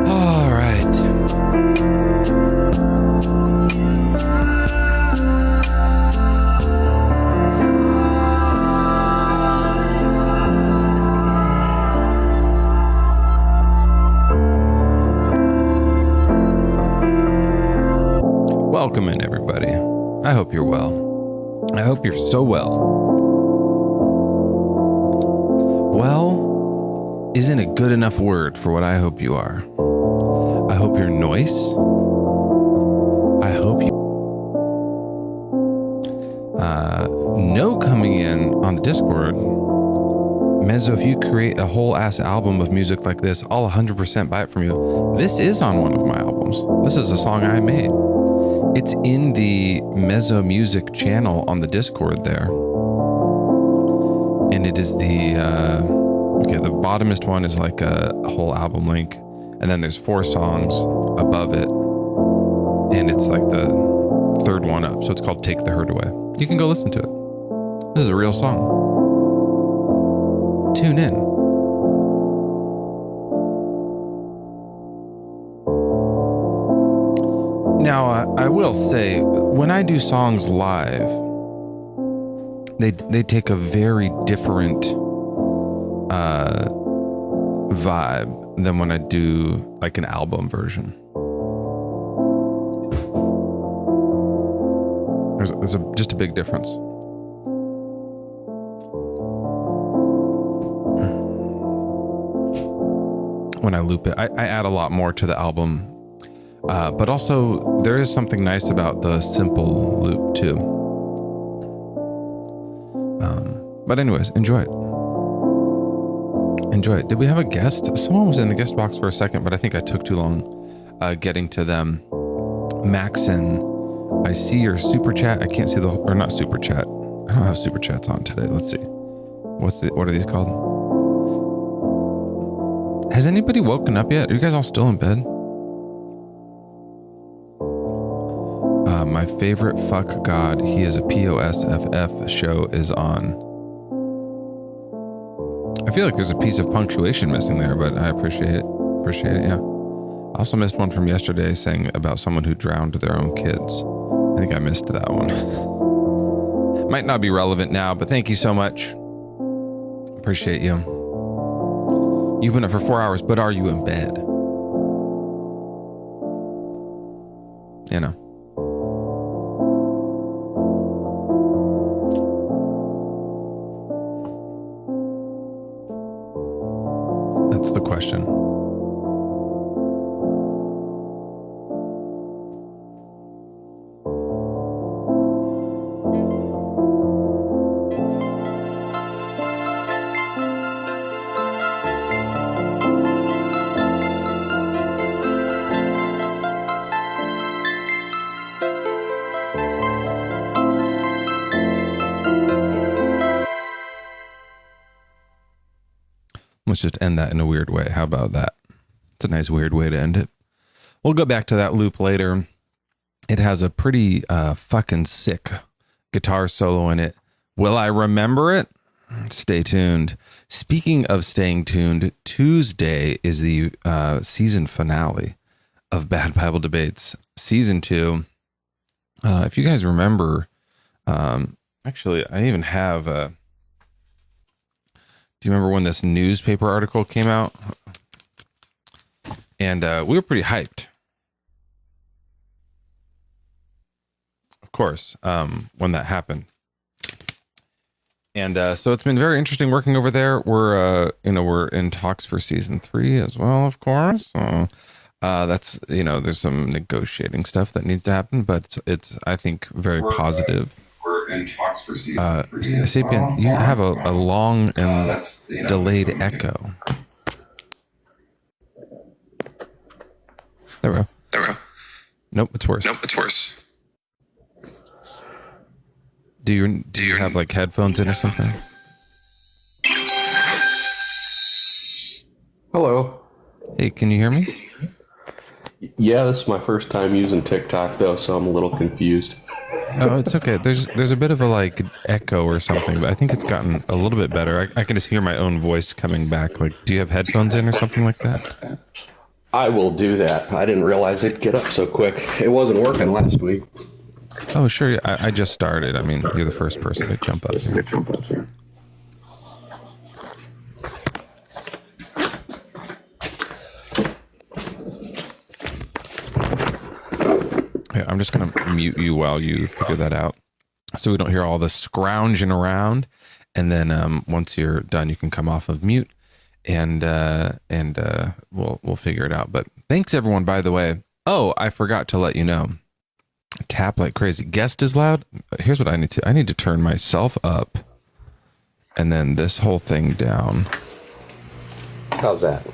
All right. Welcome in, everybody. I hope you're well. I hope you're so well. Well isn't a good enough word for what I hope you are. I hope you're nice. I hope you know coming in on the Discord, Mezzo, if you create a whole ass album of music like this, I'll 100% buy it from you. This is on one of my albums. This is a song I made. It's in the Mezzo Music channel on the Discord there. And it is the, the bottomest one is like a whole album link. And then there's 4 songs above it. And it's like the third one up. So it's called Take the Hurt Away. You can go listen to it. This is a real song. Tune in. Now, I will say, when I do songs live, they take a very different vibe than when I do like an album version. There's just a big difference. When I loop it, I add a lot more to the album. But also, there is something nice about the simple loop, too. But anyways, enjoy it. Enjoy it. Did we have a guest? Someone was in the guest box for a second, but I think I took too long getting to them. Maxon, I see your super chat. I can't see or not super chat. I don't have super chats on today. Let's see. What are these called? Has anybody woken up yet? Are you guys all still in bed? My favorite fuck god, he is a POSFF show is on. I feel like there's a piece of punctuation missing there, but I appreciate it. Yeah. I also missed one from yesterday saying about someone who drowned their own kids. I think I missed that one. Might not be relevant now, but thank you so much. Appreciate you. You've been up for 4 hours, but are you in bed? You know. That's the question. Let's just end that in a weird way. How about that? It's a nice weird way to end it. We'll go back to that loop later. It has a pretty fucking sick guitar solo in it. Will I remember it? Stay tuned. Speaking of staying tuned, Tuesday is the season finale of Bad Bible Debates, season 2. If you guys remember, actually, I even have do you remember when this newspaper article came out? And we were pretty hyped. Of course, when that happened. And so it's been very interesting working over there. We're in talks for season 3 as well, of course. That's, there's some negotiating stuff that needs to happen, but it's I think, very positive. In talks for season 3. Sapient, you have a long and delayed echo. There we go. Nope, it's worse. Do you have like headphones in or something? Hello. Hey, can you hear me? Yeah, this is my first time using TikTok though, so I'm a little confused. Oh, it's okay. There's a bit of a like echo or something, but I think it's gotten a little bit better. I can just hear my own voice coming back. Like, do you have headphones in or something like that? I will do that. I didn't realize it'd get up so quick. It wasn't working last week. Oh, sure. Yeah, I just started. I mean, you're the first person to jump up here. Yeah, I'm just going to mute you while you figure that out so we don't hear all the scrounging around. And then once you're done, you can come off of mute and we'll figure it out. But thanks, everyone, by the way. Oh, I forgot to let you know. Tap like crazy. Guest is loud. Here's what I need to. I need to turn myself up and then this whole thing down. How's that?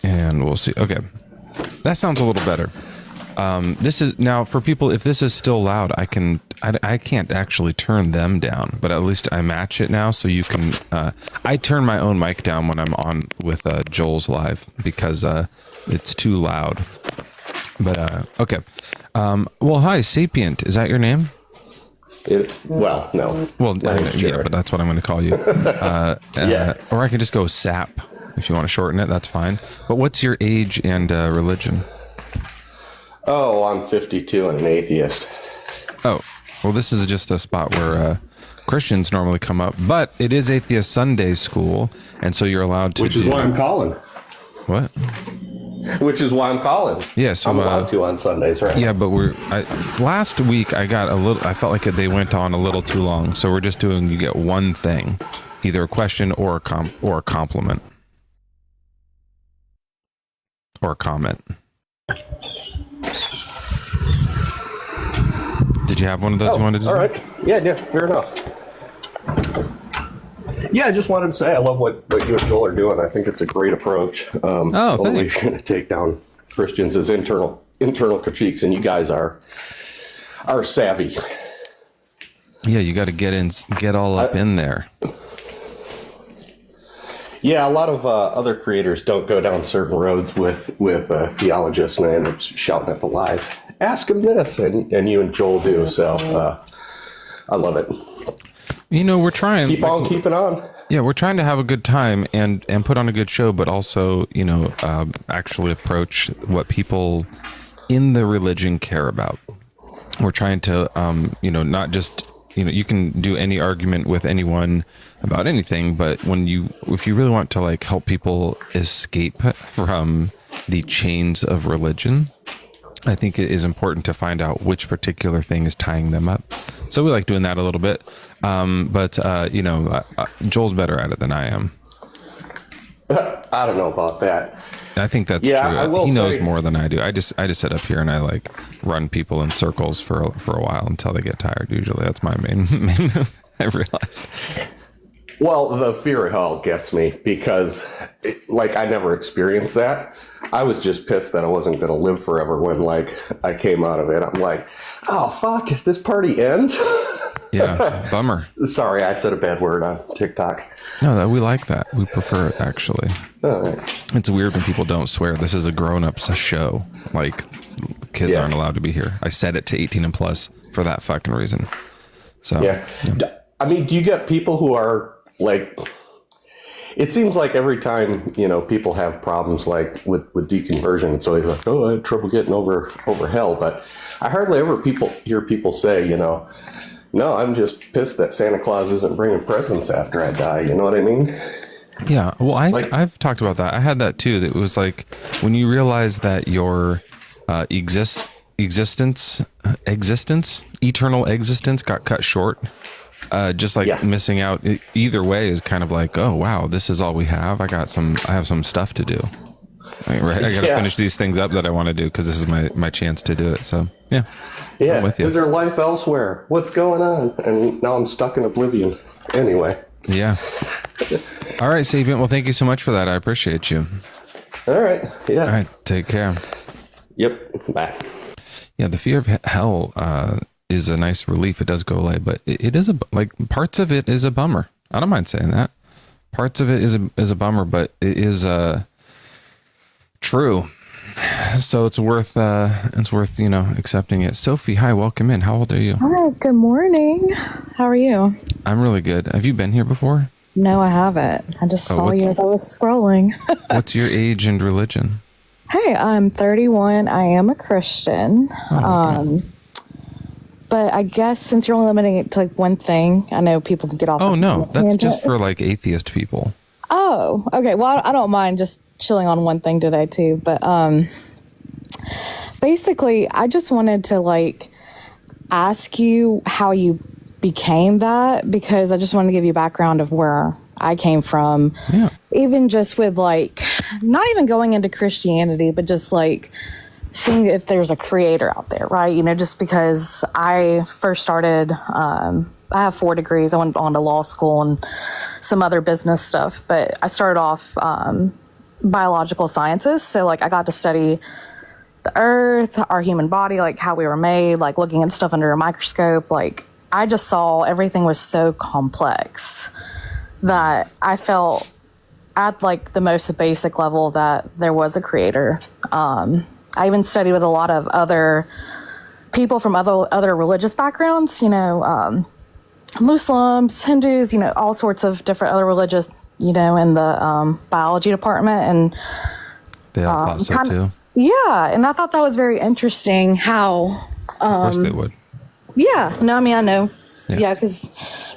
And we'll see. Okay. That sounds a little better. This is now for people. If this is still loud, I can't actually turn them down, but at least I match it now. So you can, I turn my own mic down when I'm on with, Joel's live because, it's too loud, but, okay. Well, hi, Sapient. Is that your name? Well, no. Well, yeah, but that's what I'm going to call you. Yeah. Or I can just go Sap if you want to shorten it. That's fine. But what's your age and, religion? Oh, I'm 52 and an atheist. Oh, well, this is just a spot where Christians normally come up, but it is Atheist Sunday school, and so you're allowed to. Which is why I'm calling. What? Which is why I'm calling. Yeah, so I'm allowed to on Sundays, right? Yeah, but last week I got a little. I felt like they went on a little too long, so we're just doing. You get one thing, either a question or a compliment or a comment. Did you have one of those you wanted to do? All right. Yeah, fair enough. Yeah, I just wanted to say I love what you and Joel are doing. I think it's a great approach. Only you're going to take down Christians as internal critiques, and you guys are savvy. Yeah, you got to get all up in there. Yeah, a lot of other creators don't go down certain roads with theologists, and they end up shouting at the live. Ask him this, and you and Joel do. So I love it. You know, we're trying. Keep on keeping on. Yeah, we're trying to have a good time and put on a good show, but also, you know, actually approach what people in the religion care about. We're trying to, you know, not just, you know, you can do any argument with anyone about anything, but if you really want to like help people escape from the chains of religion, I think it is important to find out which particular thing is tying them up. So we like doing that a little bit. But you know, Joel's better at it than I am. I don't know about that. I think that's true. I will he knows more than I do. I just sit up here and I like run people in circles for a while until they get tired. Usually that's my main move, I've realized. Well, the fear of hell gets me because, I never experienced that. I was just pissed that I wasn't going to live forever when, I came out of it. I'm like, oh, fuck, this party ends? Yeah, bummer. Sorry, I said a bad word on TikTok. No, we like that. We prefer it, actually. All right. It's weird when people don't swear. This is a grown-ups show. Like, kids aren't allowed to be here. I set it to 18 and plus for that fucking reason. So, yeah. I mean, do you get people who are, it seems like every time, you know, people have problems with deconversion, it's always like, oh, I had trouble getting over hell. But I hardly ever hear people say, you know, no, I'm just pissed that Santa Claus isn't bringing presents after I die. You know what I mean? Yeah. Well, I've talked about that. I had that too. That it was like when you realize that your existence, eternal existence got cut short. Just missing out either way is kind of like, oh wow, this is all we have. I have some stuff to do. I got to finish these things up that I want to do because this is my chance to do it. So yeah. I'm with you. Is there life elsewhere? What's going on? And now I'm stuck in oblivion. Anyway. Yeah. All right, Sapient. Well, thank you so much for that. I appreciate you. All right. Yeah. All right. Take care. Yep. Bye. Yeah. The fear of hell, is a nice relief. It does go away, but it is parts of it is a bummer. I don't mind saying that. Parts of it is a bummer, but it is true. So it's worth accepting it. Sophie, hi, welcome in. How old are you? Hi, good morning. How are you? I'm really good. Have you been here before? No, I haven't. I just saw you as I was scrolling. What's your age and religion? Hey, I'm 31. I am a Christian. Okay. But I guess since you're only limiting it to like one thing, I know people can get off. Oh, no, that's just for like atheist people. Oh, okay. Well, I don't mind just chilling on one thing today too. But basically, I just wanted to like ask you how you became that, because I just wanted to give you a background of where I came from. Yeah. Even just with like, not even going into Christianity, but just like seeing if there's a creator out there, right? You know, just because I first started, I have 4 degrees. I went on to law school and some other business stuff, but I started off biological sciences. So like I got to study the earth, our human body, like how we were made, like looking at stuff under a microscope. Like I just saw everything was so complex that I felt at like the most basic level that there was a creator. I even studied with a lot of other people from other religious backgrounds, you know, Muslims, Hindus, you know, all sorts of different other religious, you know, in the biology department. And they all thought so too. Yeah. And I thought that was very interesting how... of course they would. Yeah. No, I mean, I know. Yeah,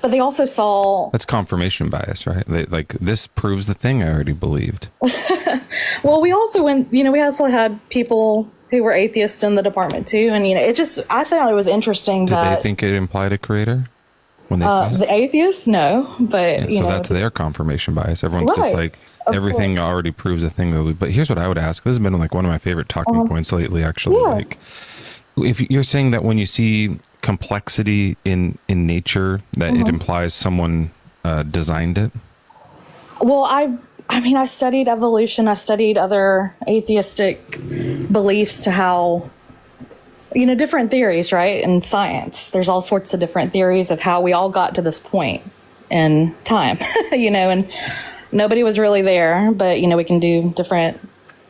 but they also saw... That's confirmation bias, right? Like, this proves the thing I already believed. Well, we also we also had people who were atheists in the department too. And, you know, I thought it was interesting Did they think it implied a creator when they said the atheists? No, but, so that's their confirmation bias. Everyone's just like, everything already proves a thing. But here's what I would ask. This has been like one of my favorite talking points lately, actually. Yeah. Like, if you're saying that when you see complexity in nature, that it implies someone designed it? Well, I mean, I studied evolution. I studied other atheistic beliefs to how, you know, different theories, right? In science, there's all sorts of different theories of how we all got to this point in time, you know, and nobody was really there, but, you know, we can do different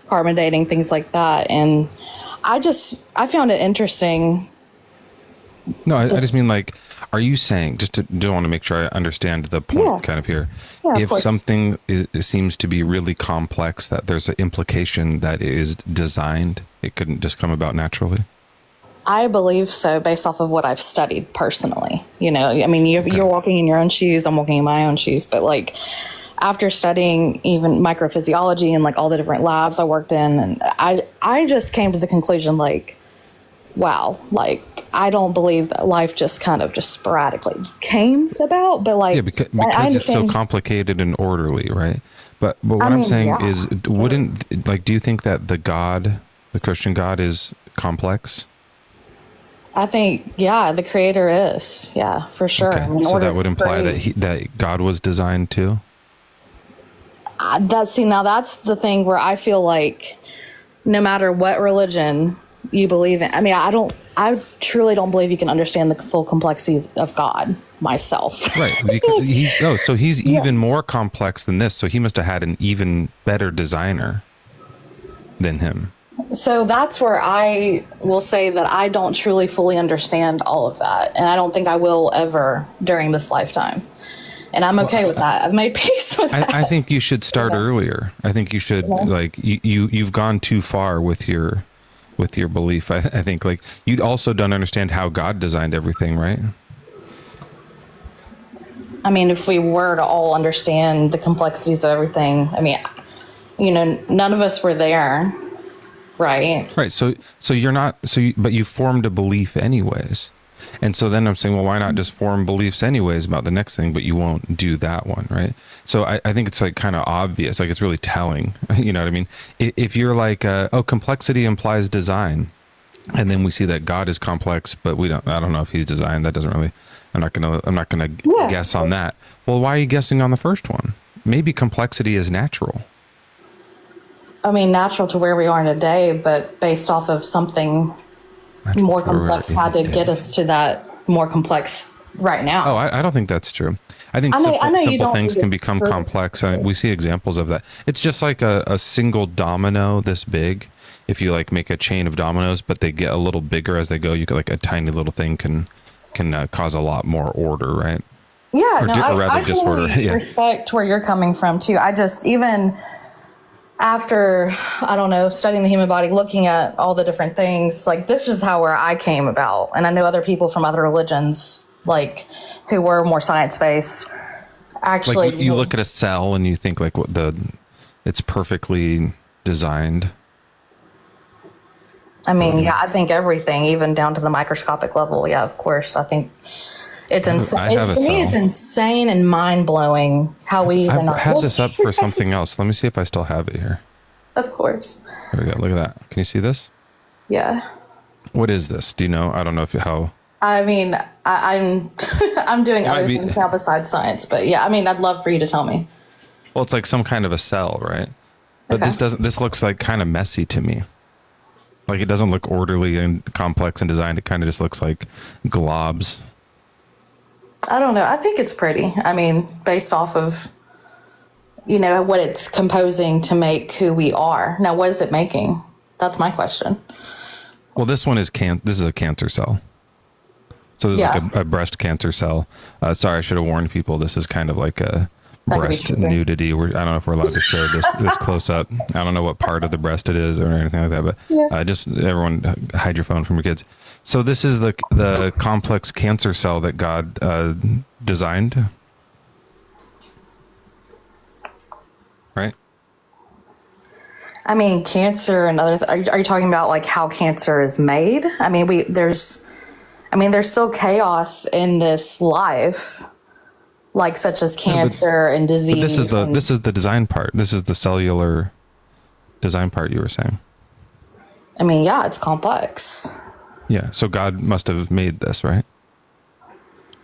carbon dating, things like that. And I found it interesting. No, I just mean, like, are you saying, do want to make sure I understand the point kind of here. Yeah, if something seems to be really complex, that there's an implication that it is designed, it couldn't just come about naturally? I believe so, based off of what I've studied personally. You know, I mean, you're walking in your own shoes, I'm walking in my own shoes, but like, after studying even microphysiology and like all the different labs I worked in, and I just came to the conclusion, like, wow, like, I don't believe that life just kind of just sporadically came about, but like, because it's so complicated and orderly, right? But what I'm saying is, wouldn't, like, do you think that the Christian God is complex? I think, the creator is, for sure. Okay. So that would imply that God was designed too? Now that's the thing where I feel like no matter what religion you believe in, I mean, I truly don't believe you can understand the full complexities of God myself. Right. Because he's even more complex than this. So he must have had an even better designer than him. So that's where I will say that I don't truly fully understand all of that. And I don't think I will ever during this lifetime. And I'm okay with that. I've made peace with that. I think you should start earlier. I think you should, like, you've gone too far with your belief. I think, like, you also don't understand how God designed everything, right? I mean, if we were to all understand the complexities of everything, I mean, you know, none of us were there, right? Right. So you're not, but you formed a belief anyways. And so then I'm saying, well, why not just form beliefs anyways about the next thing, but you won't do that one, right? So I think it's like kind of obvious, like it's really telling, you know what I mean? If you're like, complexity implies design, and then we see that God is complex, but I don't know if he's designed. That doesn't really, I'm not gonna guess on that. Well, why are you guessing on the first one? Maybe complexity is natural. I mean, natural to where we are today, but based off of something more complex had to get us to that more complex right now. Oh, I don't think that's true. I think I know you simple don't things think can it's become true. complex. We see examples of that. It's just like a single domino this big. If you like make a chain of dominoes, but they get a little bigger as they go, you could like a tiny little thing can cause a lot more order, right? Yeah, Or no, or rather I disorder. totally Yeah. respect where you're coming from too. I just, even after, I don't know, studying the human body, looking at all the different things, like this is how where I came about. And I know other people from other religions, like who were more science based, actually. Like you look at a cell and you think like it's perfectly designed. I mean, yeah, I think everything, even down to the microscopic level. Yeah, of course. I think it's insane. I have a To me, it's cell. insane and mind blowing how we even I've had this up for something else. Let me see if I still have it here. Of course. There we go. Look at that. Can you see this? Yeah. What is this? Do you know? I don't know how. I mean, I'm I'm doing other might be- things now besides science, but yeah, I mean, I'd love for you to tell me. Well, it's like some kind of a cell, right? But Okay. this looks like kind of messy to me. Like it doesn't look orderly and complex and designed. It kind of just looks like globs. I don't know. I think it's pretty. I mean, based off of, you know, what it's composing to make who we are. Now, what is it making? That's my question. Well, this one is this is a cancer cell. So there's Yeah. like a breast cancer cell. Sorry, I should have warned people. This is kind of like a That could be breast tricky. nudity. I don't know if we're allowed to show this close up. I don't know what part of the breast it is or anything like that, but Yeah. just everyone hide your phone from your kids. So this is the complex cancer cell that God designed, right? I mean, cancer and other. Are you talking about like how cancer is made? I mean, there's still chaos in this life, like such as cancer and disease. But this is the design part. This is the cellular design part you were saying. I mean, yeah, it's complex. Yeah. So God must have made this, right?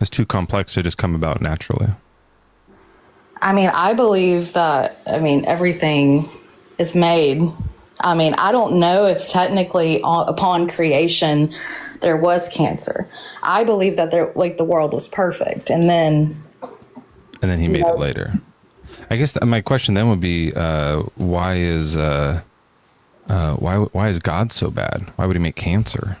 It's too complex to just come about naturally. I mean, I believe that. I mean, everything is made. I mean, I don't know if technically upon creation there was cancer. I believe that the world was perfect, and then And then he made it later. I guess my question then would be, why is God so bad? Why would he make cancer?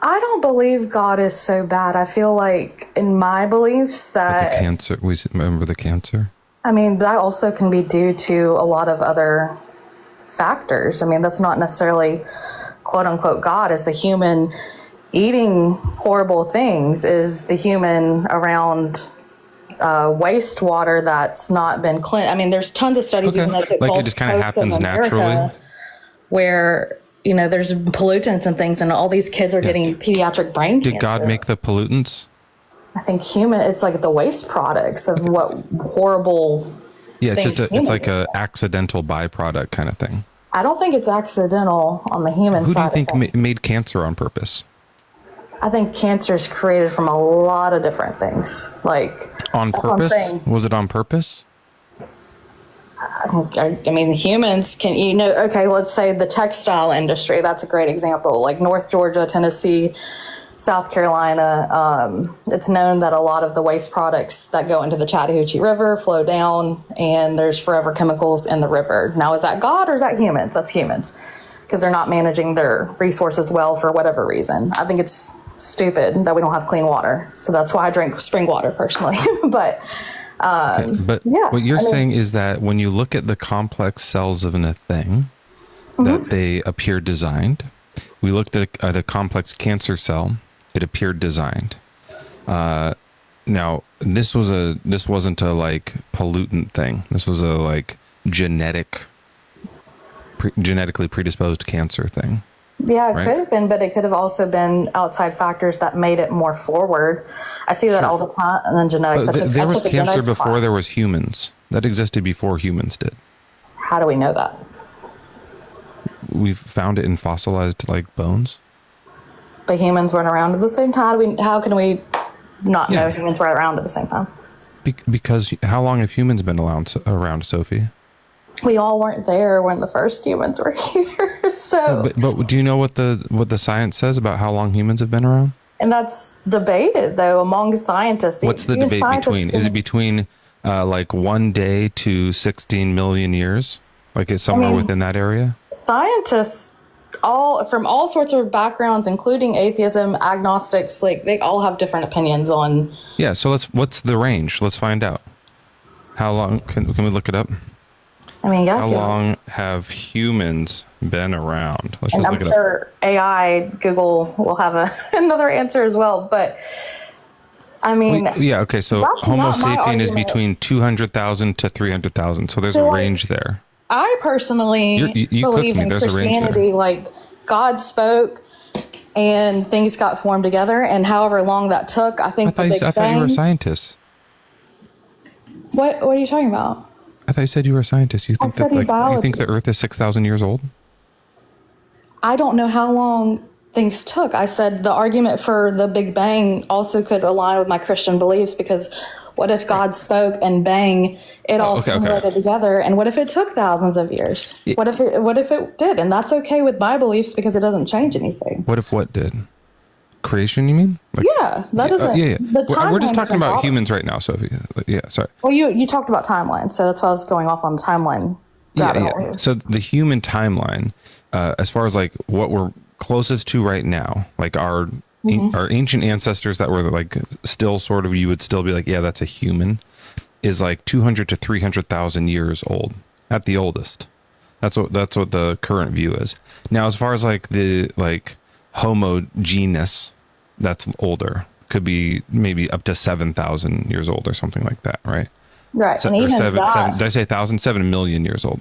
I don't believe God is so bad. I feel like in my beliefs The that, cancer. We remember the cancer. I mean, that also can be due to a lot of other factors. I mean, that's not necessarily quote unquote God. Is the human eating horrible things? Is the human around wastewater that's not been cleaned? I mean, there's tons of studies Okay. even like the Like it Gulf just kind of Coast of happens America, naturally. where you know there's pollutants and things, and all these kids are getting pediatric brain cancer. Did God make the pollutants? I think it's like the waste products of what horrible. Yeah, it's Things just it's human like a accidental byproduct kind of thing. I don't think it's accidental on the human Who do side. you think of things. made cancer on purpose? I think cancer is created from a lot of different things. Like On that's what I'm purpose? saying. Was it on purpose? I mean, humans can, okay, let's say the textile industry. That's a great example. Like North Georgia, Tennessee, South Carolina. It's known that a lot of the waste products that go into the Chattahoochee River flow down, and there's forever chemicals in the river. Now, is that God or is that humans? That's humans, because they're not managing their resources well for whatever reason. I think it's stupid that we don't have clean water. So that's why I drink spring water personally. But But yeah, what you're I mean- saying is that when you look at the complex cells of a thing, that they appear designed. We looked at a complex cancer cell; it appeared designed. Now, this wasn't a like pollutant thing. This was a like genetically predisposed cancer thing. yeah, it right? could have been, but it could have also been outside factors that made it more forward. I see that all the time. And then genetics. There was took a cancer genetics before class. there was humans. That existed before humans did. How do we know that? We've found it in fossilized like bones. But humans weren't around at the same time. How can we not know Yeah. humans were around at the same time? Because how long have humans been around, Sophie? We all weren't there when the first humans were here. So But do you know what the science says about how long humans have been around? And that's debated, though, among scientists. What's the Even debate scientists between? Is it between like 1 day to 16 million years? Like it's somewhere within that area? Scientists from all sorts of backgrounds, including atheism, agnostics, like they all have different opinions on. Yeah. So what's the range? Let's find out. How long can we look it up? I mean, yeah. How long have humans been around? Let's just look it up. Sure AI, Google will have another answer as well. But I mean, yeah. Okay. So Homo not my sapien is argument. between 200,000 to 300,000. So there's a range there. I personally You believe cooked me. in There's a range there. Christianity, like God spoke and things got formed together, and however long that took, I think I thought you were a scientist. What are you talking about? I thought you said you were a scientist. You think that you think the Earth is 6,000 years old? I don't know how long things took. I said the argument for the Big Bang also could align with my Christian beliefs, because what if God spoke and bang, it all formulated together? And what if it took thousands of years? Yeah. What if it did? And that's okay with my beliefs because it doesn't change anything. What if what did? Creation, you mean? Like, Yeah, that doesn't. Yeah. We're just talking about involved. humans right now, Sophie. Yeah, sorry. Well, you talked about timeline, so that's why I was going off on the timeline. Yeah. So the human timeline, as far as like what we're closest to right now, like our ancient ancestors that were like still sort of, you would still be like, yeah, that's a human, is like 200 to 300,000 years old at the oldest. That's what the current view is. Now, as far as like the Homo genus, that's older, could be maybe up to 7,000 years old or something like that, right? Right. So, and even did I say 1,000? 7 million years old.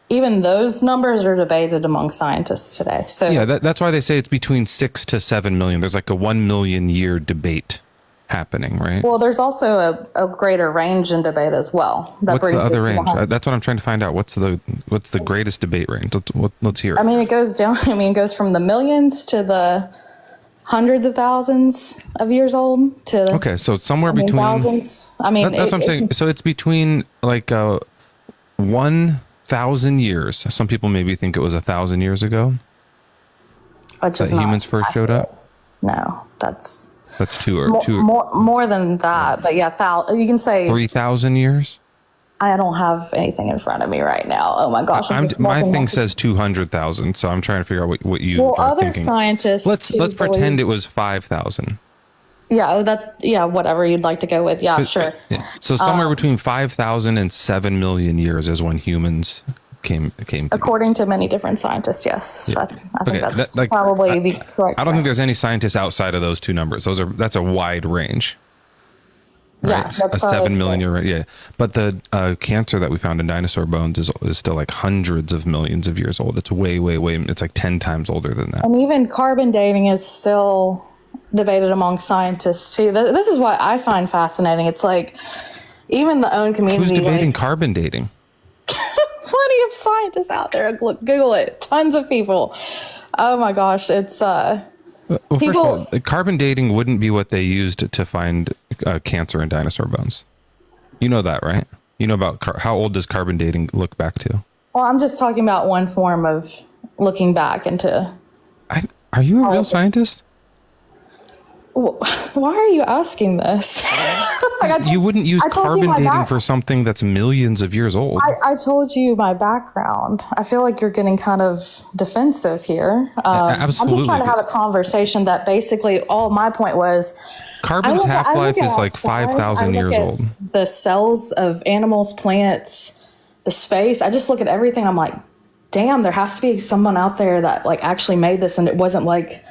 Even those numbers are debated among scientists today. So yeah, that's why they say it's between 6 to 7 million. There's like a 1 million year debate happening, right? Well, there's also a greater range in debate as well. What's the other range? That's what I'm trying to find out. What's the greatest debate range? Let's hear it. I mean, it goes down. I mean, it goes from the millions to the hundreds of thousands of years old to okay, so it's somewhere between thousands. I mean, that's what I'm saying. So it's between like 1,000 years. Some people maybe think it was 1,000 years ago that humans first showed up. No, that's more than that. But yeah, you can say 3,000 years. I don't have anything in front of me right now. Oh my gosh! My thing says 200,000, so I'm trying to figure out what you are other thinking. Scientists. Let's pretend it was 5,000. Yeah, whatever you'd like to go with. Yeah, sure. Yeah. So somewhere between 5,000 and 7 million years is when humans came according to many different scientists. Yes, yeah. I think that's probably the correct. I don't think there's any scientists outside of those two numbers. That's a wide range. Right? Yeah, that's a 7 million year, yeah. But the cancer that we found in dinosaur bones is still like hundreds of millions of years old. It's way. It's like 10 times older than that. And even carbon dating is still debated among scientists too. This is what I find fascinating. It's like even the own community. Who's debating carbon dating? Plenty of scientists out there. Look, Google it. Tons of people. Oh my gosh, it's Well, first of all, carbon dating wouldn't be what they used to find cancer in dinosaur bones. You know that, right? You know about how old does carbon dating look back to? Well, I'm just talking about one form of looking back into. Are you a real scientist? Why are you asking this? You wouldn't use carbon dating for something that's millions of years old. I told you my background. I feel like you're getting kind of defensive here. Absolutely. I'm just trying to have a conversation that basically all my point was. Carbon's half-life is like 5,000 years old. The cells of animals, plants, the space. I just look at everything. I'm like, damn, there has to be someone out there that like actually made this, and it wasn't like.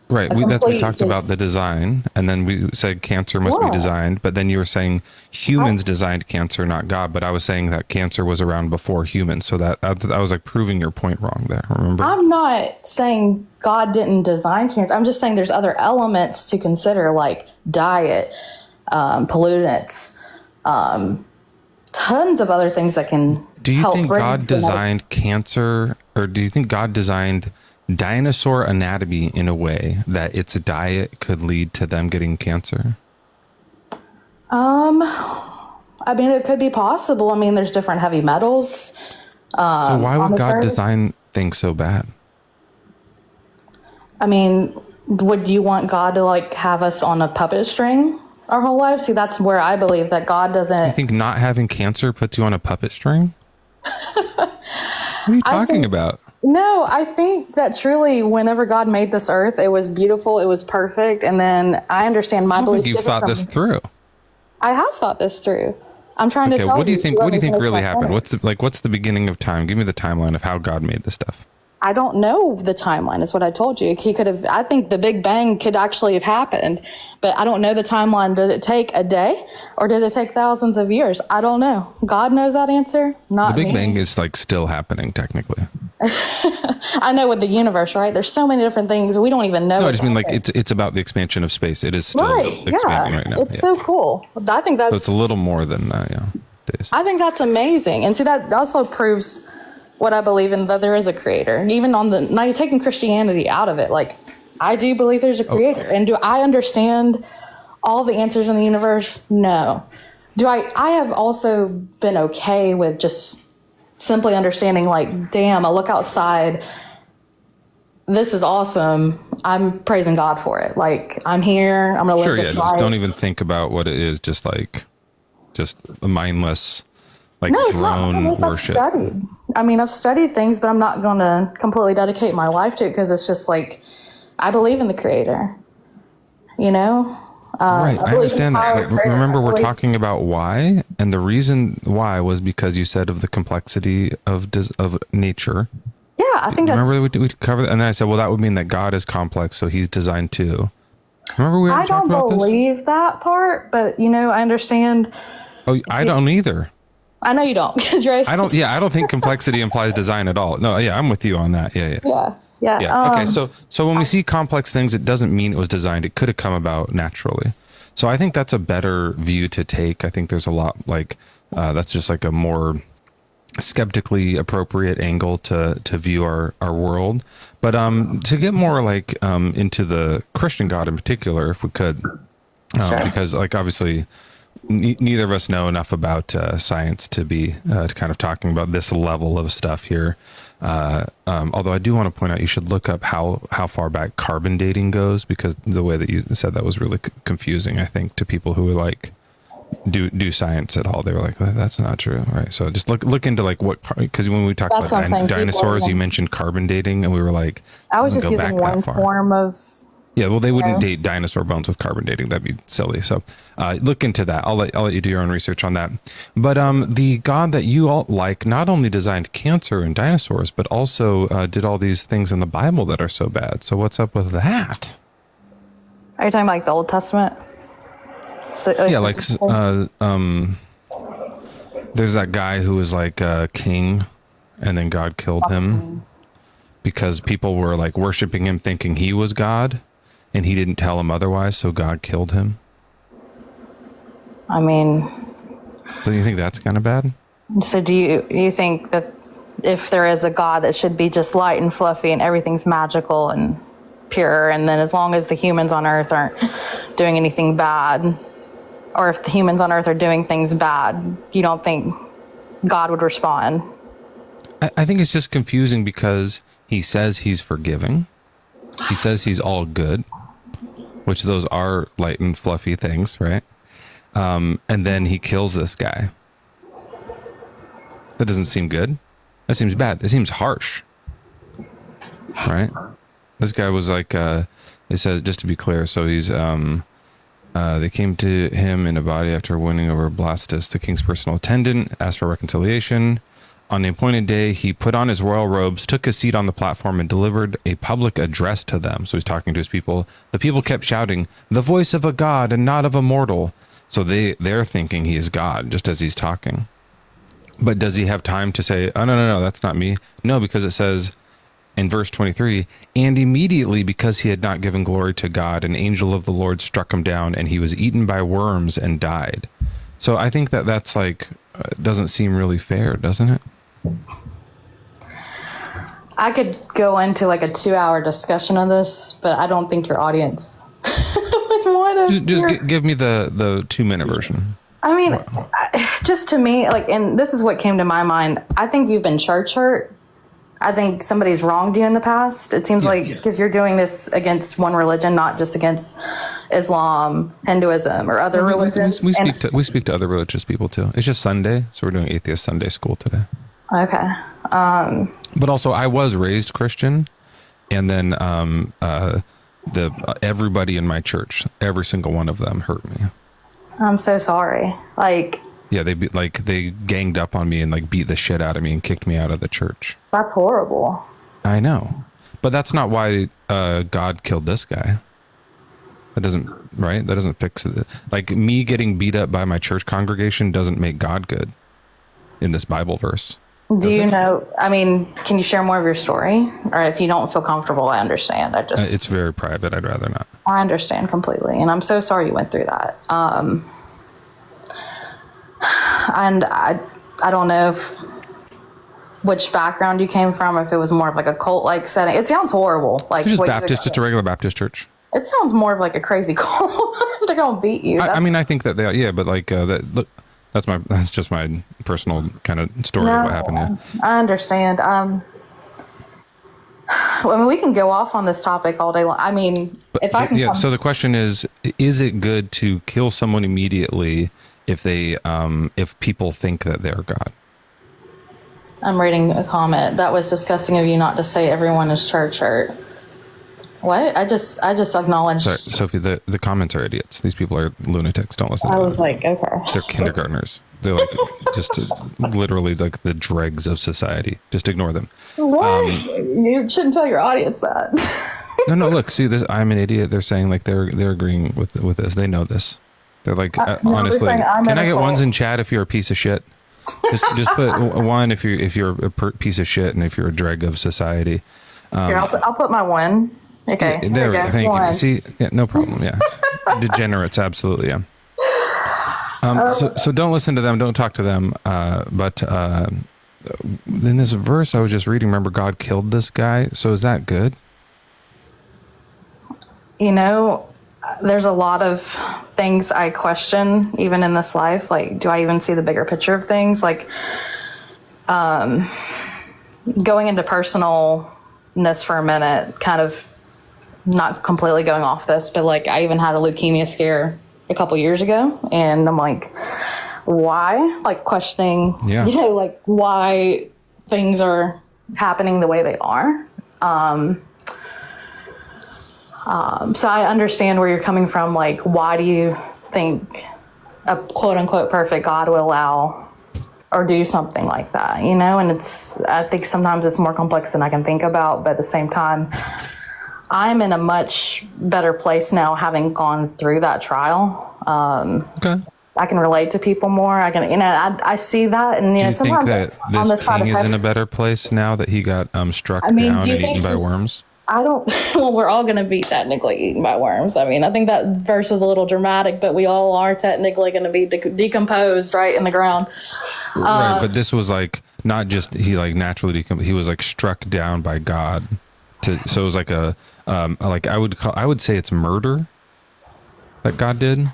Right. We talked about the design, and then we said cancer must be designed, but then you were saying humans designed cancer, not God. But I was saying that cancer was around before humans. So that I was like proving your point wrong there. Remember? I'm not saying God didn't design cancer. I'm just saying there's other elements to consider, like diet, pollutants, tons of other things that can Do you think God designed cancer, or do you think God designed dinosaur anatomy in a way that its diet could lead to them getting cancer? I mean, it could be possible. I mean, there's different heavy metals. So why would God design things so bad? I mean, would you want God to like have us on a puppet string our whole life? See, that's where I believe that God doesn't. You think not having cancer puts you on a puppet string? What are you talking about? No, I think that truly whenever God made this earth, it was beautiful, it was perfect. And then I understand my belief. You've thought this through. I have thought this through. I'm trying to tell you. What do you think really happened? What's the beginning of time? Give me the timeline of how God made this stuff. I don't know the timeline is what I told you. He could have, I think the Big Bang could actually have happened, but I don't know the timeline. Did it take a day or did it take thousands of years? I don't know. God knows that answer, not me. The Big Bang is like still happening technically. I know with the universe, right? There's so many different things we don't even know. No, I just mean like it's about the expansion of space. It is still expanding right now. It's so cool. I think that's. So it's a little more than days. I think that's amazing, and see that also proves what I believe in, that there is a creator. Even on the, now you're taking Christianity out of it. Like, I do believe there's a creator. And do I understand all the answers in the universe? No. I have also been okay with just simply understanding, like, damn, I look outside, this is awesome. I'm praising God for it. Like, I'm here, I'm going to live this life. Just don't even think about what it is, just a mindless, like, no, drone it's not. worship. I've studied things, but I'm not going to completely dedicate my life to it because it's just like, I believe in the creator, you know? Right, I understand that. But remember, we're talking about why, and the reason why was because you said of the complexity of nature. Yeah, I think that's... Remember we covered that? And then I said, well, that would mean that God is complex, so he's designed too. Remember we were talking about this? I don't believe that part, but, you know, I understand... Oh, I don't either. I know you don't, because you're... I don't think complexity implies design at all. No, yeah, I'm with you on that. Yeah. Okay, so when we see complex things, it doesn't mean it was designed. It could have come about naturally. So I think that's a better view to take. I think there's a lot that's just like a more skeptically appropriate angle to view our world. But to get more into the Christian God in particular, if we could, because like obviously neither of us know enough about science to be kind of talking about this level of stuff here. Although I do want to point out, you should look up how far back carbon dating goes, because the way that you said that was really confusing, I think, to people who were like do science at all. They were like, that's not true, right? So just look into like what, because when we talked about dinosaurs, you mentioned carbon dating, and we were like, I was just using one form of... Yeah, well, they wouldn't date dinosaur bones with carbon dating. That'd be silly. So look into that. I'll let you do your own research on that. But the God that you all like not only designed cancer and dinosaurs, but also did all these things in the Bible that are so bad. So what's up with that? Are you talking like the Old Testament? So, there's that guy who was like a king, and then God killed him because people were like worshiping him, thinking he was God. And he didn't tell him otherwise, so God killed him. I mean... Don't you think that's kind of bad? So do you think that if there is a God that should be just light and fluffy and everything's magical and pure, and then as long as the humans on Earth aren't doing anything bad, or if the humans on Earth are doing things bad, you don't think God would respond? I think it's just confusing because he says he's forgiving. He says he's all good, which those are light and fluffy things, right? And then he kills this guy. That doesn't seem good. That seems bad. It seems harsh, right? This guy was like, they said, just to be clear, so he's, they came to him in a body after winning over Blastus, the king's personal attendant, asked for reconciliation. On the appointed day, he put on his royal robes, took his seat on the platform, and delivered a public address to them. So he's talking to his people. The people kept shouting, "The voice of a god and not of a mortal." So they're thinking he is God, just as he's talking. But does he have time to say, "Oh, no, that's not me"? No, because it says in verse 23, "And immediately, because he had not given glory to God, an angel of the Lord struck him down, and he was eaten by worms and died." So I think that's like, doesn't seem really fair, doesn't it? I could go into like a 2-hour discussion on this, but I don't think your audience would want to. Just give me the 2-minute version. I mean, just to me, like, and this is what came to my mind. I think you've been church hurt. I think somebody's wronged you in the past. It seems like because you're doing this against one religion, not just against Islam, Hinduism, or other religions. We speak to other religious people too. It's just Sunday, so we're doing Atheist Sunday School today. Okay. But also, I was raised Christian, and then everybody in my church, every single one of them, hurt me. I'm so sorry. Like. Yeah, they ganged up on me and like beat the shit out of me and kicked me out of the church. That's horrible. I know, but that's not why God killed this guy. That doesn't fix it. Like me getting beat up by my church congregation doesn't make God good in this Bible verse. Do you know, I mean, can you share more of your story? Or if you don't feel comfortable, I understand. It's very private. I'd rather not. I understand completely. And I'm so sorry you went through that. And I don't know which background you came from, if it was more of like a cult-like setting. It sounds horrible. Like it's just Baptist, just a regular Baptist church. It sounds more of like a crazy cult. They're gonna beat you. I mean, I think that they are, yeah, but like that. Look, that's just my personal kind of story of what happened. Yeah, I understand. I mean, we can go off on this topic all day long. I mean, if I can. So the question is it good to kill someone immediately if people think that they're God? I'm reading a comment. That was disgusting of you not to say everyone is church hurt. What? I just acknowledged. Sorry, Sophie, the comments are idiots. These people are lunatics. Don't listen to them. I was like, okay. They're kindergartners. They're like just literally like the dregs of society. Just ignore them. What? You shouldn't tell your audience that. No, look, see this. I'm an idiot. They're saying like they're agreeing with this. They know this. They're like, honestly, can I get ones in chat if you're a piece of shit? Just put one if you're a piece of shit and if you're a dreg of society. Here, I'll put my one. Okay. There we go. Thank you. See, yeah, no problem. Yeah. Degenerates. Absolutely. Yeah. So don't listen to them. Don't talk to them. But in this verse I was just reading, remember God killed this guy. So is that good? You know, there's a lot of things I question even in this life. Like, do I even see the bigger picture of things? Like, going into personalness for a minute, kind of not completely going off this, but like I even had a leukemia scare a couple years ago, and I'm like, why? Like questioning, like why things are happening the way they are. So I understand where you're coming from. Like, why do you think a quote unquote perfect God would allow or do something like that? You know, and I think sometimes it's more complex than I can think about, but at the same time, I'm in a much better place now, having gone through that trial. Okay. I can relate to people more. I see that, and do you think that this king is in a better place now that he got struck down and eaten by worms? I don't. Well, we're all going to be technically eaten by worms. I mean, I think that verse is a little dramatic, but we all are technically going to be decomposed right in the ground. Right, but this was like not just he like naturally decomposed. He was like struck down by God. So it was like a like I would say it's murder that God did.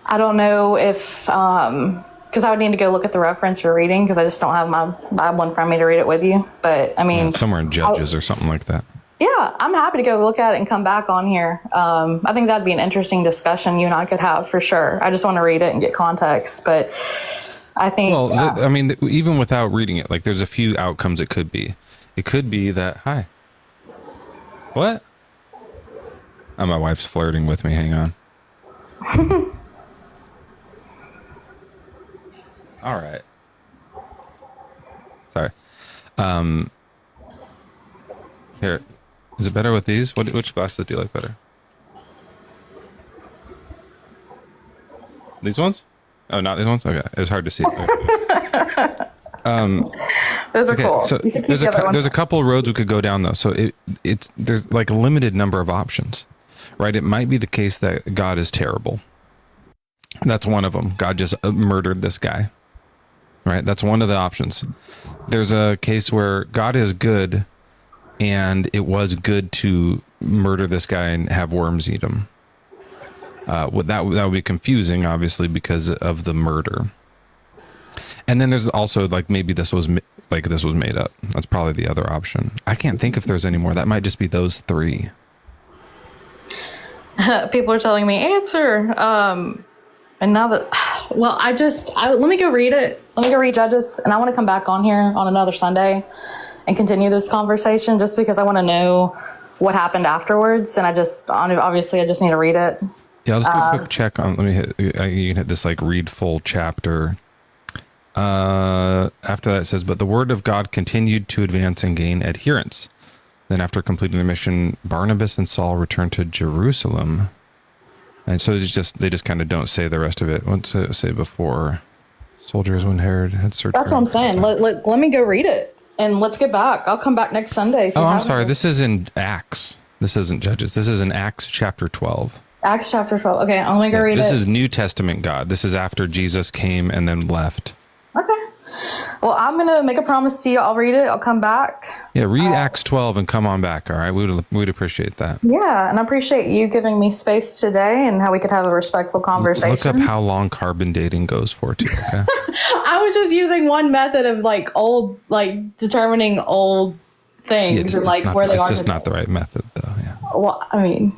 I don't know if because I would need to go look at the reference you're reading, because I just don't have my Bible in front of me to read it with you. But I mean, somewhere in Judges or something like that. Yeah, I'm happy to go look at it and come back on here. I think that'd be an interesting discussion you and I could have for sure. I just want to read it and get context, but I think. Well, I mean, even without reading it, like there's a few outcomes it could be. It could be that, hi. What? Oh, my wife's flirting with me. Hang on. All right. Sorry. Here. Is it better with these? Which glasses do you like better? These ones? Oh, not these ones? Okay. It was hard to see. Those are cool. So there's a couple of roads we could go down though. So there's like a limited number of options, right? It might be the case that God is terrible. That's one of them. God just murdered this guy, right? That's one of the options. There's a case where God is good, and it was good to murder this guy and have worms eat him. That would be confusing, obviously, because of the murder. And then there's also like maybe this was like this was made up. That's probably the other option. I can't think if there's any more. That might just be those three. People are telling me answer. And now that, well, let me go read it. Let me go read Judges. And I want to come back on here on another Sunday and continue this conversation just because I want to know what happened afterwards. And obviously I just need to read it. Yeah, I'll just do a quick check on, let me hit, you can hit this like read full chapter. After that it says, but the word of God continued to advance and gain adherents. Then after completing their mission, Barnabas and Saul returned to Jerusalem. And so they just kind of don't say the rest of it. What's it say before? Soldiers when Herod had searched. That's what I'm saying. Let me go read it and let's get back. I'll come back next Sunday. Oh, I'm sorry. This is in Acts. This isn't Judges. This is in Acts chapter 12. Acts chapter 12. Okay, I'm going to go read it. This is New Testament God. This is after Jesus came and then left. Okay. Well, I'm going to make a promise to you. I'll read it. I'll come back. Yeah, read Acts 12 and come on back, all right? We'd appreciate that. Yeah, and I appreciate you giving me space today and how we could have a respectful conversation. Look up how long carbon dating goes for, too, okay? I was just using one method of determining old things and where they are. It's just not the right method, though, yeah. Well, I mean,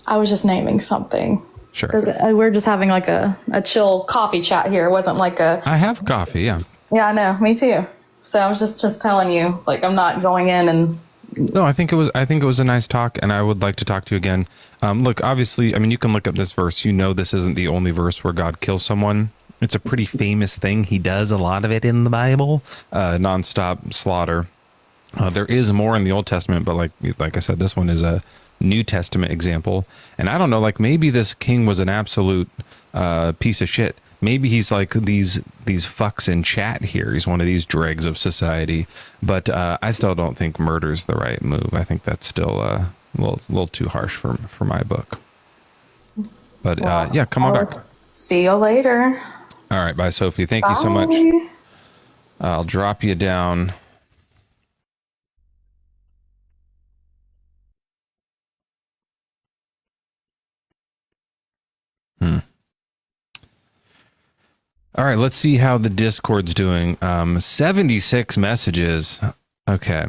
I was just naming something. Sure. We're just having like a chill coffee chat here. It wasn't like a... I have coffee, yeah. Yeah, I know. Me too. So I was just telling you, I'm not going in and... No, I think it was a nice talk, and I would like to talk to you again. Look, obviously, I mean, you can look up this verse. You know this isn't the only verse where God kills someone. It's a pretty famous thing. He does a lot of it in the Bible. Nonstop slaughter. There is more in the Old Testament, but like I said, this one is a New Testament example. And I don't know, maybe this king was an absolute piece of shit. Maybe he's like these fucks in chat here. He's one of these dregs of society. But I still don't think murder's the right move. I think that's still a little too harsh for my book. But yeah, come on back. See you later. All right, bye, Sophie. Thank you so much. I'll drop you down. All right, let's see how the Discord's doing. 76 messages. Okay.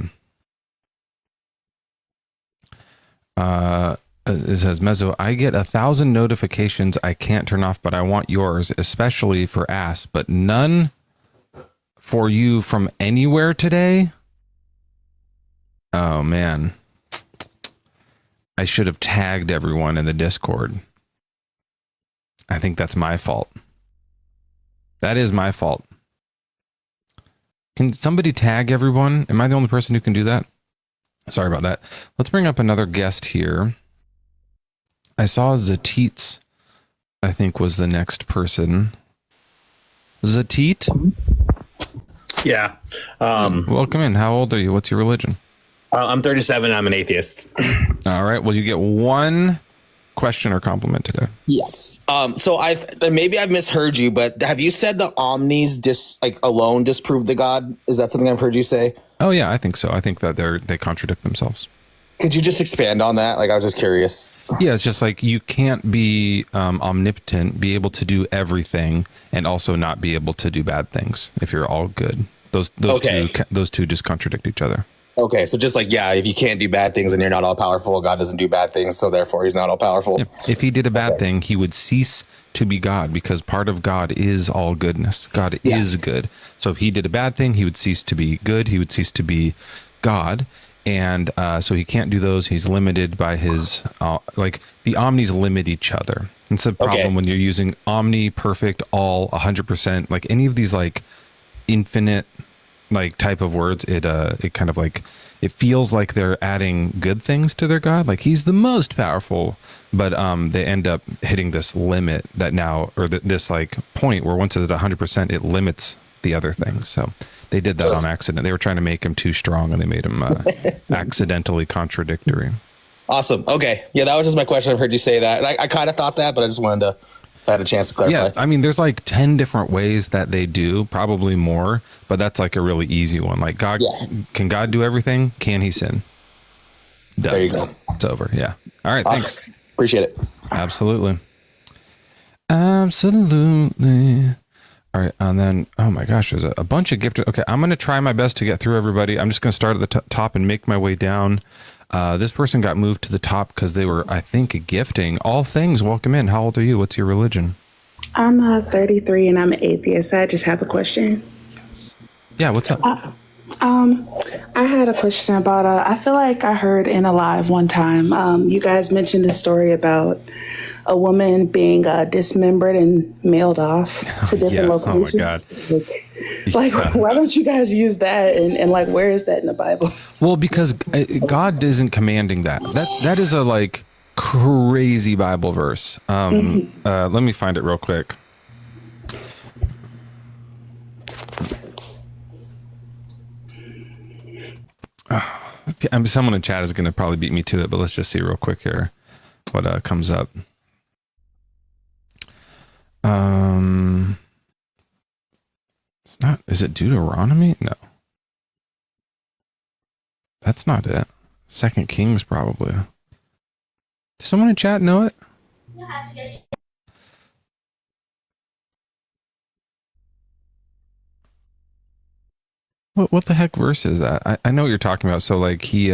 It says, Mezzo, I get 1,000 notifications I can't turn off, but I want yours, especially for Ass, but none for you from anywhere today? Oh, man. I should have tagged everyone in the Discord. I think that's my fault. That is my fault. Can somebody tag everyone? Am I the only person who can do that? Sorry about that. Let's bring up another guest here. I saw Zateets, I think, was the next person. Zateet? Yeah. Welcome in. How old are you? What's your religion? I'm 37. I'm an atheist. All right. Well, you get one question or compliment today. Yes. So maybe I've misheard you, but have you said the omnis alone disprove the God? Is that something I've heard you say? Oh yeah, I think so. I think that they contradict themselves. Could you just expand on that? I was just curious. Yeah, it's just you can't be omnipotent, be able to do everything, and also not be able to do bad things if you're all good. Those two just contradict each other. Okay, so just if you can't do bad things and you're not all powerful, God doesn't do bad things, so therefore he's not all powerful. Yeah. If he did a bad thing, he would cease to be God, because part of God is all goodness. God is good. So if he did a bad thing, he would cease to be good. He would cease to be God. And so he can't do those. He's limited by his, the omnis limit each other. It's a problem when you're using omni, perfect, all, 100%, any of these infinite type of words, it kind of it feels like they're adding good things to their God. He's the most powerful, but they end up hitting this limit that now, or this point where once it's at 100%, it limits the other things. So they did that on accident. They were trying to make him too strong, and they made him accidentally contradictory. Awesome. Okay. Yeah, that was just my question. I've heard you say that. I kind of thought that, but I just wanted to, if I had a chance to clarify. Yeah, I mean, there's 10 different ways that they do, probably more, but that's a really easy one. God, can God do everything? Can he sin? Done. There you go. It's over. Yeah. All right. Thanks. Appreciate it. Absolutely. Absolutely. All right, and then, oh my gosh, there's a bunch of gifted. Okay, I'm going to try my best to get through everybody. I'm just going to start at the top and make my way down. This person got moved to the top because they were, I think, gifting. All things, welcome in. How old are you? What's your religion? I'm 33 and I'm an atheist. I just have a question. Yeah, what's up? I had a question about, I feel like I heard in a live one time, you guys mentioned a story about a woman being dismembered and mailed off to different locations. Oh my God. Why don't you guys use that? And like, where is that in the Bible? Well, because God isn't commanding that. That is a like crazy Bible verse. Let me find it real quick. Someone in chat is going to probably beat me to it, but let's just see real quick here what comes up. It's not. Is it Deuteronomy? No, that's not it. 2 Kings probably. Does someone in chat know it? What the heck verse is that? I know what you're talking about. So like he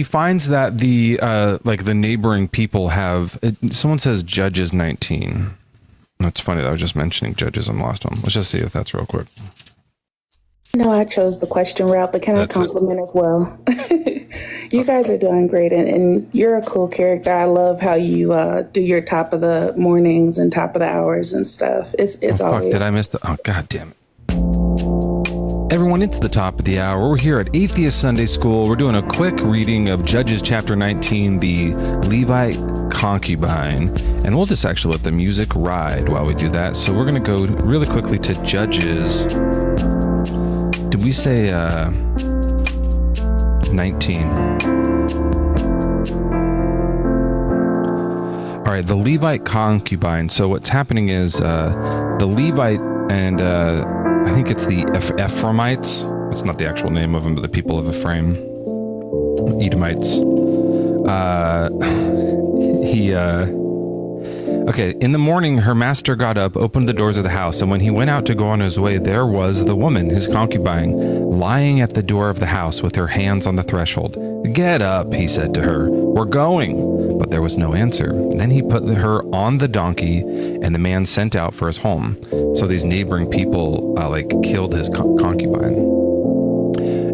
finds that the like the neighboring people have. Someone says Judges 19. That's funny. I was just mentioning Judges. I'm lost on. Let's just see if that's real quick. No, I chose the question route, but can I compliment as well? You guys are doing great, and you're a cool character. I love how you do your top of the mornings and top of the hours and stuff. It's always. Fuck, did I miss the? Oh, God damn it. Everyone, it's the top of the hour. We're here at Atheist Sunday School. We're doing a quick reading of Judges chapter 19, the Levite concubine. And we'll just actually let the music ride while we do that. So we're going to go really quickly to Judges. Did we say 19? All right, the Levite concubine. So what's happening is the Levite and I think it's the Ephraimites. It's not the actual name of them, but the people of Ephraim, Edomites. Okay, in the morning, her master got up, opened the doors of the house, and when he went out to go on his way, there was the woman, his concubine, lying at the door of the house with her hands on the threshold. "Get up," he said to her. "We're going." But there was no answer. Then he put her on the donkey, and the man sent out for his home. So these neighboring people killed his concubine.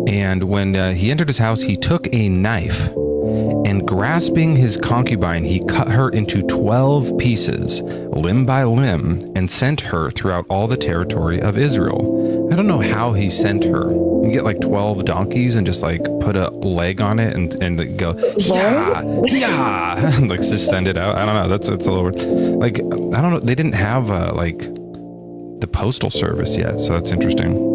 And when he entered his house, he took a knife, and grasping his concubine, he cut her into 12 pieces, limb by limb, and sent her throughout all the territory of Israel. I don't know how he sent her. You get like 12 donkeys and just like put a leg on it and go, yeah, and like just send it out. I don't know. That's a little like, I don't know. They didn't have the postal service yet. So that's interesting.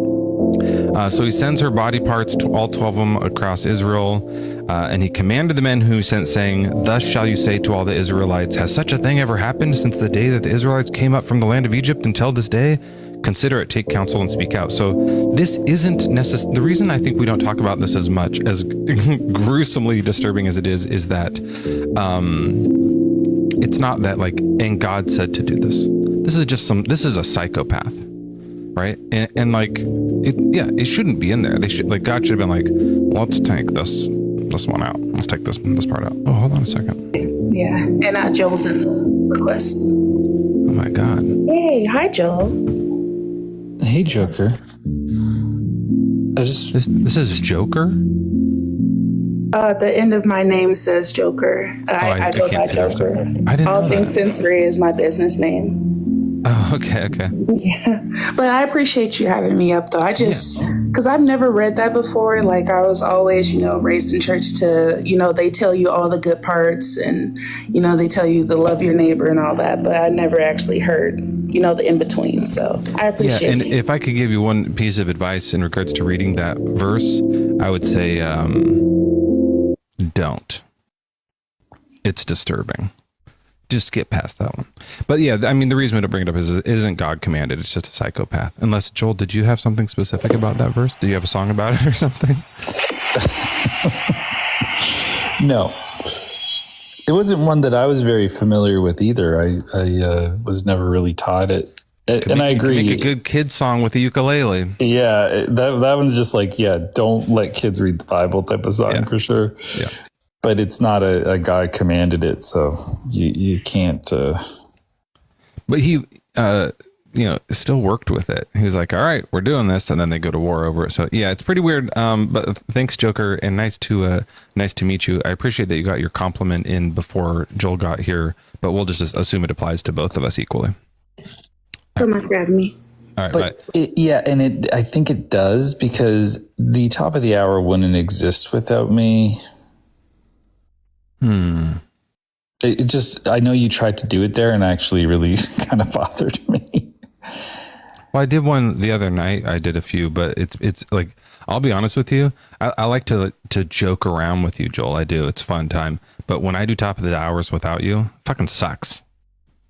So he sends her body parts, to all 12 of them, across Israel. And he commanded the men who sent, saying, "Thus shall you say to all the Israelites, has such a thing ever happened since the day that the Israelites came up from the land of Egypt until this day? Consider it, take counsel, and speak out." So this isn't necessary. The reason I think we don't talk about this as much, as gruesomely disturbing as it is that it's not that like, and God said to do this. This is a psychopath. Right. And like, it shouldn't be in there. God should have been like, let's take this one out. Let's take this part out. Oh, hold on a second. Yeah. And Joel's in the request. Oh my God. Hey, hi, Joel. Hey, Joker. This is Joker? The end of my name says Joker. I go by Joker. I didn't All know Things that. Sin 3 is my business name. Oh, okay. Yeah, but I appreciate you having me up, though. I just, because I've never read that before. Like, I was always, raised in church to, they tell you all the good parts and, they tell you to love your neighbor and all that. But I never actually heard, the in-between. So I appreciate it. And if I could give you one piece of advice in regards to reading that verse, I would say, don't. It's disturbing. Just get past that one. But yeah, I mean, the reason we don't bring it up is it isn't God commanded. It's just a psychopath. Unless, Joel, did you have something specific about that verse? Do you have a song about it or something? No. It wasn't one that I was very familiar with either. I was never really taught it. And I agree. Make a good kid song with the ukulele. Yeah, that one's just like, don't let kids read the Bible type of song for sure. Yeah. But it's not a God commanded it, so you can't. But he, still worked with it. He was like, all right, we're doing this. And then they go to war over it. So yeah, it's pretty weird. But thanks, Joker. And nice to meet you. I appreciate that you got your compliment in before Joel got here, but we'll just assume it applies to both of us equally. So much for having me. All right. But I think it does, because the top of the hour wouldn't exist without me. It just, I know you tried to do it there and actually really kind of bothered me. Well, I did one the other night. I did a few, but it's like, I'll be honest with you. I like to joke around with you, Joel. I do. It's fun time. But when I do top of the hours without you, it fucking sucks.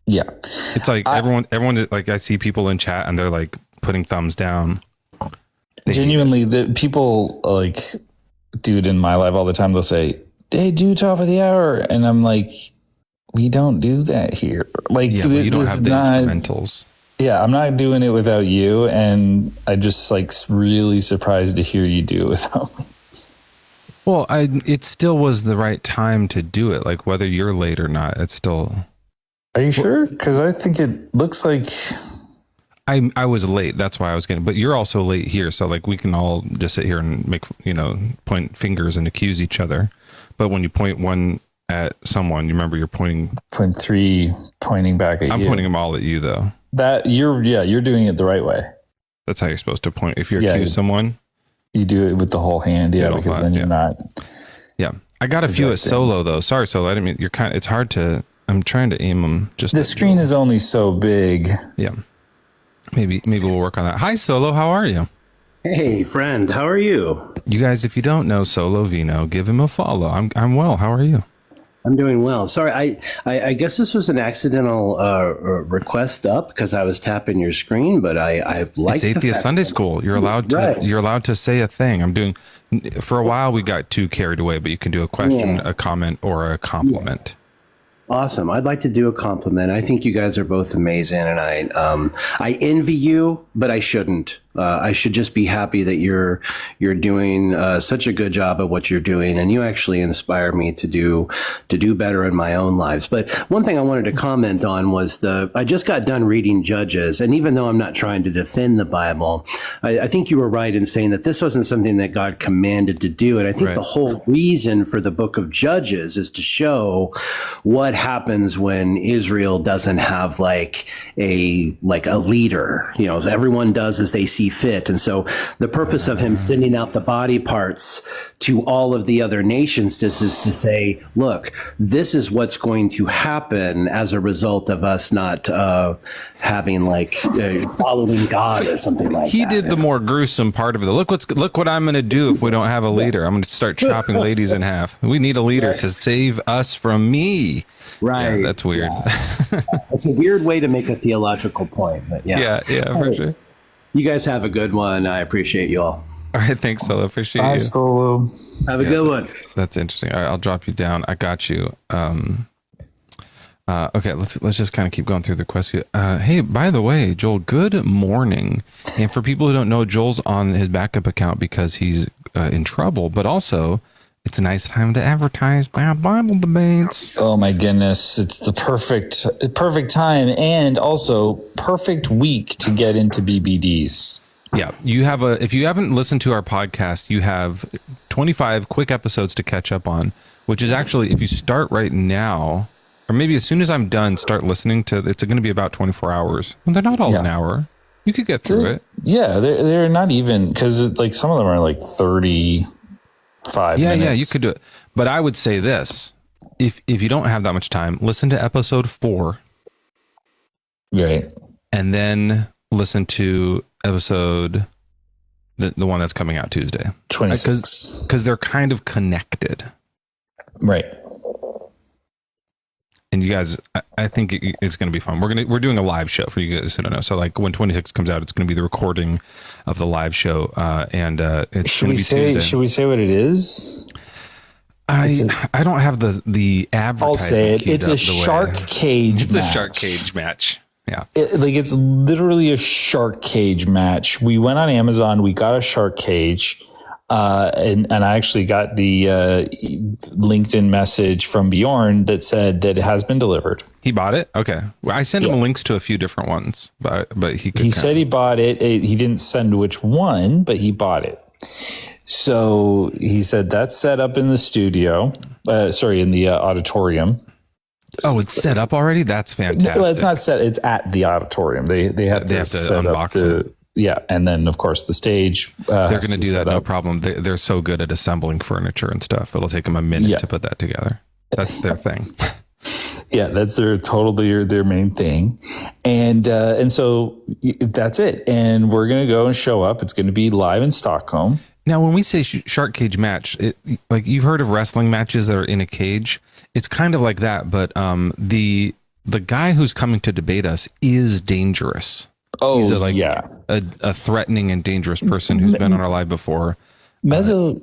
Yeah. It's like everyone like, I see people in chat and they're like putting thumbs down. Genuinely, the people like do it in my live all the time. They'll say, hey, do top of the hour. And I'm like, we don't do that here. Like, you don't have the instrumentals. Yeah, I'm not doing it without you. And I'm just like really surprised to hear you do it without me. Well, it still was the right time to do it. Like, whether you're late or not, it's still... Are you sure? Because I think it looks like... I was late. That's why I was getting... But you're also late here. So, like, we can all just sit here and make, point fingers and accuse each other. But when you point one at someone, you remember you're pointing... Point three, pointing back at you. I'm pointing them all at you, though. That you're doing it the right way. That's how you're supposed to point. If you accuse someone... You do it with the whole hand, because then you're not... Yeah. I got a few at solo, though. Sorry, Solo. I didn't mean... It's hard to... I'm trying to aim them. Just the screen is only so big. Yeah, maybe we'll work on that. Hi, Solo. How are you? Hey, friend. How are you? You guys, if you don't know Solo Vino, give him a follow. I'm well. How are you? I'm doing well. Sorry, I guess this was an accidental request up because I was tapping your screen, but I like it's Atheist Sunday School. You're allowed to. You're allowed to say a thing. I'm doing. For a while, we got too carried away, but you can do a question, a comment, or a compliment. Yeah. Awesome. I'd like to do a compliment. I think you guys are both amazing, and I envy you, but I shouldn't. I should just be happy that you're doing such a good job at what you're doing, and you actually inspire me to do better in my own lives. But one thing I wanted to comment on was I just got done reading Judges, and even though I'm not trying to defend the Bible, I think you were right in saying that this wasn't something that God commanded to do, and I think the whole reason for the book of Judges is to show what happens when Israel doesn't have like a leader. Everyone does as they see fit. And so the purpose of him sending out the body parts to all of the other nations is to say, look, this is what's going to happen as a result of us not having following God or something like that. He did the more gruesome part of it. Look what I'm going to do if we don't have a leader. I'm going to start chopping ladies in half. We need a leader to save us from me. Right. Yeah, that's weird. Yeah. It's a weird way to make a theological point, but yeah. Yeah, for sure. You guys have a good one. I appreciate you all. All right, thanks, Solo. Appreciate you. Bye, Solo. Have a good one. That's interesting. All right, I'll drop you down. I got you. Okay, let's just kind of keep going through the question. Hey, by the way, Joel, good morning. And for people who don't know, Joel's on his backup account because he's in trouble, but also it's a nice time to advertise Bible debates. Oh my goodness. It's the perfect time and also perfect week to get into BBDs. Yeah. If you haven't listened to our podcast, you have 25 quick episodes to catch up on, which is actually, if you start right now, or maybe as soon as I'm done, start listening to, it's going to be about 24 hours. Well, they're not all an hour. You could get through it. Yeah. They're not even, because some of them are 30 5 minutes. Yeah, you could do it. But I would say this, if you don't have that much time, listen to episode 4. Right. And then listen to episode, the one that's coming out Tuesday. 26. Because they're kind of connected. Right. And you guys, I think it's going to be fun. We're doing a live show for you guys who don't know. So when 26 comes out, it's going to be the recording of the live show. And it's going to be Tuesday. Should we say what it is? I don't have the advertisement. I'll say it. keyed It's a up the way- shark cage It's match. a shark cage match. Yeah. It's literally a shark cage match. We went on Amazon. We got a shark cage. And I actually got the LinkedIn message from Bjorn that said that it has been delivered. He bought it? Okay. Well, I sent him links to a few different ones, but he said he bought it. He didn't send which one, but he bought it. So he said that's set up in the studio. In the auditorium. Oh, it's set up already? That's fantastic. Well, it's not set. It's at the auditorium. They have to set unbox up it. Yeah, and then of course the stage. They're going to do that, no problem. They're so good at assembling furniture and stuff. It'll take them a minute to put that together. That's their thing. Yeah, that's their main thing, and so that's it. And we're going to go and show up. It's going to be live in Stockholm. Now, when we say shark cage match, like you've heard of wrestling matches that are in a cage. It's kind of like that, but the guy who's coming to debate us is dangerous. Oh, he's a threatening and dangerous person who's been on our live before. Mezzo,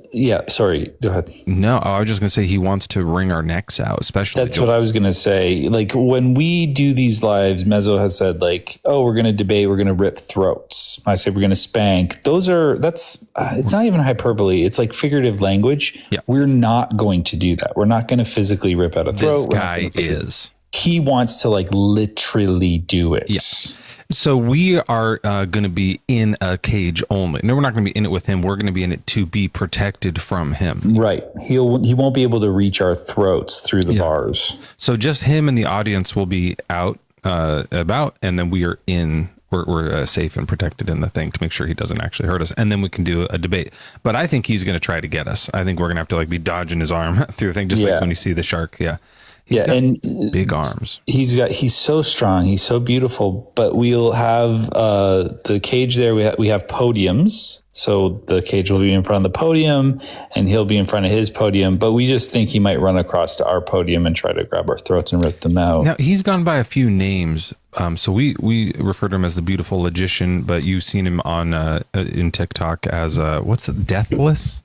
sorry, go ahead. No, I was just going to say he wants to wring our necks out, especially. That's what I was going to say. Like when we do these lives, Mezzo has said like, oh, we're going to debate, we're going to rip throats. I say we're going to spank. It's not even hyperbole. It's like figurative language. Yeah. We're not going to do that. We're not going to physically rip out a throat. This guy is. He wants to like literally do it. Yes. So we are going to be in a cage only. No, we're not going to be in it with him. We're going to be in it to be protected from him. Right. He won't be able to reach our throats through the bars. So just him and the audience will be out about, and then we are in. We're safe and protected in the thing to make sure he doesn't actually hurt us, and then we can do a debate. But I think he's going to try to get us. I think we're going to have to like be dodging his arm through the thing, just like when you see the shark. Yeah. He's got and big arms. He's so strong. He's so beautiful. But we'll have the cage there. We have podiums. So the cage will be in front of the podium, and he'll be in front of his podium. But we just think he might run across to our podium and try to grab our throats and rip them out. Now he's gone by a few names. So we refer to him as the beautiful logician, but you've seen him on in TikTok as what's it, Deathless?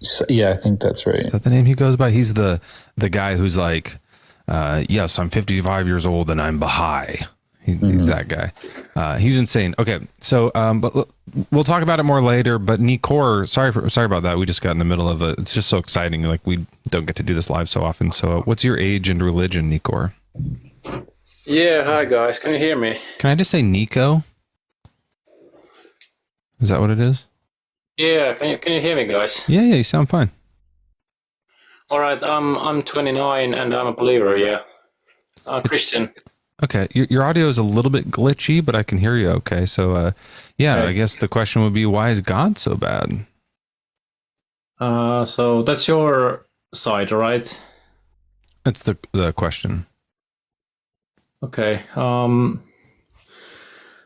So, yeah, I think that's right. Is that the name he goes by? He's the guy who's like, yes, I'm 55 years old and I'm Baha'i. He's that guy. He's insane. Okay, so but we'll talk about it more later. But Nikor, sorry about that. We just got in the middle of it. It's just so exciting. Like we don't get to do this live so often. So what's your age and religion, Nikor? Yeah, hi guys. Can you hear me? Can I just say Nico? Is that what it is? Yeah, can you hear me, guys? Yeah, you sound fine. All right, I'm 29 and I'm a believer. Yeah, Christian. Okay, your audio is a little bit glitchy, but I can hear you. Okay, so okay. I guess the question would be, why is God so bad? So that's your side, right? That's the question. Okay.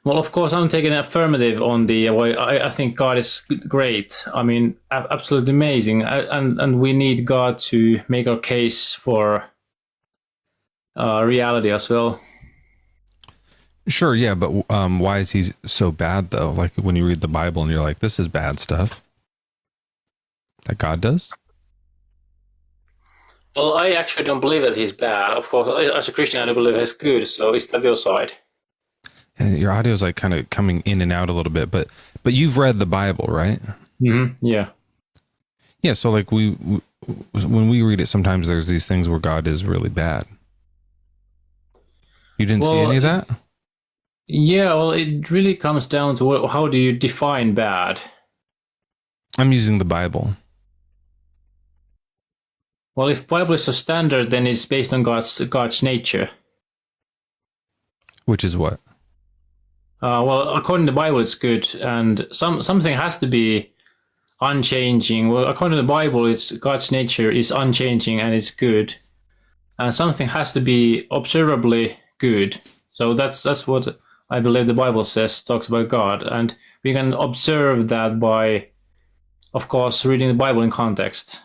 Well, of course, I'm taking an affirmative on the way. I think God is great. I mean, absolutely amazing, and we need God to make our case for reality as well. Sure, yeah, but why is he so bad though? Like when you read the Bible and you're like, this is bad stuff that God does. Well, I actually don't believe that he's bad. Of course, as a Christian, I do believe he's good. So is that your side? And your audio is like kind of coming in and out a little bit, but you've read the Bible, right? Mm-hmm. Yeah. Yeah. So like when we read it, sometimes there's these things where God is really bad. You didn't see any of that? Yeah. Well, it really comes down to how do you define bad? I'm using the Bible. Well, if Bible is a standard, then it's based on God's nature. Which is what? Well, according to the Bible, it's good, and something has to be unchanging. Well, according to the Bible, it's God's nature is unchanging and it's good, and something has to be observably good. So that's what I believe the Bible talks about God, and we can observe that by, of course, reading the Bible in context.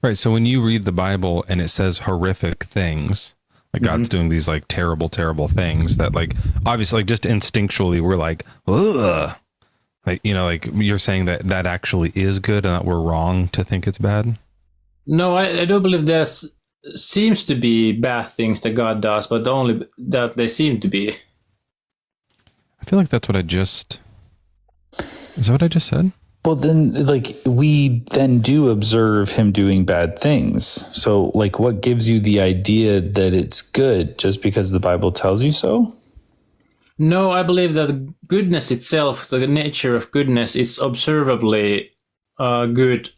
Right. So when you read the Bible and it says horrific things, like God's doing these like terrible, terrible things that like, obviously like just instinctually we're like, ugh. Like, you know, like you're saying that actually is good and that we're wrong to think it's bad. No, I do believe there's seems to be bad things that God does, but only that they seem to be. I feel like that's what I just... Is that what I just said? Well, then, like, we then do observe him doing bad things. So, like, what gives you the idea that it's good just because the Bible tells you so? No, I believe that goodness itself, the nature of goodness, is observably good.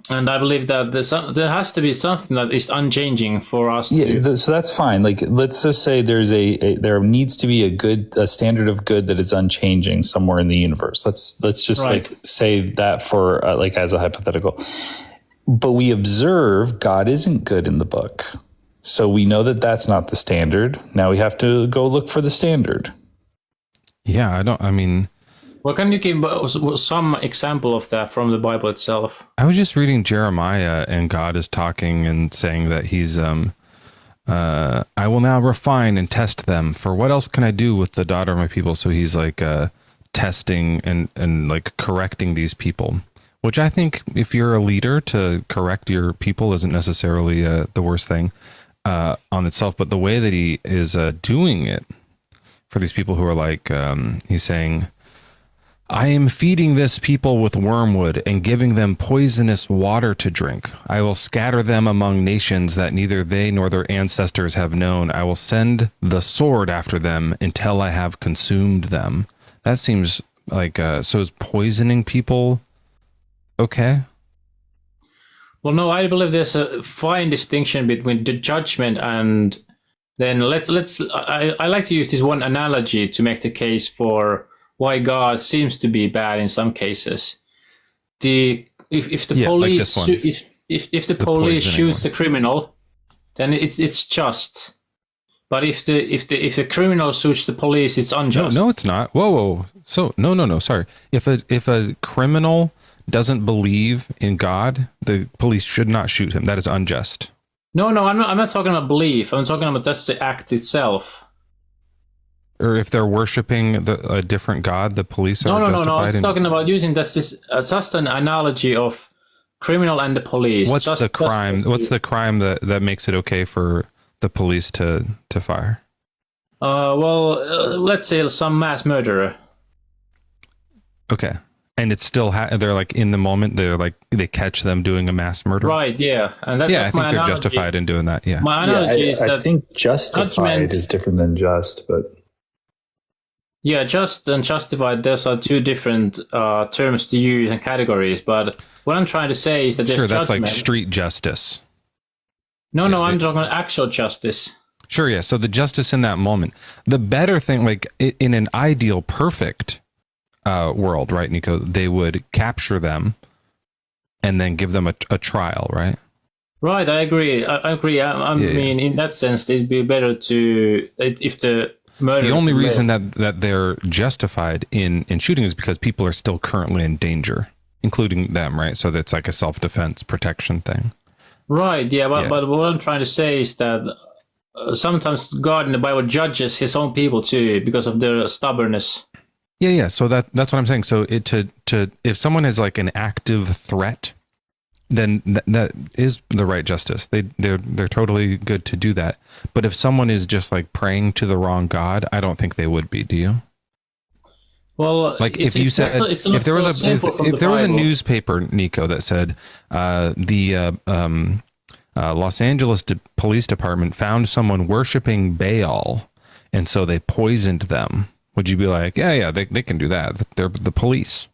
And I believe that there has to be something that is unchanging for us. Yeah, so that's fine. Like, let's just say there needs to be a standard of good that is unchanging somewhere in the universe. Let's just Right. like say that for like as a hypothetical. But we observe God isn't good in the book, so we know that that's not the standard. Now we have to go look for the standard. Yeah, Well, can you give some example of that from the Bible itself? I was just reading Jeremiah, and God is talking and saying that he's, I will now refine and test them. For what else can I do with the daughter of my people? So he's like testing and like correcting these people, which I think if you're a leader, to correct your people isn't necessarily the worst thing on itself. But the way that he is doing it for these people who are like, he's saying, I am feeding this people with wormwood and giving them poisonous water to drink. I will scatter them among nations that neither they nor their ancestors have known. I will send the sword after them until I have consumed them. That seems like, so is poisoning people okay? Well, no, I believe there's a fine distinction between the judgment and then I like to use this one analogy to make the case for why God seems to be bad in some cases. If the police like if the police shoots the criminal, then it's just. But if the criminal shoots the police, it's unjust. No, it's not. Whoa. So no. Sorry. If a criminal doesn't believe in God, the police should not shoot him. That is unjust. No, I'm not talking about belief. I'm talking about just the act itself. Or if they're worshiping a different god, the police are justified. No. I'm talking about using this just an analogy of criminal and the police. What's the crime? What's the crime that makes it okay for the police to fire? Let's say some mass murderer. Okay, and it's still they're like in the moment they catch them doing a mass murder. Right. Yeah, and that's I think my they're analogy. justified in doing that. Yeah. My analogy is that I think justified is different than just, but. Yeah, just and justified, those are two different terms to use and categories. But what I'm trying to say is that there's that's judgment. like street justice. No, I'm talking about actual justice. Sure, yeah. So the justice in that moment. The better thing, like in an ideal, perfect world, right, Nico, they would capture them and then give them a trial, right? Right, I agree. I mean, in that sense, it'd be better to, if the murder... The only reason that they're justified in shooting is because people are still currently in danger, including them, right? So that's like a self-defense protection thing. Right, yeah, but what I'm trying to say is that sometimes God in the Bible judges his own people too because of their stubbornness. Yeah. So that's what I'm saying. So if someone is like an active threat, then that is the right justice. They're totally good to do that. But if someone is just like praying to the wrong God, I don't think they would be. Do you? Well, like if you said if there was a newspaper, Nico, that said the Los Angeles Police Department found someone worshiping Baal, and so they poisoned them, would you be like, yeah, they can do that? They're the police.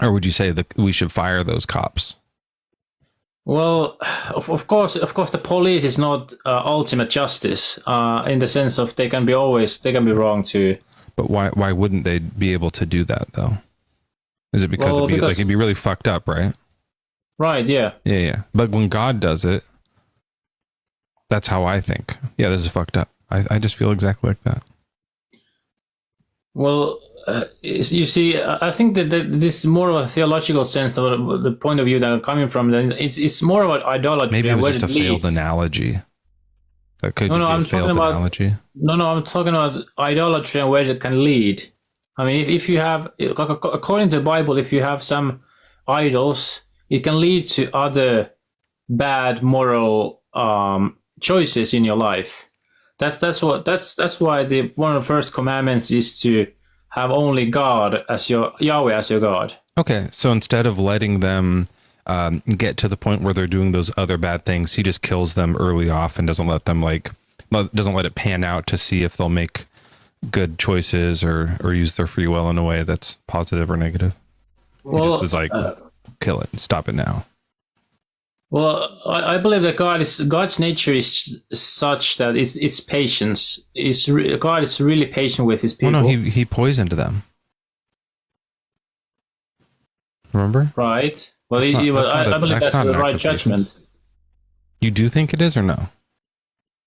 Or would you say that we should fire those cops? Well, of course, the police is not ultimate justice in the sense of they can be wrong too. But why wouldn't they be able to do that though? Is it because it'd be really fucked up, right? Right. Yeah. Yeah. But when God does it, that's how I think. Yeah, this is fucked up. I just feel exactly like that. Well. You see, I think that this is more of a theological sense of the point of view that I'm coming from. Then it's more about idolatry. Maybe it was just a failed analogy. That could I'm just be a failed analogy. I'm talking about idolatry and where it can lead. I mean, if you have, according to the Bible, if you have some idols, it can lead to other bad moral choices in your life. That's why one of the first commandments is to have only God as your Yahweh as your God. Okay, so instead of letting them get to the point where they're doing those other bad things, he just kills them early off and doesn't let it pan out to see if they'll make good choices or use their free will in a way that's positive or negative. He just is like, kill it, stop it now. Well, I believe that God's nature is such that it's patience. God is really patient with his people. Well, no, he poisoned them. Remember? Right. Well, I believe that's the right judgment. You do think it is or no?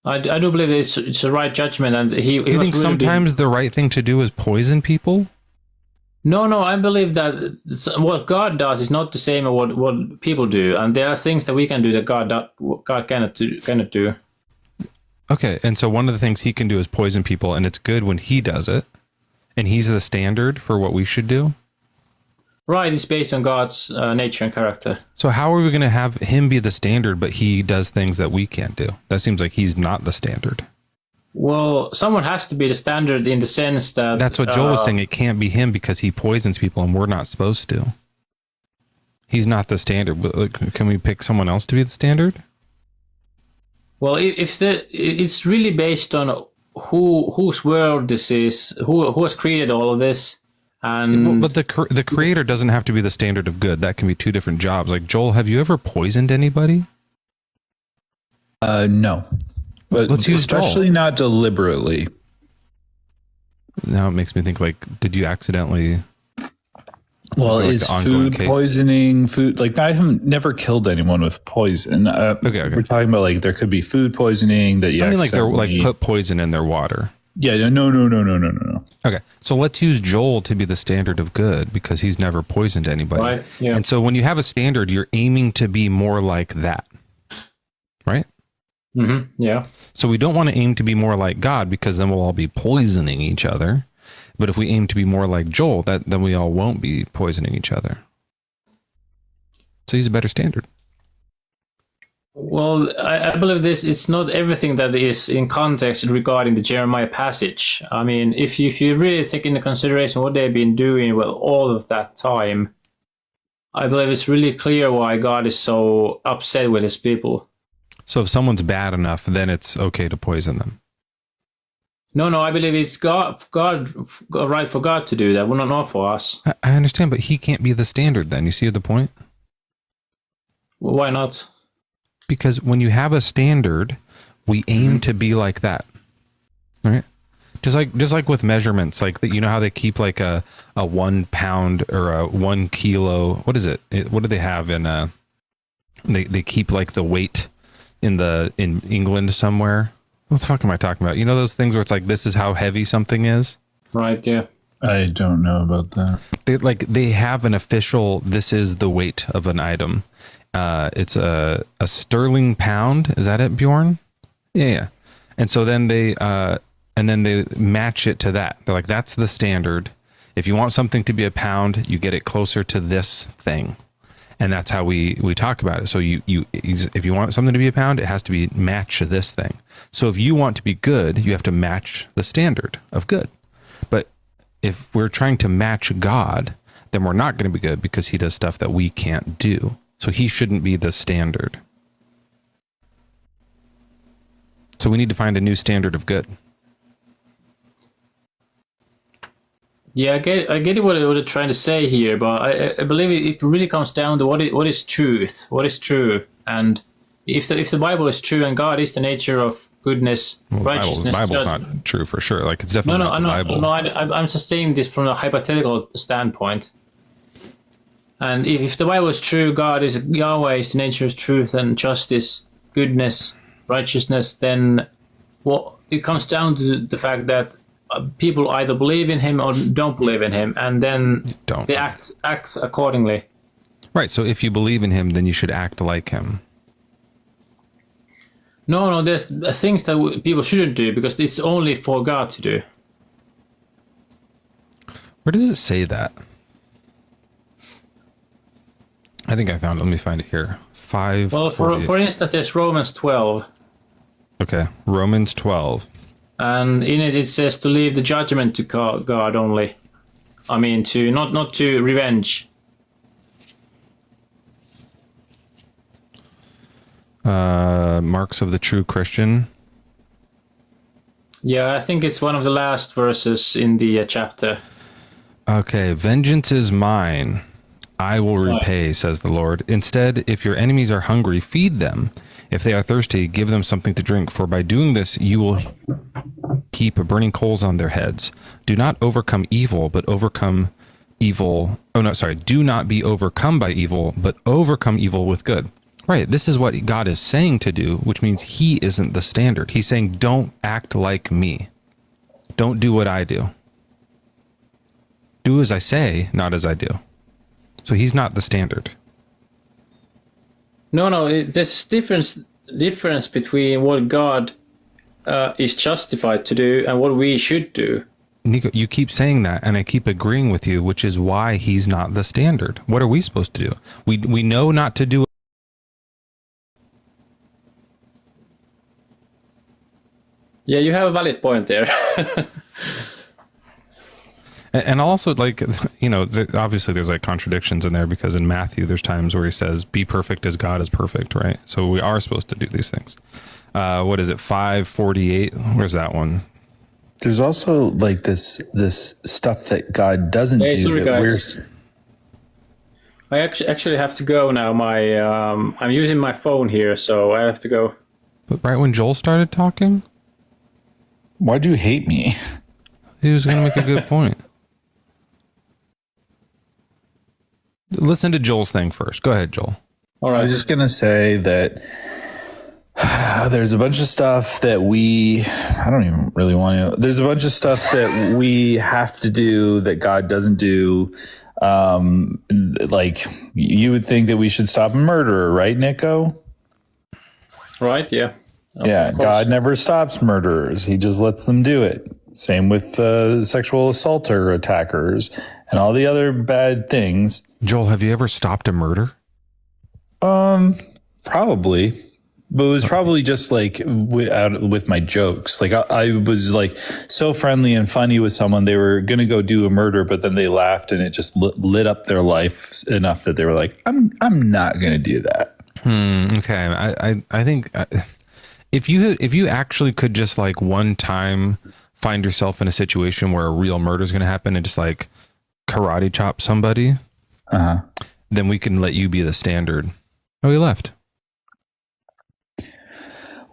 I do believe it's the right judgment, and he. You think really sometimes the right thing to do is poison people? No, I believe that what God does is not the same as what people do, and there are things that we can do that God cannot do. Okay, and so one of the things he can do is poison people, and it's good when he does it, and he's the standard for what we should do? Right, it's based on God's nature and character. So how are we going to have him be the standard, but he does things that we can't do? That seems like he's not the standard. Well, someone has to be the standard in the sense that... That's what Joel was saying. It can't be him because he poisons people and we're not supposed to. He's not the standard. Can we pick someone else to be the standard? Well, it's really based on whose world this is, who has created all of this. And but the creator doesn't have to be the standard of good. That can be two different jobs. Like, Joel, have you ever poisoned anybody? No. But let's use especially Joel. Not deliberately. Now it makes me think, like, did you accidentally... Well, is food poisoning food? Like, I haven't never killed anyone with poison. Okay. We're talking about, like, there could be food poisoning that you... I mean, like, they're like put poison in their water. Yeah, no. Okay, so let's use Joel to be the standard of good because he's never poisoned anybody. Right, yeah. And so when you have a standard, you're aiming to be more like that, right? Mm-hmm, yeah. So we don't want to aim to be more like God because then we'll all be poisoning each other. But if we aim to be more like Joel, then we all won't be poisoning each other. So he's a better standard. Well, I believe it's not everything that is in context regarding the Jeremiah passage. I mean, if you really take into consideration what they've been doing with all of that time, I believe it's really clear why God is so upset with his people. So if someone's bad enough, then it's okay to poison them. No, I believe it's God right for God to do that. Well, not for us. I understand, but he can't be the standard then. You see the point? Well, why not? Because when you have a standard, we aim to be like that, right? Just like with measurements, like you know how they keep like a 1 pound or a 1 kilo. What is it? What do they have in they keep like the weight in England somewhere. What the fuck am I talking about? You know those things where it's like, this is how heavy something is? Right, yeah. I don't know about that. They have an official, this is the weight of an item. It's a sterling pound. Is that it, Bjorn? Yeah. And so then they match it to that. They're like, that's the standard. If you want something to be a pound, you get it closer to this thing. And that's how we talk about it. So if you want something to be a pound, it has to be match this thing. So if you want to be good, you have to match the standard of good. But if we're trying to match God, then we're not going to be good because he does stuff that we can't do. So he shouldn't be the standard. So we need to find a new standard of good. Yeah, I get what they're trying to say here, but I believe it really comes down to what is truth, what is true, and if the Bible is true and God is the nature of goodness, righteousness, Bible's not true for sure. Like, it's definitely not the Bible. No, I'm just saying this from a hypothetical standpoint. And if the Bible is true, God is Yahweh, is the nature of truth and justice, goodness, righteousness, then it comes down to the fact that people either believe in him or don't believe in him, and then they act accordingly. Right. So if you believe in him, then you should act like him. No, there's things that people shouldn't do because it's only for God to do. Where does it say that? I think I found it. Let me find it here. 5. Well, for instance, there's Romans 12. Okay, Romans 12. And in it says to leave the judgment to God only. I mean, to not to revenge. Marks of the true Christian. Yeah, I think it's one of the last verses in the chapter. Okay, vengeance is mine. I will repay, says the Lord. Instead, if your enemies are hungry, feed them. If they are thirsty, give them something to drink, for by doing this, you will heap burning coals on their heads. Do not overcome evil, but overcome evil. Oh, no, sorry. Do not be overcome by evil, but overcome evil with good. Right. This is what God is saying to do, which means he isn't the standard. He's saying, don't act like me. Don't do what I do. Do as I say, not as I do. So he's not the standard. No, there's difference between what God is justified to do and what we should do. Nico, you keep saying that, and I keep agreeing with you, which is why he's not the standard. What are we supposed to do? We know not to do. Yeah, you have a valid point there. And also, like, you know, obviously there's like contradictions in there, because in Matthew there's times where he says, be perfect as God is perfect, right? So we are supposed to do these things. What is it, 5:48? Where's that one? There's also like this stuff that God doesn't do. Sorry, that guys. I actually have to go now. I'm using my phone here, so I have to go. But right when Joel started talking? Why do you hate me? He was going to make a good point. Listen to Joel's thing first. Go ahead, Joel. All right. I was just going to say that there's a bunch of stuff that I don't even really want to. There's a bunch of stuff that we have to do that God doesn't do. Like, you would think that we should stop a murderer, right, Nico? Right, yeah. Yeah, God never stops murderers. He just lets them do it. Same with sexual assaulter attackers and all the other bad things. Joel, have you ever stopped a murder? Probably. But it was probably just like with my jokes. Like I was like so friendly and funny with someone. They were going to go do a murder, but then they laughed and it just lit up their life enough that they were like, I'm not going to do that. Okay. I think if you actually could just like one time find yourself in a situation where a real murder is going to happen and just like karate chop somebody, then we can let you be the standard. Oh, he left.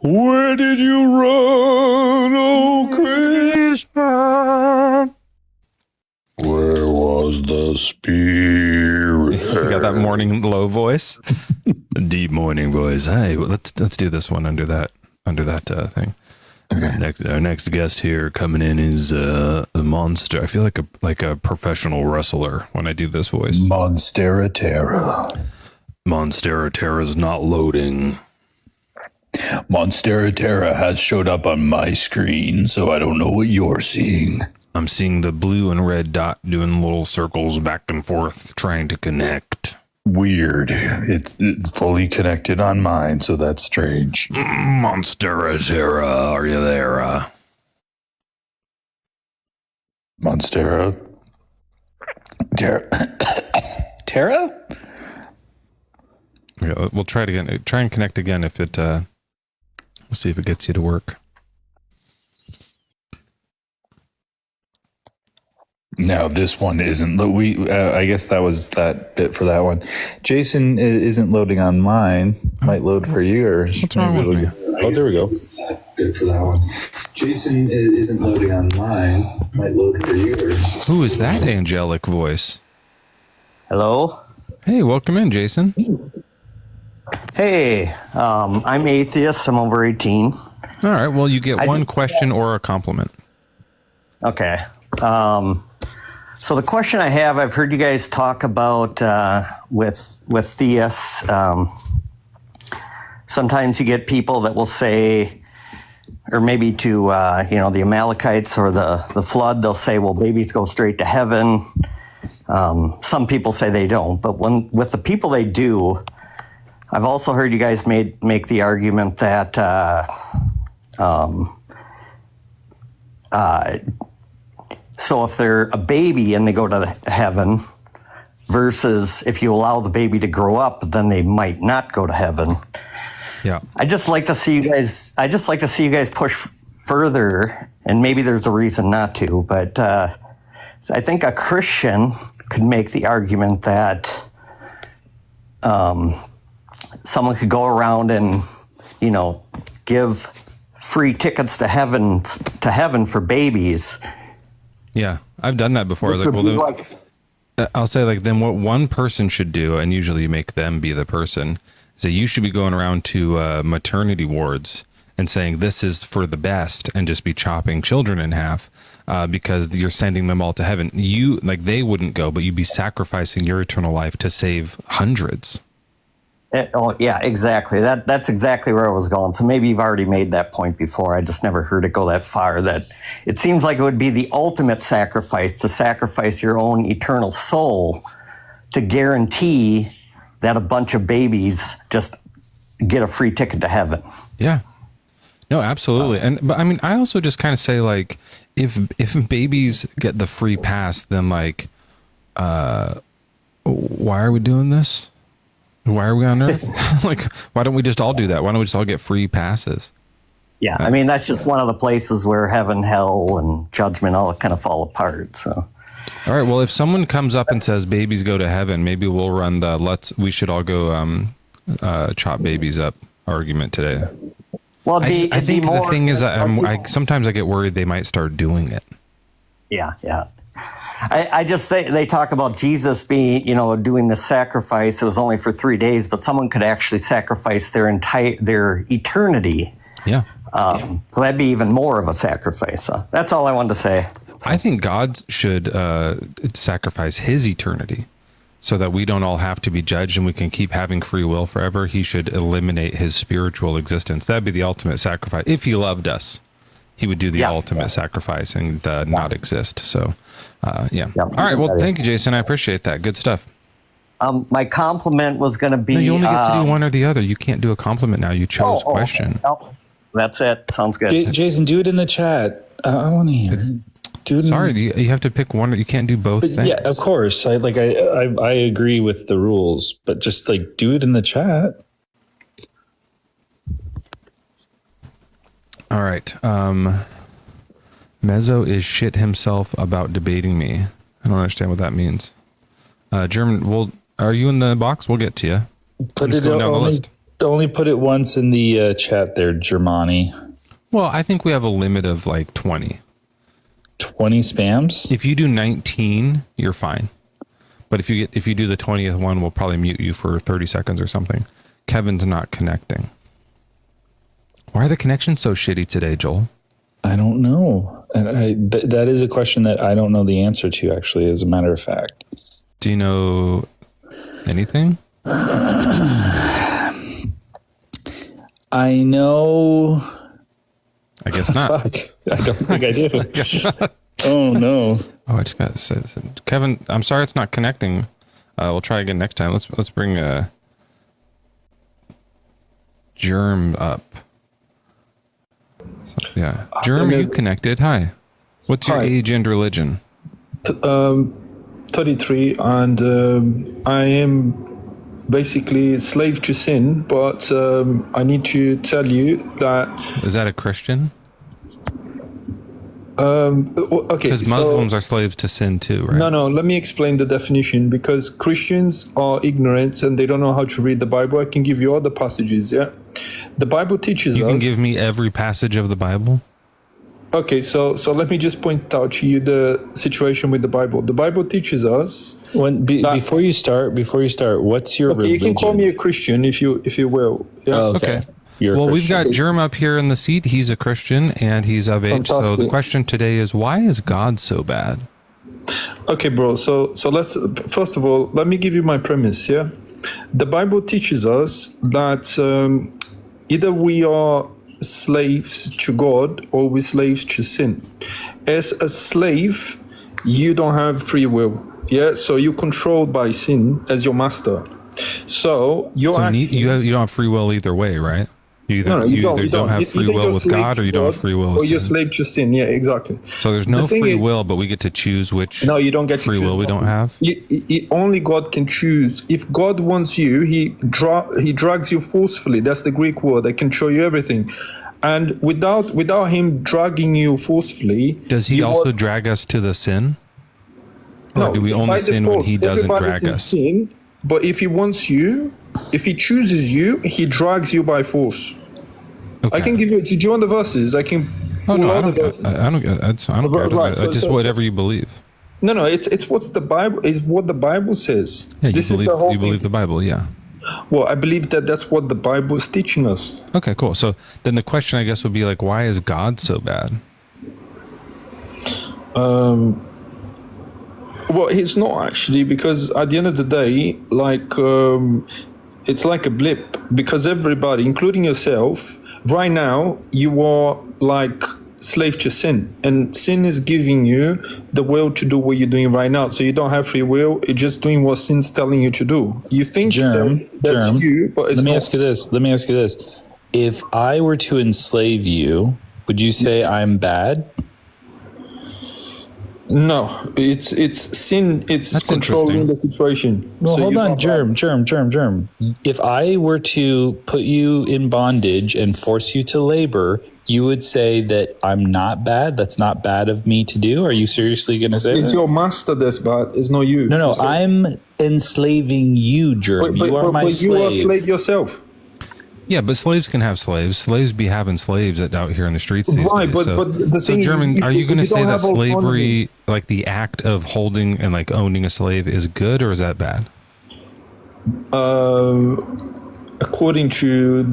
Where did you run, oh Christian? Where was the spirit? You got that morning low voice, deep morning voice. Hey, let's do this one under that thing. Okay. Our next guest here coming in is a monster. I feel like a professional wrestler when I do this voice. Monstera Terra. Monstera Terra is not loading. Monstera Terra has showed up on my screen, so I don't know what you're seeing. I'm seeing the blue and red dot doing little circles back and forth, trying to connect. Weird. It's fully connected on mine, so that's strange. Monstera Terra, are you there? Monstera Terra? Okay, we'll try it again. Try and connect again if it. We'll see if it gets you to work. No, this one isn't. I guess that was that bit for that one. Jason isn't loading on mine. Might load for yours. What's wrong with me? Oh, there we go. That bit for that one. Jason isn't loading on mine. Might load for yours. Who is that angelic voice? Hello. Hey, welcome in, Jason. Hey, I'm Atheist. I'm over 18. All right. Well, you get one question or a compliment. Okay. So the question I have, I've heard you guys talk about with theists. Sometimes you get people that will say, or maybe to the Amalekites or the flood, they'll say, well, babies go straight to heaven. Some people say they don't, but with the people they do, I've also heard you guys make the argument that so if they're a baby and they go to heaven, versus if you allow the baby to grow up, then they might not go to heaven. Yeah. I just like to see you guys push further, and maybe there's a reason not to, but I think a Christian could make the argument that someone could go around and, give free tickets to heaven for babies. Yeah, I've done that before. I was I'll say, like, then what one person should do, and usually you make them be the person, is that you should be going around to maternity wards and saying this is for the best, and just be chopping children in half because you're sending them all to heaven. They wouldn't go, but you'd be sacrificing your eternal life to save hundreds. Oh yeah, exactly. That's exactly where I was going. So maybe you've already made that point before. I just never heard it go that far. That it seems like it would be the ultimate sacrifice to sacrifice your own eternal soul to guarantee that a bunch of babies just get a free ticket to heaven. Yeah. No, absolutely. But I mean, I also just kind of say, like, if babies get the free pass, then why are we doing this? Why are we on Earth? Like, why don't we just all do that? Why don't we just all get free passes? Yeah, I mean, that's just one of the places where heaven, hell, and judgment all kind of fall apart. So, all right. Well, if someone comes up and says babies go to heaven, maybe we'll run we should all go chop babies up argument today. Well, I think the thing is, sometimes I get worried they might start doing it. Yeah. I just think they talk about Jesus being, doing the sacrifice. It was only for 3 days, but someone could actually sacrifice their eternity. Yeah. So that'd be even more of a sacrifice. So that's all I wanted to say. I think God should sacrifice his eternity so that we don't all have to be judged and we can keep having free will forever. He should eliminate his spiritual existence. That'd be the ultimate sacrifice. If he loved us, he would do the ultimate sacrifice and not exist. So, yeah. All right. Well, thank you, Jason. I appreciate that. Good stuff. My compliment was going to be... No, you only get to do one or the other. You can't do a compliment now. You chose question. No, that's it. Sounds good. Jason, do it in the chat. I want to hear it. You have to pick one. You can't do both things. Yeah, of course. I agree with the rules, but just do it in the chat. All right. Mezzo is shit himself about debating me. I don't understand what that means. German, are you in the box? We'll get to you. Put it down the list. Only put it once in the chat there, Germani. Well, I think we have a limit of 20. 20 spams? If you do 19, you're fine. But if you do the 20th one, we'll probably mute you for 30 seconds or something. Kevin's not connecting. Why are the connections so shitty today, Joel? I don't know. And that is a question that I don't know the answer to, actually, as a matter of fact. Do you know anything? I know. I guess not. Fuck. I don't think I do. Oh, no. Oh, I just got to say, Kevin, I'm sorry it's not connecting. We'll try again next time. Let's bring Germ up. Yeah. Germ, are you connected? Hi. What's your age and religion? 33, and I am basically a slave to sin, but I need to tell you that... Is that a Christian? Okay. Because Muslims are slaves to sin too, right? No, let me explain the definition, because Christians are ignorant and they don't know how to read the Bible. I can give you all the passages, yeah? The Bible teaches us... You can give me every passage of the Bible? Okay, so let me just point out to you the situation with the Bible. The Bible teaches us... Before you start, what's your religion? You can call me a Christian if you will. Yeah? Oh, okay. Well, we've got Germ up here in the seat. He's a Christian and he's of age. Fantastic. So the question today is, why is God so bad? Okay, bro. So let's, first of all, let me give you my premise, yeah? The Bible teaches us that either we are slaves to God or we're slaves to sin. As a slave, you don't have free will. Yeah, so you're controlled by sin as your master. So you don't have free will either way, right? You either don't have free will with God, or you don't have free will with sin. Or you're slave to sin. Yeah, exactly. So there's no free will, but we get to choose which. No, you don't get free will. We don't have. Only God can choose. If God wants you, He drags you forcefully. That's the Greek word. I can show you everything. And without Him dragging you forcefully, does He also drag us to the sin? Or no, do we only sin when He doesn't drag us? Sin, but if He wants you, if He chooses you, He drags you by force. Okay. I can give you. Did you want the verses? I can. Oh no, I don't care about it. Just whatever you believe. No. It's what's the Bible is what the Bible says. Yeah, you believe the Bible, yeah. Well, I believe that's what the Bible is teaching us. Okay, cool. So then the question, I guess, would be like, why is God so bad? Well, He's not actually, because at the end of the day, like, it's like a blip, because everybody, including yourself, right now, you are like slave to sin, and sin is giving you the will to do what you're doing right now. So you don't have free will. You're just doing what sin's telling you to do. You think that's you, but it's Let me not. Let me ask you this. If I were to enslave you, would you say I'm bad? No, it's sin. It's That's controlling the situation. No, So hold you're on, not Germ. If I were to put you in bondage and force you to labor, you would say that I'm not bad? That's not bad of me to do? Are you seriously going to say It's that? your master that's bad. It's not you. No, I'm enslaving you, Germ. You are my slave. You are a slave yourself. Yeah, but slaves can have slaves. Slaves be having slaves out here in the streets these Right, days. but the thing is, German, are you going to say don't that have autonomy. slavery, like the act of holding and like owning a slave, is good, or is that bad? According to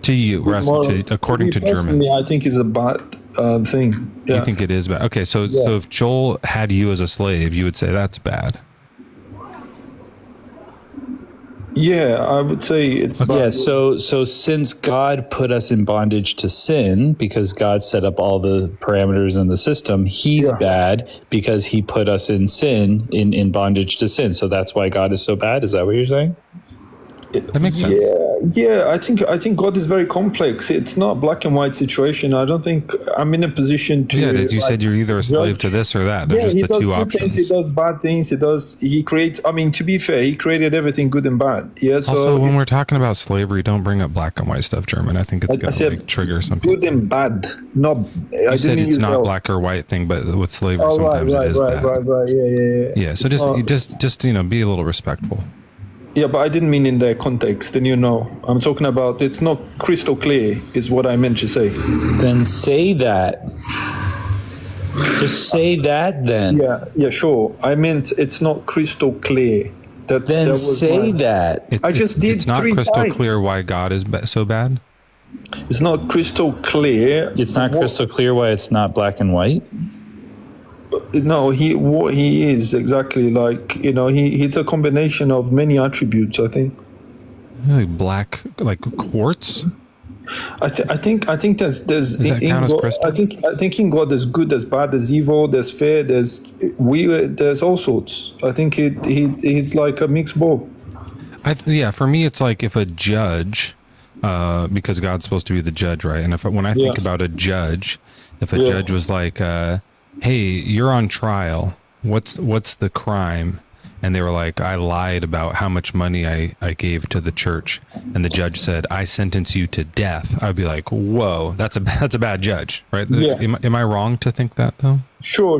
you, according to German, I think it's a bad thing. Yeah. You think it is bad? Okay, so if Joel had you as a slave, you would say that's bad. Yeah, I would say it's bad. Yeah, so since God put us in bondage to sin, because God set up all the parameters in the system, He's bad because He put us in sin, in bondage to sin. So that's why God is so bad? Is that what you're saying? That makes sense. Yeah. I think God is very complex. It's not a black and white situation. I don't think I'm in a position to. Yeah, as you said, you're either a slave to this or that. There's just the two options. He does bad things. He creates. I mean, to be fair, He created everything good and bad. Yeah. So also, when we're talking about slavery, don't bring up black and white stuff, German. I think it's going to trigger some people. Good and bad. Not. You said it's not black or white thing, but with slavery, sometimes it is that. Right. Yeah. So just be a little respectful. Yeah, but I didn't mean in that context. Then I'm talking about it's not crystal clear, is what I meant to say. Then say that. Just say that then. Yeah, sure. I meant it's not crystal clear. Then say that. I just did. It's not crystal clear why God is so bad. It's not crystal clear. It's not crystal clear why it's not black and white. No, what he is exactly, like, he's a combination of many attributes, I think. Like black, like quartz. I think there's Does that count as crystal? I think in God there's good, there's bad, there's evil, there's fair, there's all sorts. I think he's like a mixed bowl. For me, it's like if a judge, because God's supposed to be the judge, right? And when I think about a judge, if a judge was like, hey, you're on trial. What's the crime? And they were like, I lied about how much money I gave to the church. And the judge said, I sentence you to death. I'd be like, whoa, that's a bad judge, right? Yeah. Am I wrong to think that though? Sure.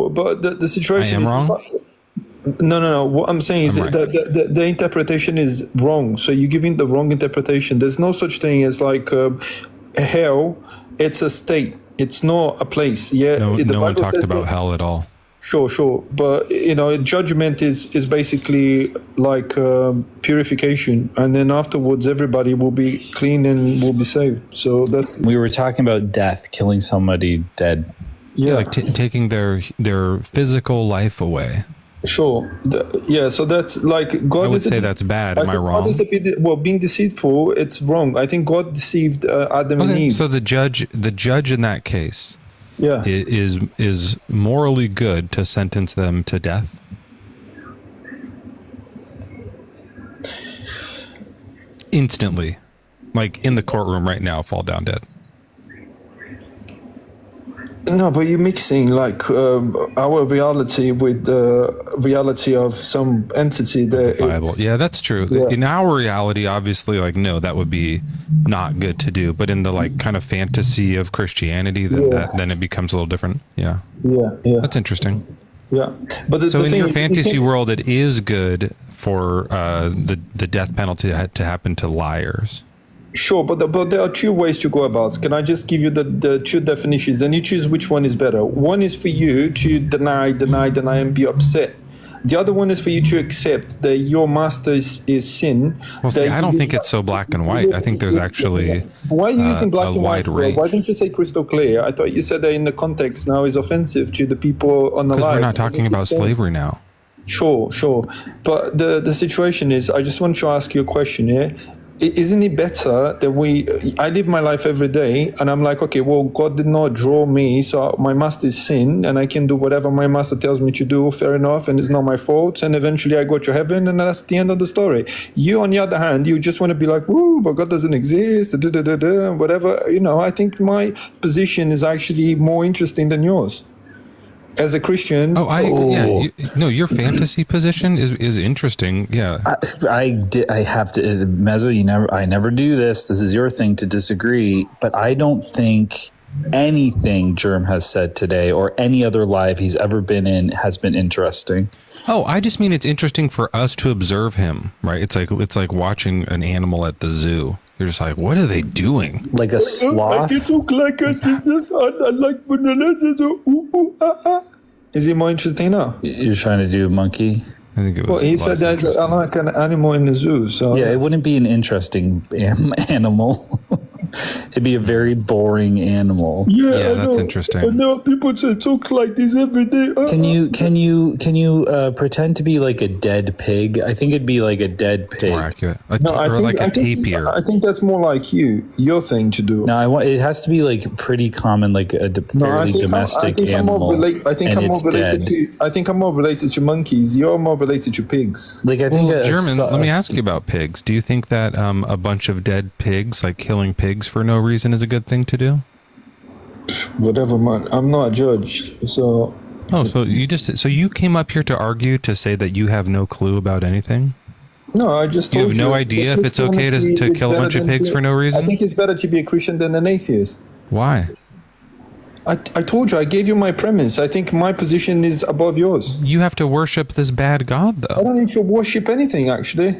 But the situation I am wrong? No. What I'm saying is the interpretation is wrong. So you're giving the wrong interpretation. There's no such thing as like hell. It's a state. It's not a place. Yeah. No one talked about hell at all. Sure. But, judgment is basically like purification. And then afterwards, everybody will be clean and will be saved. So that's... We were talking about death, killing somebody dead. Yeah, like taking their physical life away. Sure. So that's like God. I would say that's bad. Am I wrong? Being deceitful, it's wrong. I think God deceived Adam and Eve. So the judge in that case, is morally good to sentence them to death. instantly, like in the courtroom right now, fall down dead. No, but you're mixing like our reality with the reality of some entity that The Bible. Yeah, that's true. Yeah. In our reality, obviously, like, no, that would be not good to do. But in the like kind of fantasy of Christianity, then it becomes a little different. Yeah. Yeah. That's interesting. Yeah. But So in your fantasy world, it is good for the death penalty to happen to liars. Sure, but there are two ways to go about it. Can I just give you the two definitions, and you choose which one is better? One is for you to deny, and be upset. The other one is for you to accept that your master is sin. Well, see, I don't think it's so black and white. I think there's actually why are you using black and white? range. Why didn't you say crystal clear? I thought you said that in the context now is offensive to the people on the Because line. we're not talking about slavery now. Sure. But the situation is, I just want to ask you a question here. Isn't it better that I live my life every day and I'm like, okay, well, God did not draw me, so my master is sin and I can do whatever my master tells me to do, fair enough, and it's not my fault, and eventually I go to heaven and that's the end of the story. You, on the other hand, you just want to be like, woo, but God doesn't exist, whatever. I think my position is actually more interesting than yours. As a Christian, your fantasy position is interesting. Yeah, I have to, Mezzo. I never do this. This is your thing to disagree, but I don't think anything Germ has said today or any other live he's ever been in has been interesting. Oh, I just mean it's interesting for us to observe him, right? It's like watching an animal at the zoo. You're just like, what are they doing? Like a sloth? Is he more interesting now? You're trying to do a monkey? I think it was. Well, he said that I like an animal in the zoo. So yeah, it wouldn't be an interesting animal. It'd be a very boring animal. Yeah, that's interesting. I know people talk like this every day. Can you pretend to be like a dead pig? I think it'd be like a dead pig. More accurate. A tapir. I think that's more like your thing to do. No, it has to be like pretty common, like a fairly domestic animal. I think I'm more related to monkeys. You're more related to pigs. Like I think German. Let me ask you about pigs. Do you think that a bunch of dead pigs, like killing pigs for no reason, is a good thing to do? Whatever, man. I'm not a judge, so. Oh, so you came up here to argue, to say that you have no clue about anything? No, I just told you. You have no idea if it's okay to kill a bunch of pigs for no reason? I think it's better to be a Christian than an atheist. Why? I told you, I gave you my premise. I think my position is above yours. You have to worship this bad God, though. I don't need to worship anything, actually.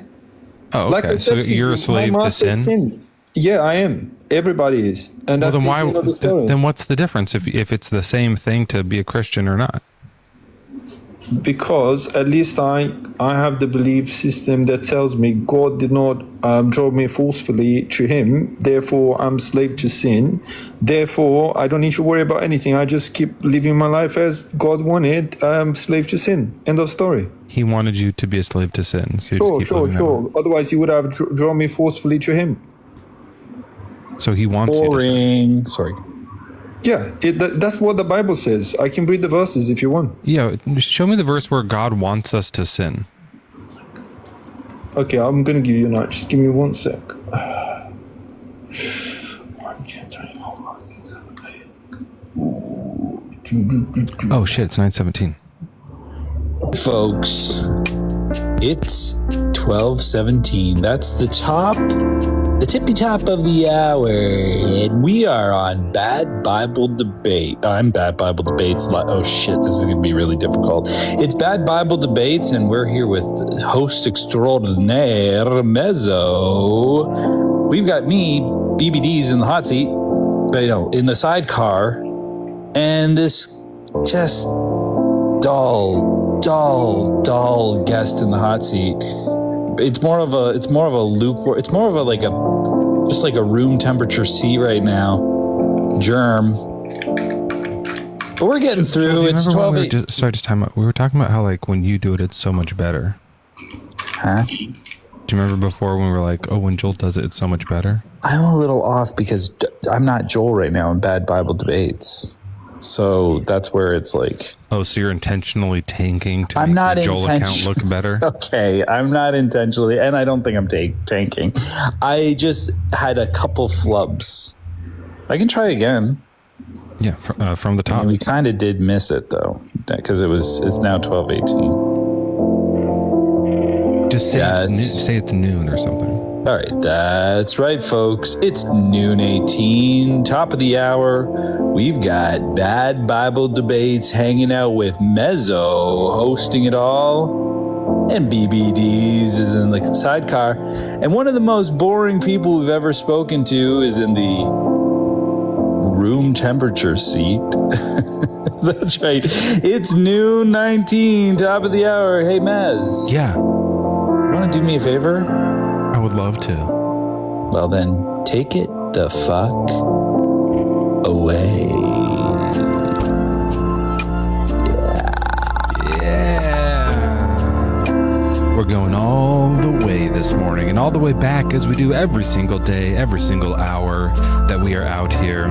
Oh, okay. Like So you're a slave to sin? Yeah, I am. Everybody is. And that's then the end of the story. Then what's the difference if it's the same thing to be a Christian or not? Because at least I have the belief system that tells me God did not draw me forcefully to him. Therefore, I'm slave to sin. Therefore, I don't need to worry about anything. I just keep living my life as God wanted. I'm slave to sin. End of story. He wanted you to be a slave to sin. So Sure. Otherwise, he would have drawn me forcefully to him. So he wants you to sin. Sorry. Yeah, that's what the Bible says. I can read the verses if you want. Yeah, show me the verse where God wants us to sin. Okay, I'm going to give you now. Just give me 1 sec. Oh shit, it's 9:17. Folks, it's 12:17. That's the tippy top of the hour, and we are on Bad Bible Debate. I'm Bad Bible Debates. Oh shit, this is going to be really difficult. It's Bad Bible Debates, and we're here with host extraordinaire Mezzo. We've got me, BBD's in the hot seat, but in the sidecar, and this just dull guest in the hot seat. It's more of a lukewarm. It's more of just like a room temperature seat right now. Germ. But we're getting through. It's 12. We were talking about how like when you do it, it's so much better. Huh? Do you remember before when we were like, oh, when Joel does it, it's so much better? I'm a little off because I'm not Joel right now in Bad Bible Debates. So that's where it's like, oh, so you're intentionally tanking to I'm make not your Joel account look better? Okay, I'm not intentionally, and I don't think I'm tanking. I just had a couple flubs. I can try again. Yeah, from the top. We kind of did miss it though, because it's now 12:18. Just say it's noon or something. All right, that's right, folks. It's noon 18, top of the hour. We've got Bad Bible Debates hanging out with Mezzo hosting it all, and BBDs is in the sidecar. And one of the most boring people we've ever spoken to is in the room temperature seat. That's right. It's noon 19, top of the hour. Hey, Mez. Yeah. Want to do me a favor? I would love to. Well, then take it the fuck away. Yeah. We're going all the way this morning and all the way back as we do every single day, every single hour that we are out here.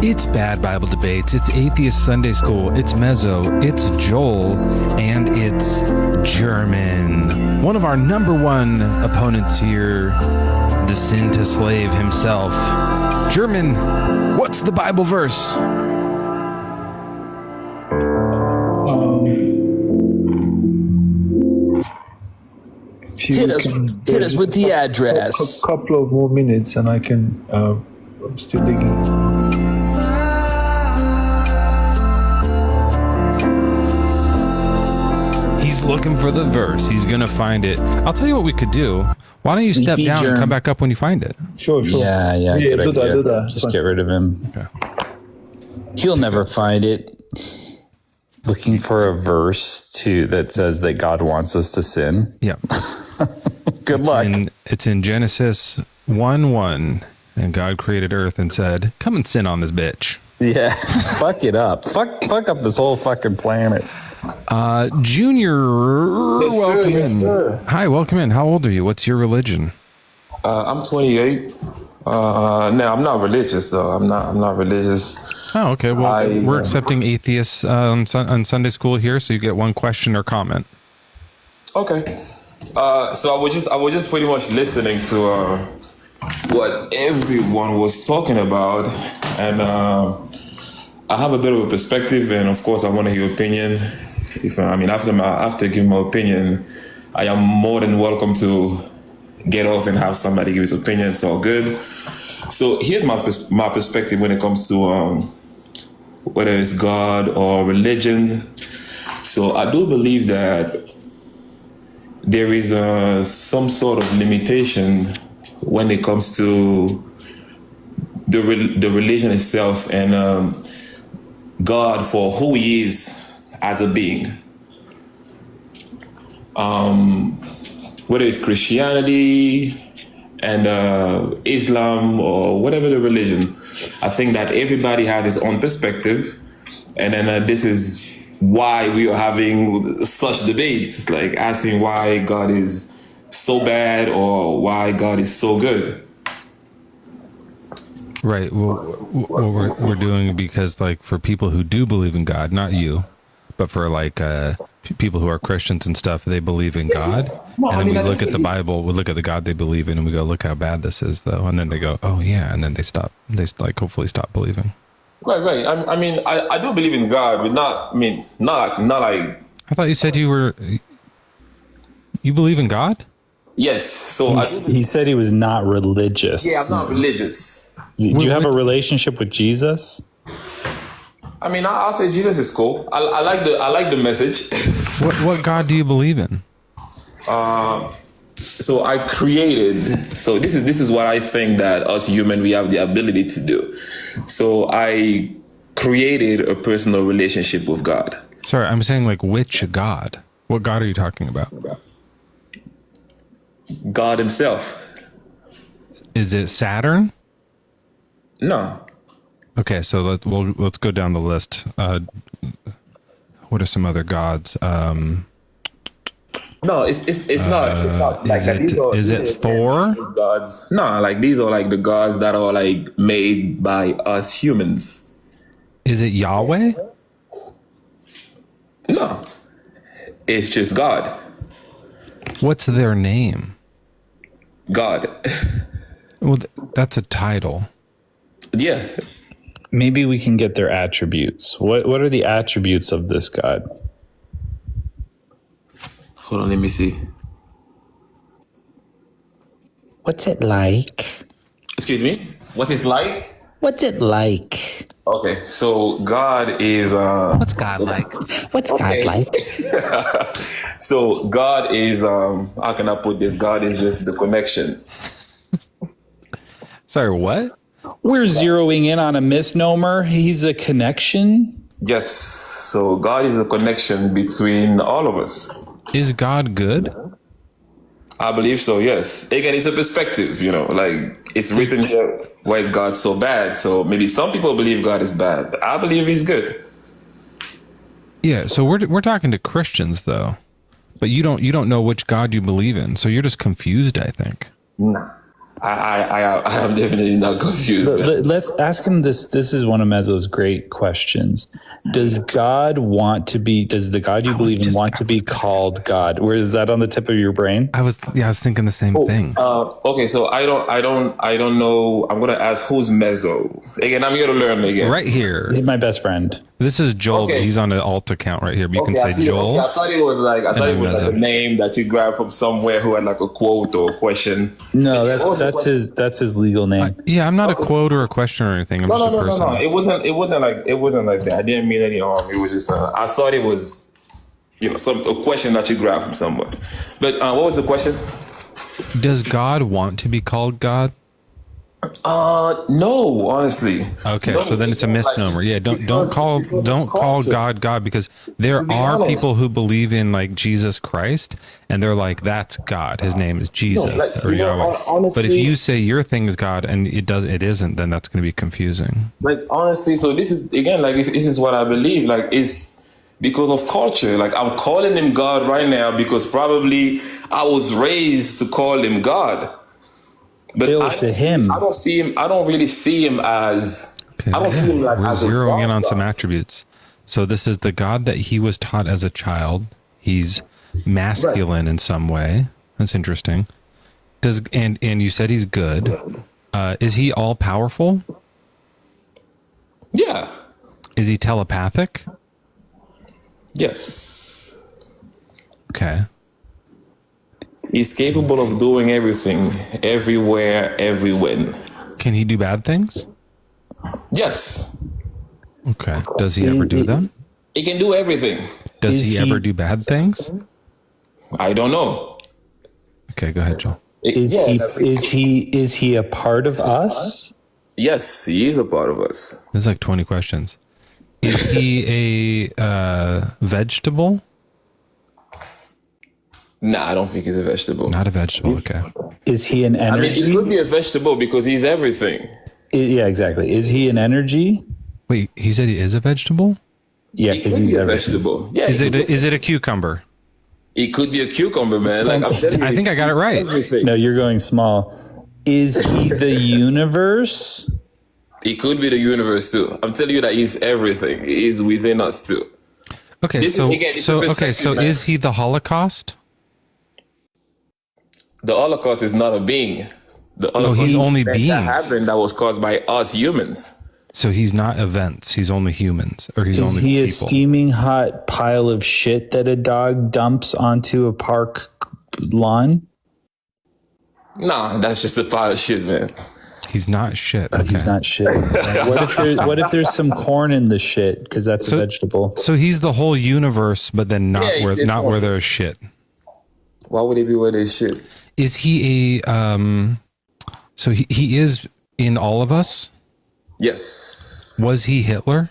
It's Bad Bible Debates, it's Atheist Sunday School, it's Mezzo, it's Joel, and it's German. One of our number one opponents here, the sin to slave himself. German, what's the Bible verse? Hit us with the address. A couple of more minutes and I can, I'm still digging. He's looking for the verse. He's going to find it. I'll tell you what we could do. Why don't you step down and come back up when you find it? Sure. Yeah, do that. Just get rid of him. Okay. He'll never find it. Looking for a verse that says that God wants us to sin. Yeah. Good luck. It's in Genesis 1:1, and God created earth and said, come and sin on this bitch. Yeah. Fuck it up. Fuck up this whole fucking planet. Junior, Yes, welcome sir, yes, in. sir. Hi, welcome in. How old are you? What's your religion? I'm 28. Now I'm not religious though. I'm not religious. Oh, okay. Well, we're accepting atheists on Sunday school here, so you get one question or comment. Okay. So I was just pretty much listening to what everyone was talking about, and I have a bit of a perspective, and of course I want to hear your opinion. After giving my opinion, I am more than welcome to get off and have somebody give his opinion. It's all good. So here's my perspective when it comes to whether it's God or religion. So I do believe that there is some sort of limitation when it comes to the religion itself and God for who He is as a being. Whether it's Christianity and Islam or whatever the religion, I think that everybody has his own perspective, and then this is why we are having such debates, like asking why God is so bad or why God is so good. Right. Well, what we're doing, because like for people who do believe in God, not you, but for like people who are Christians and stuff, they believe in God. And then we look at the Bible, we look at the God they believe in, and we go, look how bad this is, though. And then they go, oh yeah, and then they stop. They like hopefully stop believing. Right. I do believe in God, but not like. I thought you said you believe in God? Yes. So he said he was not religious. Yeah, I'm not religious. Do you have a relationship with Jesus? I'll say Jesus is cool. I like the message. What God do you believe in? So I created. So this is what I think that us human we have the ability to do. So I created a personal relationship with God. Sorry, I'm saying like which God? What God are you talking about? God Himself. Is it Saturn? No. Okay, so let's go down the list. What are some other gods? No, it's not. It's not like that. Is it Thor? Gods? No, like these are like the gods that are like made by us humans. Is it Yahweh? No, it's just God. What's their name? God. Well, that's a title. Yeah. Maybe we can get their attributes. What are the attributes of this God? Hold on, let me see. What's it like? Excuse me? What's it like? What's it like? Okay, so God is What's God like? What's God like? so God is how can I put this? God is just the connection. Sorry, what? We're zeroing in on a misnomer. He's a connection. Yes. So God is a connection between all of us. Is God good? I believe so, yes. Again, it's a perspective, like it's written here, why is God so bad? So maybe some people believe God is bad. I believe he's good. Yeah, so we're talking to Christians though. But you don't know which God you believe in. So you're just confused, I think. Nah. I am definitely not confused. Let's ask him this. This is one of Mezzo's great questions. Does the God you believe in want to be called God? Where is that on the tip of your brain? I was thinking the same thing. Okay, so I don't know. I'm gonna ask who's Mezzo. Again, I'm here to learn again. Right here. He's my best friend. This is Joel, but he's on the alt account right here. But you can say Joel. I thought it was like a name that you grabbed from somewhere who had like a quote or a question. No, that's his legal name. I'm not a quote or a question or anything. I'm just a person. No. It wasn't like that. I didn't mean any harm. It was just I thought it was a question that you grabbed from somewhere. But what was the question? Does God want to be called God? No, honestly. Okay, No, so then it's a misnomer. Yeah, don't call God because there are people who believe in like Jesus Christ and they're like, that's God. His name is Jesus or Yahweh. Honestly, but if you say your thing is God and it isn't, then that's going to be confusing. Like honestly, so this is again like this is what I believe. Like it's because of culture. Like I'm calling him God right now because probably I was raised to call him God. But to him. I don't see him. I don't really see him as. Okay, I don't see him like we're as zeroing in on God. some attributes. So this is the God that he was taught as a child. He's masculine in some way. That's interesting. And you said he's good. Is he all powerful? Yeah. Is he telepathic? Yes. Okay. He's capable of doing everything, everywhere, everywhere. Can he do bad things? Yes. Okay. Does he ever do them? He can do everything. Does he ever do bad things? I don't know. Okay, go ahead, Joel. Is he a part of us? Yes, he is a part of us. There's like 20 questions. Is he a vegetable? Nah, I don't think he's a vegetable. Not a vegetable, okay. Is he an energy? He could be a vegetable because he's everything. Yeah, exactly. Is he an energy? Wait, he said he is a vegetable? Yeah, He because could he's be a everything. vegetable. Yeah. Is it a cucumber? He could be a cucumber, man. Like I'm telling you, I think I got it right. everything. No, you're going small. Is he the universe? He could be the universe too. I'm telling you that he's everything. He's within us too. Okay, This is- so again, it's a perspective, man. is he the Holocaust? The Holocaust is not a being. The Holocaust he's is only an event beings. that happened that was caused by us humans. So he's not events. He's only humans, or he's Is only he a people. steaming hot pile of shit that a dog dumps onto a park lawn? Nah, that's just a pile of shit, man. He's not shit. Okay. He's not shit. What if there's some corn in the shit? Because that's a vegetable. So he's the whole universe, but then not Yeah, where it's not one. where there's shit. Why would he be where there's shit? Is he a so he is in all of us? Yes. Was he Hitler?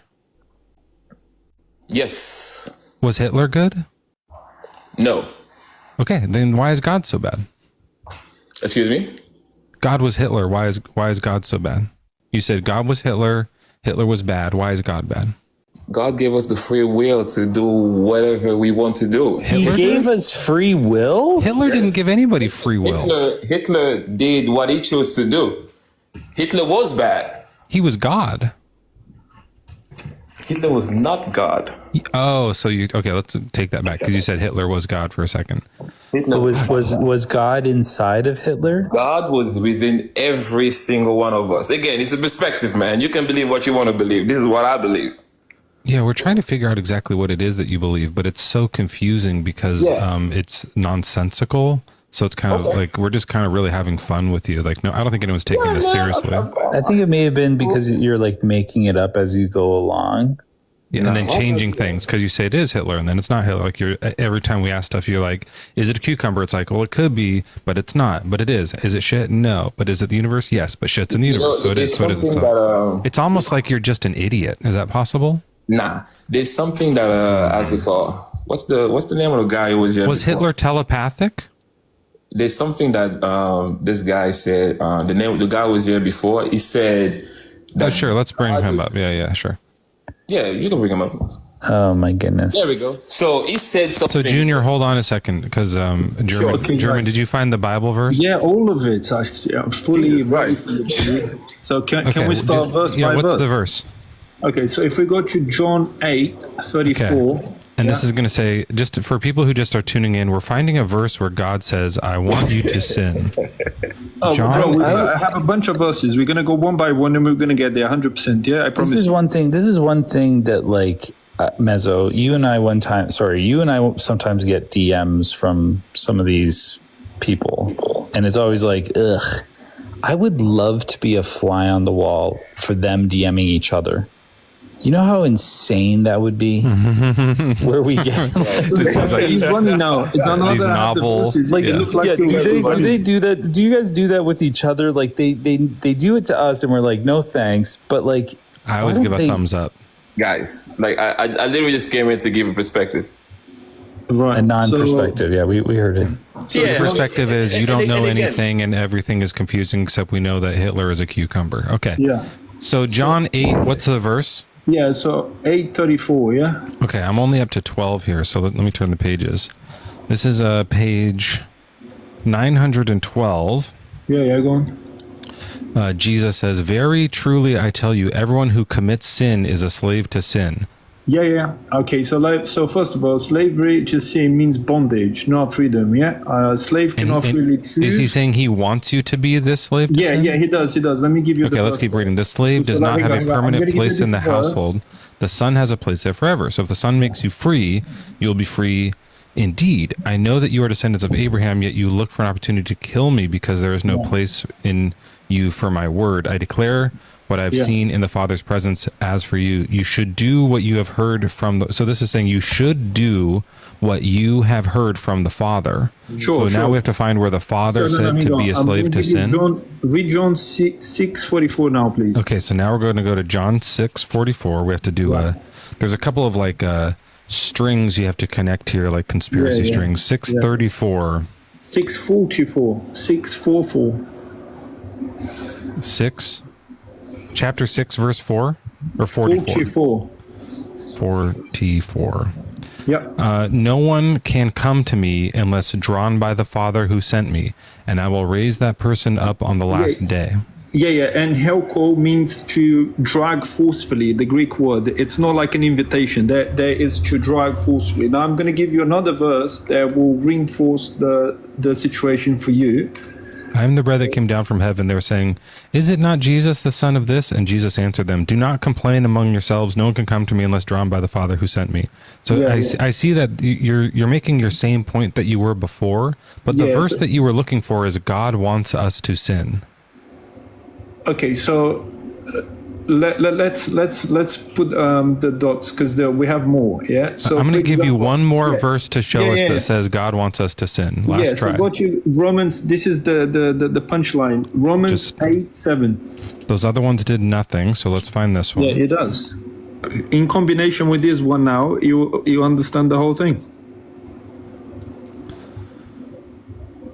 Yes. Was Hitler good? No. Okay, then why is God so bad? Excuse me? God was Hitler. Why is God so bad? You said God was Hitler. Hitler was bad. Why is God bad? God gave us the free will to do whatever we want to do. He gave us free will? Hitler didn't give anybody free will. Hitler did what he chose to do. Hitler was bad. He was God. Hitler was not God. Oh, so okay, let's take that back because you said Hitler was God for a second. Hitler was God inside of Hitler? God was within every single one of us. Again, it's a perspective, man. You can believe what you want to believe. This is what I believe. Yeah, we're trying to figure out exactly what it is that you believe, but it's so confusing because it's nonsensical. So it's kind of like we're just kind of really having fun with you. Like, no, I don't think anyone's taking this seriously. I think it may have been because you're like making it up as you go along. Yeah, and then changing things because you say it is Hitler and then it's not Hitler. Like every time we ask stuff, you're like, is it a cucumber? It's like, well, it could be, but it's not. But it is. Is it shit? No. But is it the universe? Yes. But shit's in the universe. So it is. So it is. So it's almost like you're just an idiot. Is that possible? Nah. There's something that as it called. What's the name of the guy who was here? Was Hitler telepathic? There's something that this guy said. The guy who was here before. He said. Oh, sure. Let's bring him up. Yeah. Sure. Yeah, you can bring him up. Oh my goodness. There we go. So he said something. So Junior, hold on a second, because German, did you find the Bible verse? Yeah, all of it. Actually, I'm fully right. So can we start verse by verse? What's the verse? Okay, so if we go to John 8:34. Okay. And this is going to say, just for people who just are tuning in, we're finding a verse where God says, I want you to sin. John, I have a bunch of verses. We're going to go one by one and we're going to get there 100%. Yeah, I promise. This is one thing that like, Mezzo, you and I sometimes get DMs from some of these people. And it's always like, ugh, I would love to be a fly on the wall for them DMing each other. You know how insane that would be? Where we get he's running now. It's these novel. Like, do they do that? Do you guys do that with each other? Like they do it to us, and we're like, no thanks. But like, I always give a thumbs up, guys. Like I literally just came in to give a perspective. Right. A non-perspective. Yeah, we heard it. So the perspective is you don't know anything, and everything is confusing, except we know that Hitler is a cucumber. Okay. Yeah. So John 8, what's the verse? Yeah, so 8:34, yeah? Okay, I'm only up to 12 here, so let me turn the pages. This is page 912. Yeah, go on. Jesus says, very truly I tell you, everyone who commits sin is a slave to sin. Yeah. Okay, so first of all, slavery to sin means bondage, not freedom, yeah? Slave cannot freely choose. Is he saying he wants you to be this slave to sin? Yeah, he does. Let me give you Okay, let's keep reading. The slave does not have a permanent place in the household. The son has a place there forever. So if the son makes you free, you'll be free indeed. I know that you are descendants of Abraham, yet you look for an opportunity to kill me because there is no place in you for my word. I declare what I've seen in the Father's presence. As for you, you should do what you have heard from the... So this is saying you should do what you have heard from the Father. So now we have to find where the Father said to be a slave to sin. Read John 6:44 now, please. Okay, so now we're going to go to John 6:44. We have to do there's a couple of like strings you have to connect here, like conspiracy strings. 6:34. 6:44. 6:44. 6. Chapter 6, verse 4 or 44? 44. Yep. No one can come to me unless drawn by the Father who sent me, and I will raise that person up on the last day. Yeah. And helko means to drag forcefully, the Greek word. It's not like an invitation. There is to drag forcefully. Now I'm going to give you another verse that will reinforce the situation for you. I am the bread that came down from heaven. They were saying, is it not Jesus, the son of this? And Jesus answered them, do not complain among yourselves. No one can come to me unless drawn by the Father who sent me. So I see that you're making your same point that you were before, but the verse that you were looking for is God wants us to sin. Okay, so let's put the dots because we have more. Yeah. So I'm going to give you one more verse to show us that says God wants us to sin. Last try. So go to Romans. This is the punchline. Romans 8:7. Those other ones did nothing. So let's find this one. Yeah, it does. In combination with this one, now you understand the whole thing.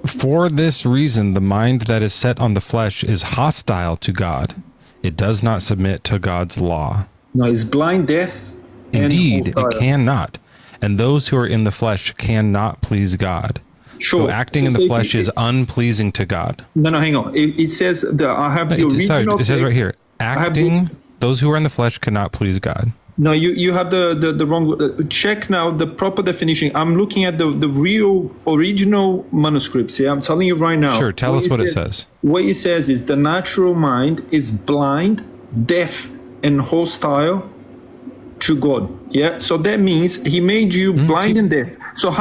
For this reason, the mind that is set on the flesh is hostile to God. It does not submit to God's law. No, it's blind, deaf, Indeed, hostile. it cannot. And those who are in the flesh cannot please God. Sure. So acting in the flesh is unpleasing to God. No, hang on. It says that I have the original. It says right here, acting, those who are in the flesh cannot please God. No, you have the wrong. Check now the proper definition. I'm looking at the real original manuscripts. Yeah, I'm telling you right now. Sure, tell us what it says. What it says is the natural mind is blind, deaf, and hostile to God. Yeah, so that means He made you blind and deaf. So if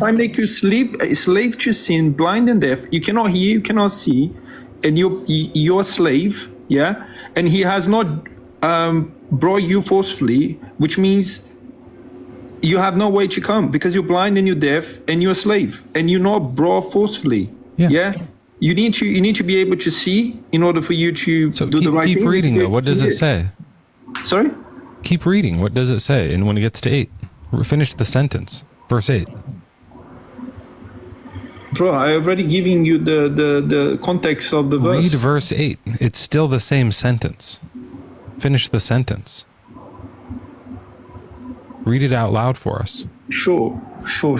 I make you slave to sin, blind and deaf, you cannot hear, you cannot see, and you're a slave. Yeah, and He has not brought you forcefully, which means you have no way to come because you're blind and you're deaf and you're a slave and you're not brought forcefully. Yeah. You need to be able to see in order for you to do the right thing. Keep reading though. What does it say? Sorry? Keep reading. What does it say? And when it gets to 8, finish the sentence. Verse 8. Bro, I already giving you the context of the verse. Read verse 8. It's still the same sentence. Finish the sentence. Read it out loud for us. Sure. So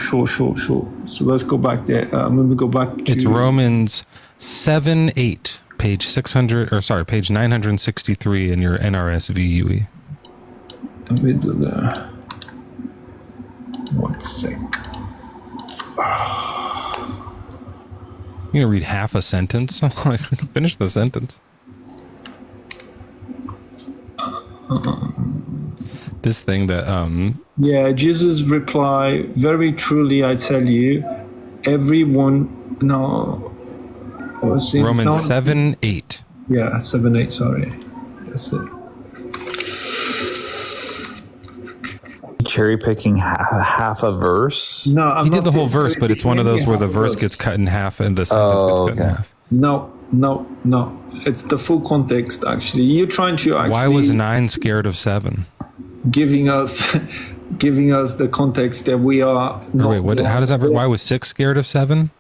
let's go back there. Let me go back to... It's Romans 7:8, page 963 in your NRSV. Let me do the... 1 sec. You gonna read half a sentence? Finish the sentence. This thing that Yeah, Jesus replied, very truly I tell you, everyone Romans 7:8. Yeah, 7:8, sorry. That's it. Cherry picking half a verse. No, he did the whole verse, but it's one of those where the verse gets cut in half and the sentence gets cut in half. No. It's the full context, actually. You're trying to actually... Why was 9 scared of 7? Giving us the context that we are... Wait, what? How does that work? Why was 6 scared of 7?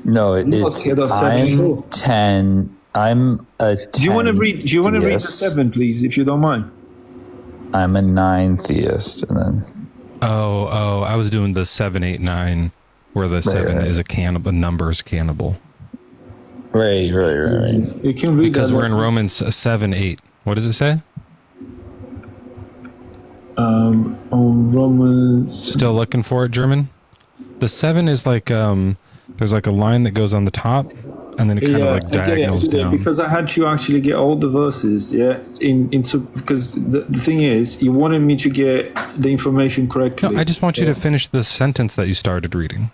No, it's... I'm 10. I'm a 10. Do you want to read the 7, please, if you don't mind? I'm a 9 theist, and then... Oh, I was doing the 7, 8, 9, where the 7 is a cannibal, numbers cannibal. Right. You can read because we're in Romans 7:8. What does it say? On Romans. Still looking for it, German. The 7 is like there's like a line that goes on the top, and then it kind of like diagonals down. Because I had to actually get all the verses. Yeah, because the thing is, you wanted me to get the information correctly. No, I just want you to finish the sentence that you started reading.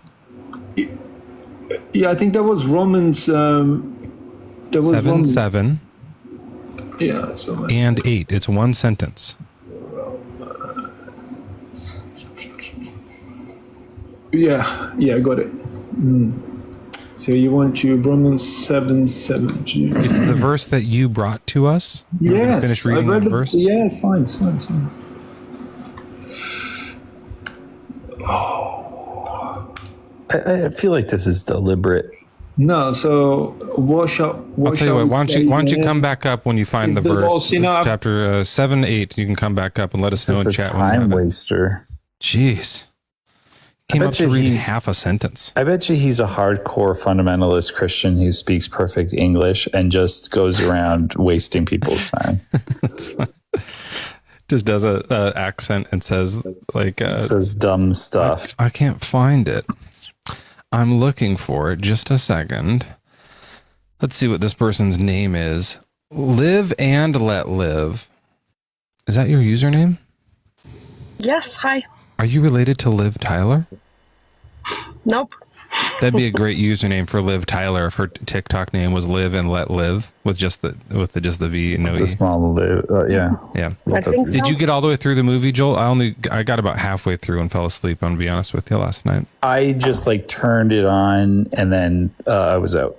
Yeah, I think that was Romans. That was 7. Yeah, and 8. It's one sentence. Yeah, I got it. So you want to Romans 7:7. It's the verse that you brought to us. Yes, finish reading that verse. Yeah, it's fine. I feel like this is deliberate. No, so what I'll tell you what. Why don't you come back up when you find the verse? Chapter 7-8. You can come back up and let us know in chat. Time waster. Jeez. Came up to read half a sentence. I bet you he's a hardcore fundamentalist Christian who speaks perfect English and just goes around wasting people's time. Just does a accent and says like says dumb stuff. I can't find it. I'm looking for it. Just a second. Let's see what this person's name is. Live and let live. Is that your username? Yes. Hi. Are you related to Liv Tyler? Nope. That'd be a great username for Liv Tyler if her TikTok name was Live and Let Live with just the V and no E. The small Liv. Yeah. I think so. Did you get all the way through the movie, Joel? I got about halfway through and fell asleep. I'm gonna be honest with you last night. I just like turned it on and then I was out.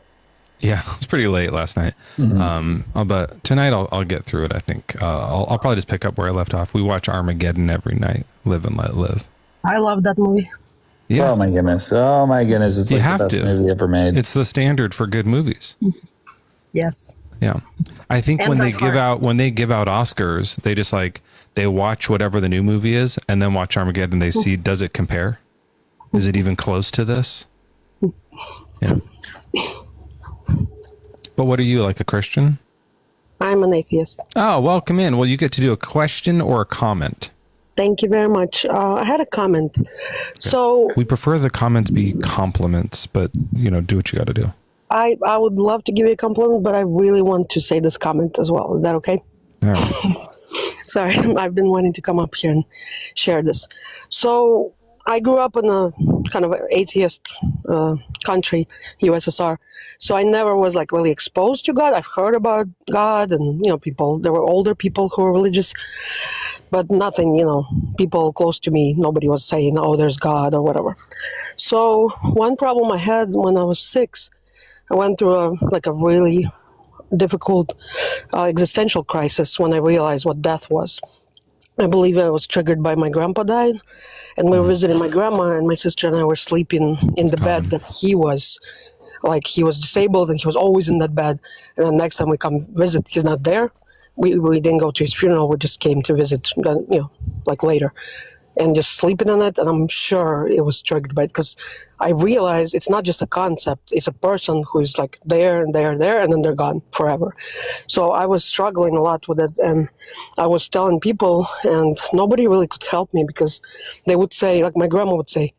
Yeah, it was pretty late last night. Mm-hmm. But tonight I'll get through it. I think I'll probably just pick up where I left off. We watch Armageddon every night. Live and Let Live. I love that movie. Yeah. Oh my goodness. It's like the best movie ever made. It's the standard for good movies. Yes. Yeah. I think when they give out Oscars, they watch whatever the new movie is and then watch Armageddon and they see, does it compare? Is it even close to this? Yeah. But what are you, like a Christian? I'm an atheist. Oh, welcome in. Well, you get to do a question or a comment. Thank you very much. I had a comment. So we prefer the comments be compliments, but do what you got to do. I would love to give you a compliment, but I really want to say this comment as well. Is that okay? All right. Sorry, I've been wanting to come up here and share this. So I grew up in a kind of atheist country, USSR. So I never was like really exposed to God. I've heard about God and, people, there were older people who were religious, but nothing, people close to me, nobody was saying, oh, there's God or whatever. So one problem I had when I was 6, I went through a really difficult existential crisis when I realized what death was. I believe I was triggered by my grandpa died, and we were visiting my grandma, and my sister and I were sleeping in the bed that he was disabled, and he was always in that bed. And then next time we come visit, he's not there. We didn't go to his funeral. We just came to visit, later, and just sleeping in it. And I'm sure it was triggered by it because I realized it's not just a concept. It's a person who's like there and there and there, and then they're gone forever. So I was struggling a lot with it, and I was telling people, and nobody really could help me because they would say, like my grandma would say,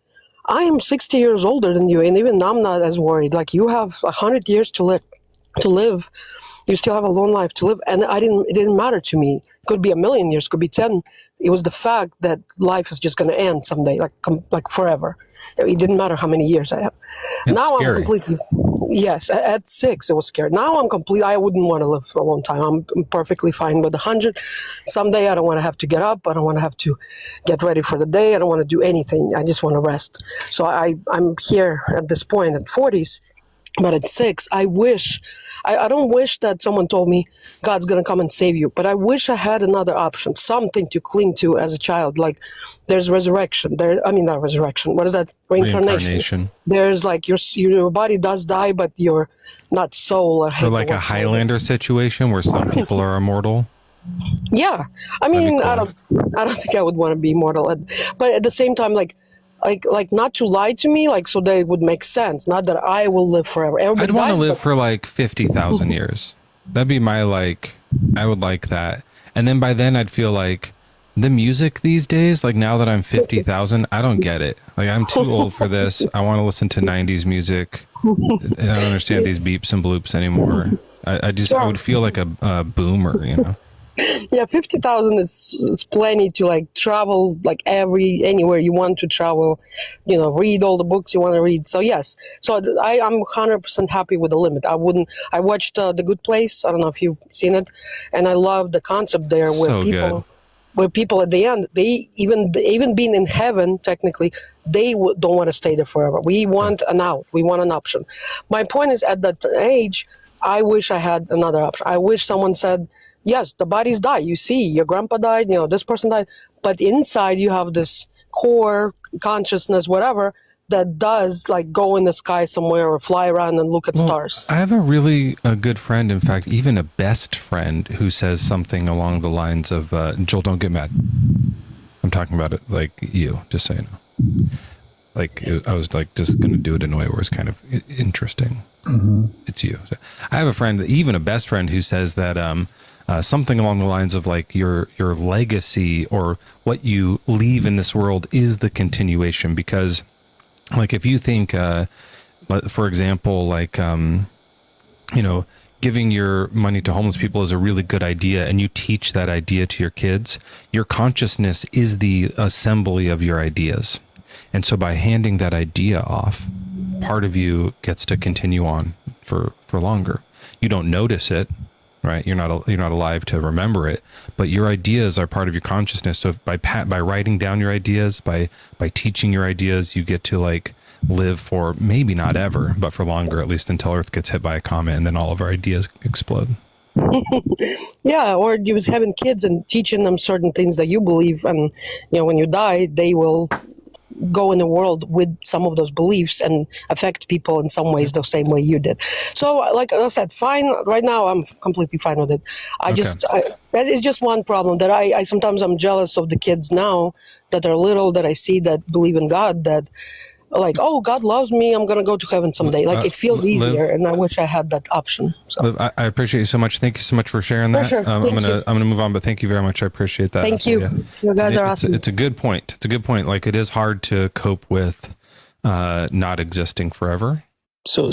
I am 60 years older than you, and even I'm not as worried. Like, you have 100 years to live. You still have a long life to live. And it didn't matter to me. It could be 1,000,000 years, could be 10. It was the fact that life is just going to end someday, like forever. It didn't matter how many years I have. Now scary. I'm completely, yes, at 6, it was scary. Now I wouldn't want to live for a long time. I'm perfectly fine with 100. Someday I don't want to have to get up. I don't want to have to get ready for the day. I don't want to do anything. I just want to rest. So I'm here at this point at 40s. But at 6, I don't wish that someone told me God's going to come and save you, but I wish I had another option, something to cling to as a child. Like, there's resurrection. Not resurrection. What is that? Reincarnation. There's like your body does die, but you're not soul. Or like a Highlander situation where some people are immortal. Yeah. I mean, cool. I don't think I would want to be immortal. But at the same time, like not to lie to me, so that it would make sense. Not that I will live forever. Everybody I'd want to live for 50,000 years. That'd be my I would like that. And then by then I'd feel like the music these days, now that I'm 50,000, I don't get it. I'm too old for this. I want to listen to 90s music. I don't understand these beeps and bloops anymore. I would feel like a boomer, Yeah, 50,000 is plenty to travel anywhere you want to travel, read all the books you want to read. So yes, so I'm 100% happy with the limit. I watched The Good Place. I don't know if you've seen it, and I love the concept there where people at the end, they even being in heaven technically, they don't want to stay there forever. We want an out. We want an option. My point is, at that age, I wish I had another option. I wish someone said, yes, the bodies die. You see, your grandpa died, this person died. But inside you have this core consciousness, whatever, that does go in the sky somewhere or fly around and look at stars. I have a good friend, in fact, even a best friend, who says something along the lines of, Joel, don't get mad. I'm talking about it like you, just so you know. I was just going to do it in a way where it's kind of interesting. Mm-hmm. It's you. So I have a friend, even a best friend, who says that, something along the lines of your legacy or what you leave in this world is the continuation. Because if you think, for example, giving your money to homeless people is a really good idea, and you teach that idea to your kids, your consciousness is the assembly of your ideas. And so by handing that idea off, part of you gets to continue on for longer. You don't notice it. Right, you're not alive to remember it, but your ideas are part of your consciousness. So by writing down your ideas, by teaching your ideas, you get to live for maybe not ever, but for longer, at least until Earth gets hit by a comet, and then all of our ideas explode. Yeah, or you was having kids and teaching them certain things that you believe, and when you die, they will go in the world with some of those beliefs and affect people in some ways the same way you did. So, like I said, fine. Right now, I'm completely fine with it. That is just one problem that I sometimes I'm jealous of the kids now that are little, that I see that believe in God, that like, oh, God loves me, I'm going to go to heaven someday. Like, it feels easier, and I wish I had that option. So. Liv, I appreciate you so much. Thank you so much for sharing that. Sure. I'm gonna move on, but thank you very much. I appreciate that. Thank you. Yeah. You guys are awesome. It's a good point. It's a good point. Like, it is hard to cope with not existing forever. So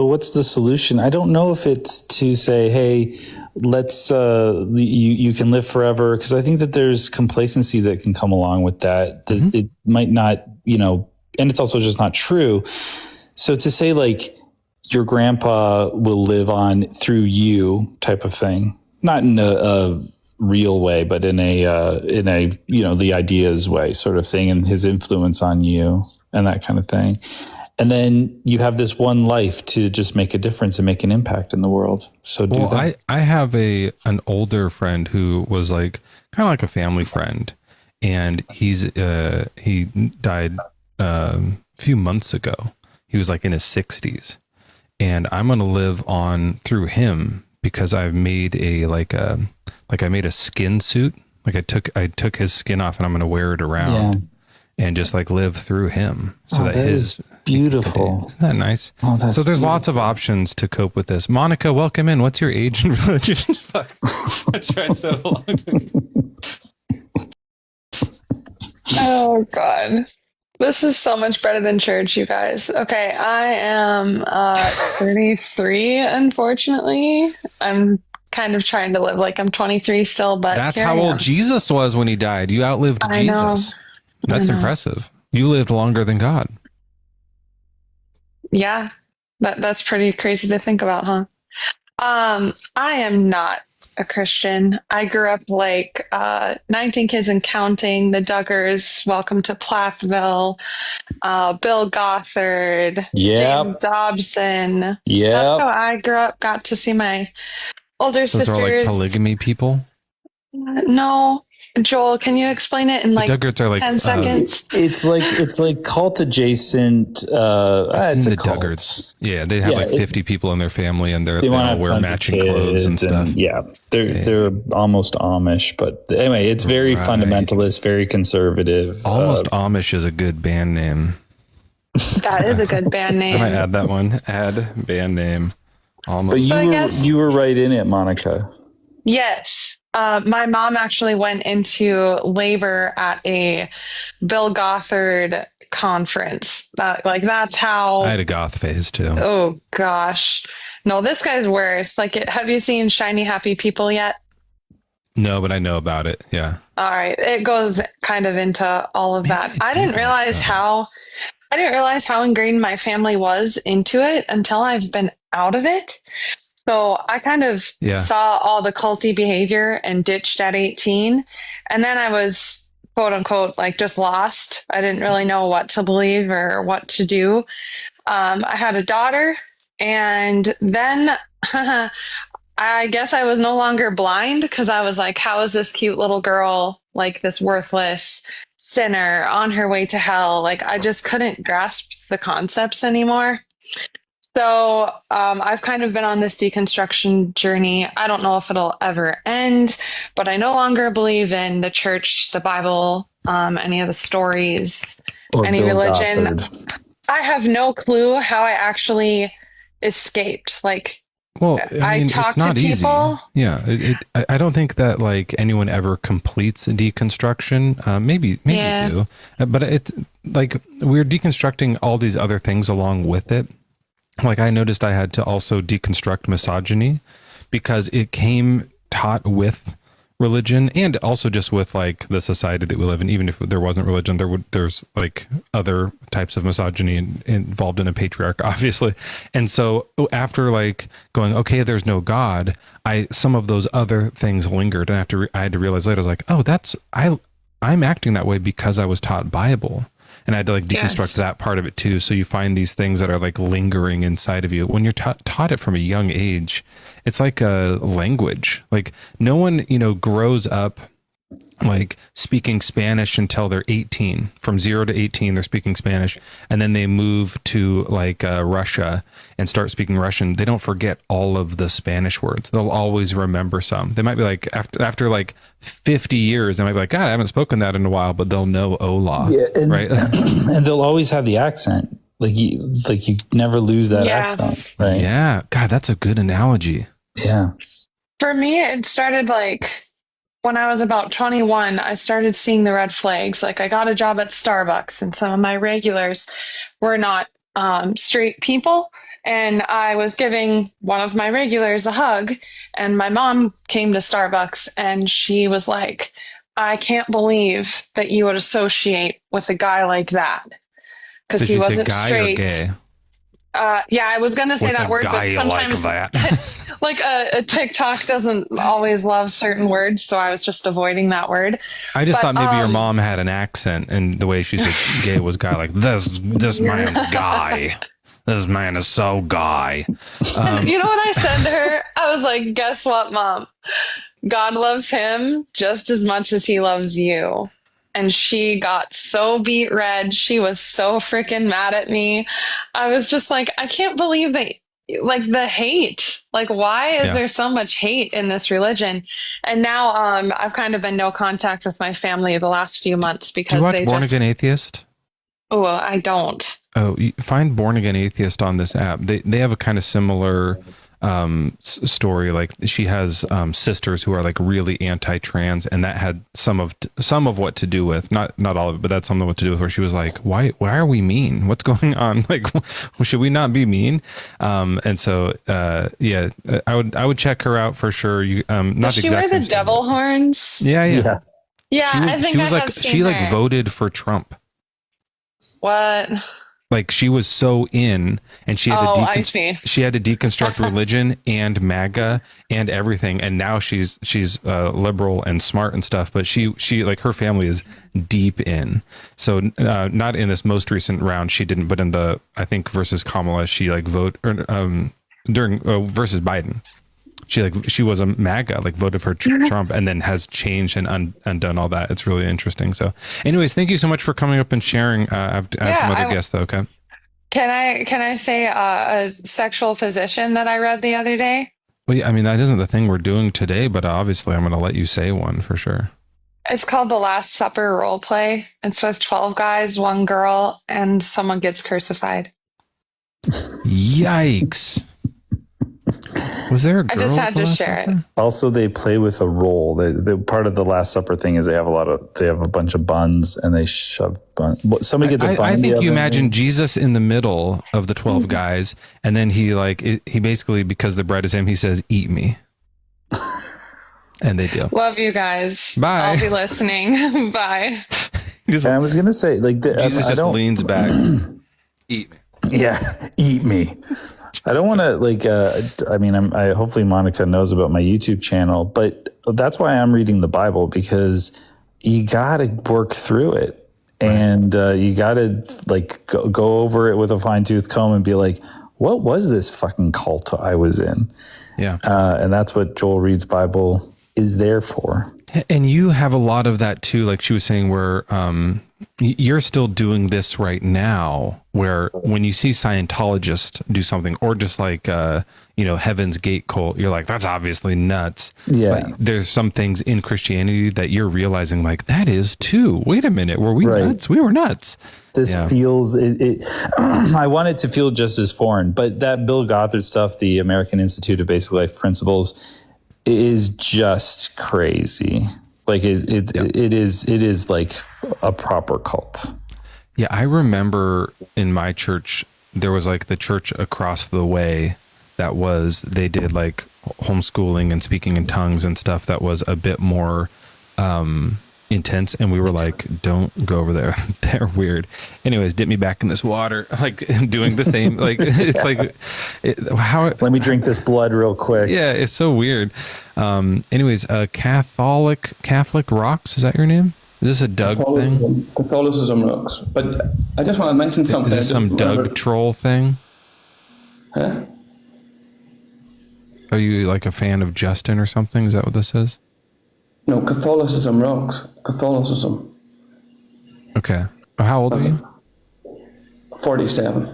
what's the solution? I don't know if it's to say, hey, let's you can live forever, because I think that there's complacency that can come along with that. That it might not, and it's also just not true. So to say like your grandpa will live on through you type of thing, not in a real way, but in a the ideas way sort of thing, and his influence on you and that kind of thing. And then you have this one life to just make a difference and make an impact in the world. So do that. I have an older friend who was like kind of like a family friend, and he died a few months ago. He was like in his 60s, and I'm going to live on through him because I've made I made a skin suit. Like I took his skin off, and I'm going to wear it around and just like live through him. So that his beautiful. Isn't that nice? Oh, that's so there's beautiful. lots of options to cope with this. Monica, welcome in. What's your age and religion? Fuck. I tried so long. Oh God. This is so much better than church, you guys. Okay, I am 33, unfortunately. I'm kind of trying to live like I'm 23 still, but that's how old Jesus was when he died. You outlived Jesus. That's impressive. You lived longer than God. Yeah, that's pretty crazy to think about, huh? I am not a Christian. I grew up like 19 Kids and Counting, the Duggars, Welcome to Plathville, Bill Gothard, James Dobson. Yeah, that's how I grew up. Got to see my older sisters. Those are like polygamy people? No. Joel, can you explain it in like, 10 seconds? It's like cult adjacent. I've it's seen a the cult. Duggards. Yeah, they have 50 people in their family, and they all wear matching clothes and stuff. They're almost Amish, but anyway, it's very fundamentalist, very conservative. Almost Amish is a good band name. That is a good band name. I might add that one. Add band name. Almost. But you were right in it, Monica. Yes. My mom actually went into labor at a Bill Gothard conference. That's how I had a goth phase too. Oh gosh. No, this guy's worse. Have you seen Shiny Happy People yet? No, but I know about it. Yeah. All right. It goes kind of into all of that. I didn't realize how ingrained my family was into it until I've been out of it. So I kind of saw all the culty behavior and ditched at 18. And then I was, quote unquote, like just lost. I didn't really know what to believe or what to do. I had a daughter, and then I guess I was no longer blind, because I was like, how is this cute little girl, like this worthless sinner on her way to hell? Like, I just couldn't grasp the concepts anymore. So I've kind of been on this deconstruction journey. I don't know if it'll ever end, but I no longer believe in the church, the Bible, any of the stories, or any Bill religion. Gothard. I have no clue how I actually escaped. Well, I talk it's not to people. Easy. Yeah, I don't think that like anyone ever completes deconstruction. Maybe you do, but it's like we're deconstructing all these other things along with it. Like I noticed I had to also deconstruct misogyny because it came taught with religion, and also just with like the society that we live in. Even if there wasn't religion, there's like other types of misogyny involved in a patriarch, obviously. And so after like going, okay, there's no God, some of those other things lingered, and I had to realize later, I was like, oh, I'm acting that way because I was taught Bible. And I had to like deconstruct that part of it too. So you find these things that are like lingering inside of you. When you're taught it from a young age, it's like a language. Like no one, grows up like speaking Spanish until they're 18. From 0 to 18, they're speaking Spanish. And then they move to like Russia and start speaking Russian. They don't forget all of the Spanish words. They'll always remember some. They might be like, after like 50 years, they might be like, God, I haven't spoken that in a while, but they'll know Ola. Yeah, and, right? And they'll always have the accent. Like you never lose that accent. Right? Yeah. God, that's a good analogy. Yeah. For me, it started like when I was about 21, I started seeing the red flags. Like I got a job at Starbucks and some of my regulars were not straight people. And I was giving one of my regulars a hug and my mom came to Starbucks and she was like, I can't believe that you would associate with a guy like that. Because he wasn't guy straight. Or gay? Yeah, I was going to say With that word, but sometimes like a TikTok doesn't always love certain words, so I was just avoiding that word. I just thought maybe your mom had an accent and the way she said gay was guy, like this man's guy. This man is so guy. You know what I said to her? I was like, guess what, Mom? God loves him just as much as he loves you. And she got so beat red. She was so freaking mad at me. I was just like, I can't believe that, like the hate. Like, why is there so much hate in this religion? And now I've kind of been no contact with my family the last few months because do you watch Born Again Atheist? Oh, I don't. Oh, you find Born Again Atheist on this app. They have a kind of similar story. Like she has sisters who are like really anti-trans, and that had some of what to do with, not all of it, but that's some of what to do with where she was like, why are we mean? What's going on? Like, should we not be mean? And so yeah, I would check her out for sure. You not does she wear the devil horns? Yeah. I think I have seen she her. like voted for Trump. What? Like she was so in, and she had she had to deconstruct religion and MAGA and everything, and now she's liberal and smart and stuff. But she like her family is deep in. So not in this most recent round she didn't, but in the I think versus Kamala she like during versus Biden. She was a MAGA, like voted for Trump, and then has changed and undone all that. It's really interesting. So, anyways, thank you so much for coming up and sharing. I have some other guests though. Okay. Can I say a sexual position that I read the other day? Well, yeah, I mean that isn't the thing we're doing today, but obviously I'm going to let you say one for sure. It's called the Last Supper role play. It's with 12 guys, 1 girl, and someone gets crucified. Yikes. Was there a girl? I just had to share it. Also, they play with a roll. The part of the Last Supper thing is they have a bunch of buns and they shove buns. Somebody gets a bun. I think you imagine Jesus in the middle of the 12 guys, and then he basically, because the bread is him, he says, "Eat me," and they do. Love you guys. Bye. I'll be listening. Bye. I was gonna say, like, Jesus just leans back. Eat me. Yeah, eat me. I don't want to I mean, I hopefully Monica knows about my YouTube channel, but that's why I'm reading the Bible, because you got to work through it, and you got to go over it with a fine tooth comb and be like, what was this fucking cult I was in? Yeah. And that's what Joel Reed's Bible is there for. And you have a lot of that too, like she was saying, where you're still doing this right now, where when you see Scientologists do something, or just like Heaven's Gate cult, you're like, that's obviously nuts. Yeah. But there's some things in Christianity that you're realizing, like, that is too. Wait a minute, were we nuts? We were nuts. This feels it I want it to feel just as foreign, but that Bill Gothard stuff, the American Institute of Basic Life Principles, is just crazy. Like it is like a proper cult. Yeah, I remember in my church there was like the church across the way they did like homeschooling and speaking in tongues and stuff that was a bit more intense, and we were like, don't go over there. They're weird. Anyways, dip me back in this water, like doing the same, like it's like let me drink this blood real quick. Yeah, it's so weird. Anyways, Catholic Rocks, is that your name? Is this a Doug thing? Catholicism Rocks. But I just want to mention something. Is this some Doug troll thing? Huh? Are you like a fan of Justin or something? Is that what this is? No, Catholicism rocks. Catholicism. Okay. How old are you? 47.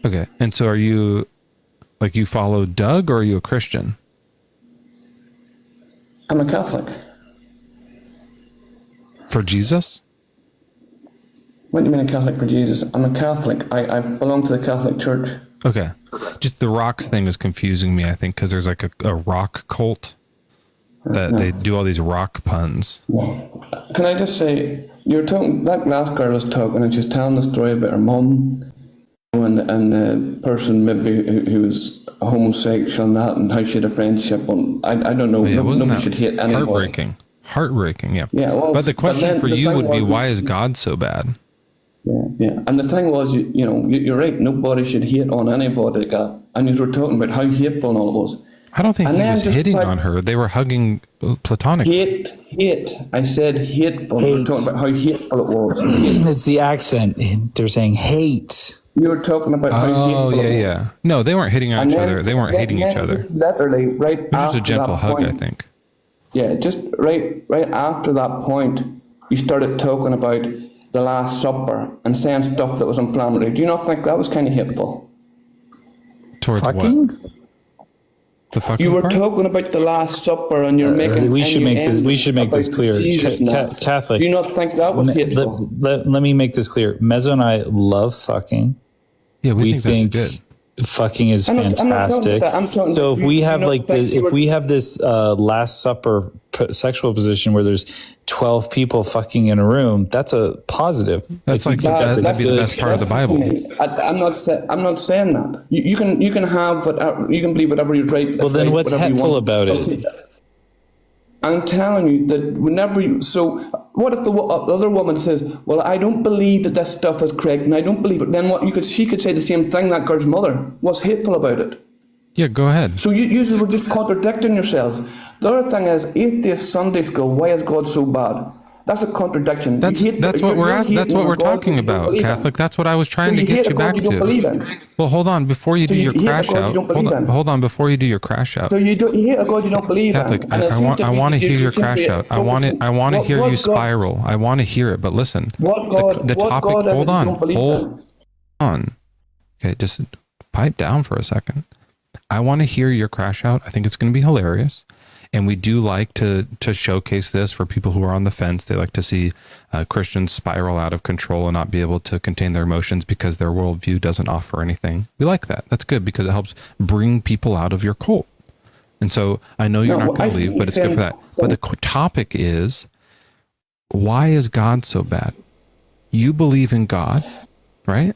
Okay. And so are you, like, you follow Doug, or are you a Christian? I'm a Catholic. For Jesus? What do you mean a Catholic for Jesus? I'm a Catholic. I belong to the Catholic Church. Okay. Just the rocks thing is confusing me, I think, because there's like a rock cult that they do all these rock puns. Can I just say, you were talking, that last girl was talking, and she's telling the story about her mum and the person maybe who was homosexual and that, and how she had a friendship. I don't know. Yeah, Nobody should hate anybody. Heartbreaking, yeah. Yeah, well, but the question for you would be, why is God so bad? Yeah. And the thing was, you're right. Nobody should hate on anybody, God. And you were talking about how hateful and all it was. I don't think he was hitting on her. They were hugging platonically. Hate. I said hateful. We were talking about how hateful it was. It's the accent. They're saying hate. You were talking about how hateful it was. No, they weren't hitting on each other. They weren't hating each other. Literally, right it was just a gentle hug, I think. Yeah, just right after that point, you started talking about the Last Supper and saying stuff that was inflammatory. Do you not think that was kind of hateful? Towards what? The fucking you were part? talking about the Last Supper, and you're making. We should make this clear. Catholic. Do you not think that was hateful? Let me make this clear. Mezzo and I love fucking. Yeah, we think that's good. Fucking is fantastic. So if we have this Last Supper sexual position where there's 12 people fucking in a room, that's a positive. That's like that'd be the best part of the Bible. I'm not saying that. You can have whatever, you can believe whatever you're right. Well, then what's hateful about it? I'm telling you that whenever you, so what if the other woman says, well, I don't believe that this stuff is correct, and I don't believe it, then she could say the same thing, that girl's mother. What's hateful about it? Yeah, go ahead. So you were just contradicting yourselves. The other thing is, atheist Sunday school, why is God so bad? That's a contradiction. That's what we're talking about, Catholic. That's what I was trying to get you back to. Well, hold on before you do your crash out. Hold on before you do your crash out. So you hate a God you don't believe in. Catholic, I want to hear your crash out. I want to hear you spiral. I want to hear it. But listen, the topic. Hold on. Okay, just pipe down for a second. I want to hear your crash out. I think it's going to be hilarious. And we do like to showcase this for people who are on the fence. They like to see Christians spiral out of control and not be able to contain their emotions because their worldview doesn't offer anything. We like that. That's good because it helps bring people out of your cult. And so I know you're not going to leave, but it's good for that. But the topic is, why is God so bad? You believe in God, right?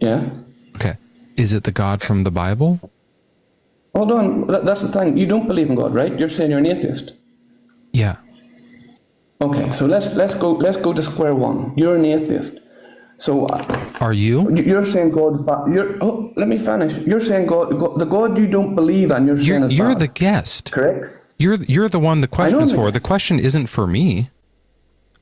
Yeah. Okay. Is it the God from the Bible? Hold on, that's the thing. You don't believe in God, right? You're saying you're an atheist. Yeah. Okay, so let's go to square one. You're an atheist. So are you? You're saying God. Let me finish. You're saying God, the God you don't believe in. You're the guest. Correct. You're the one the question is for. The question isn't for me.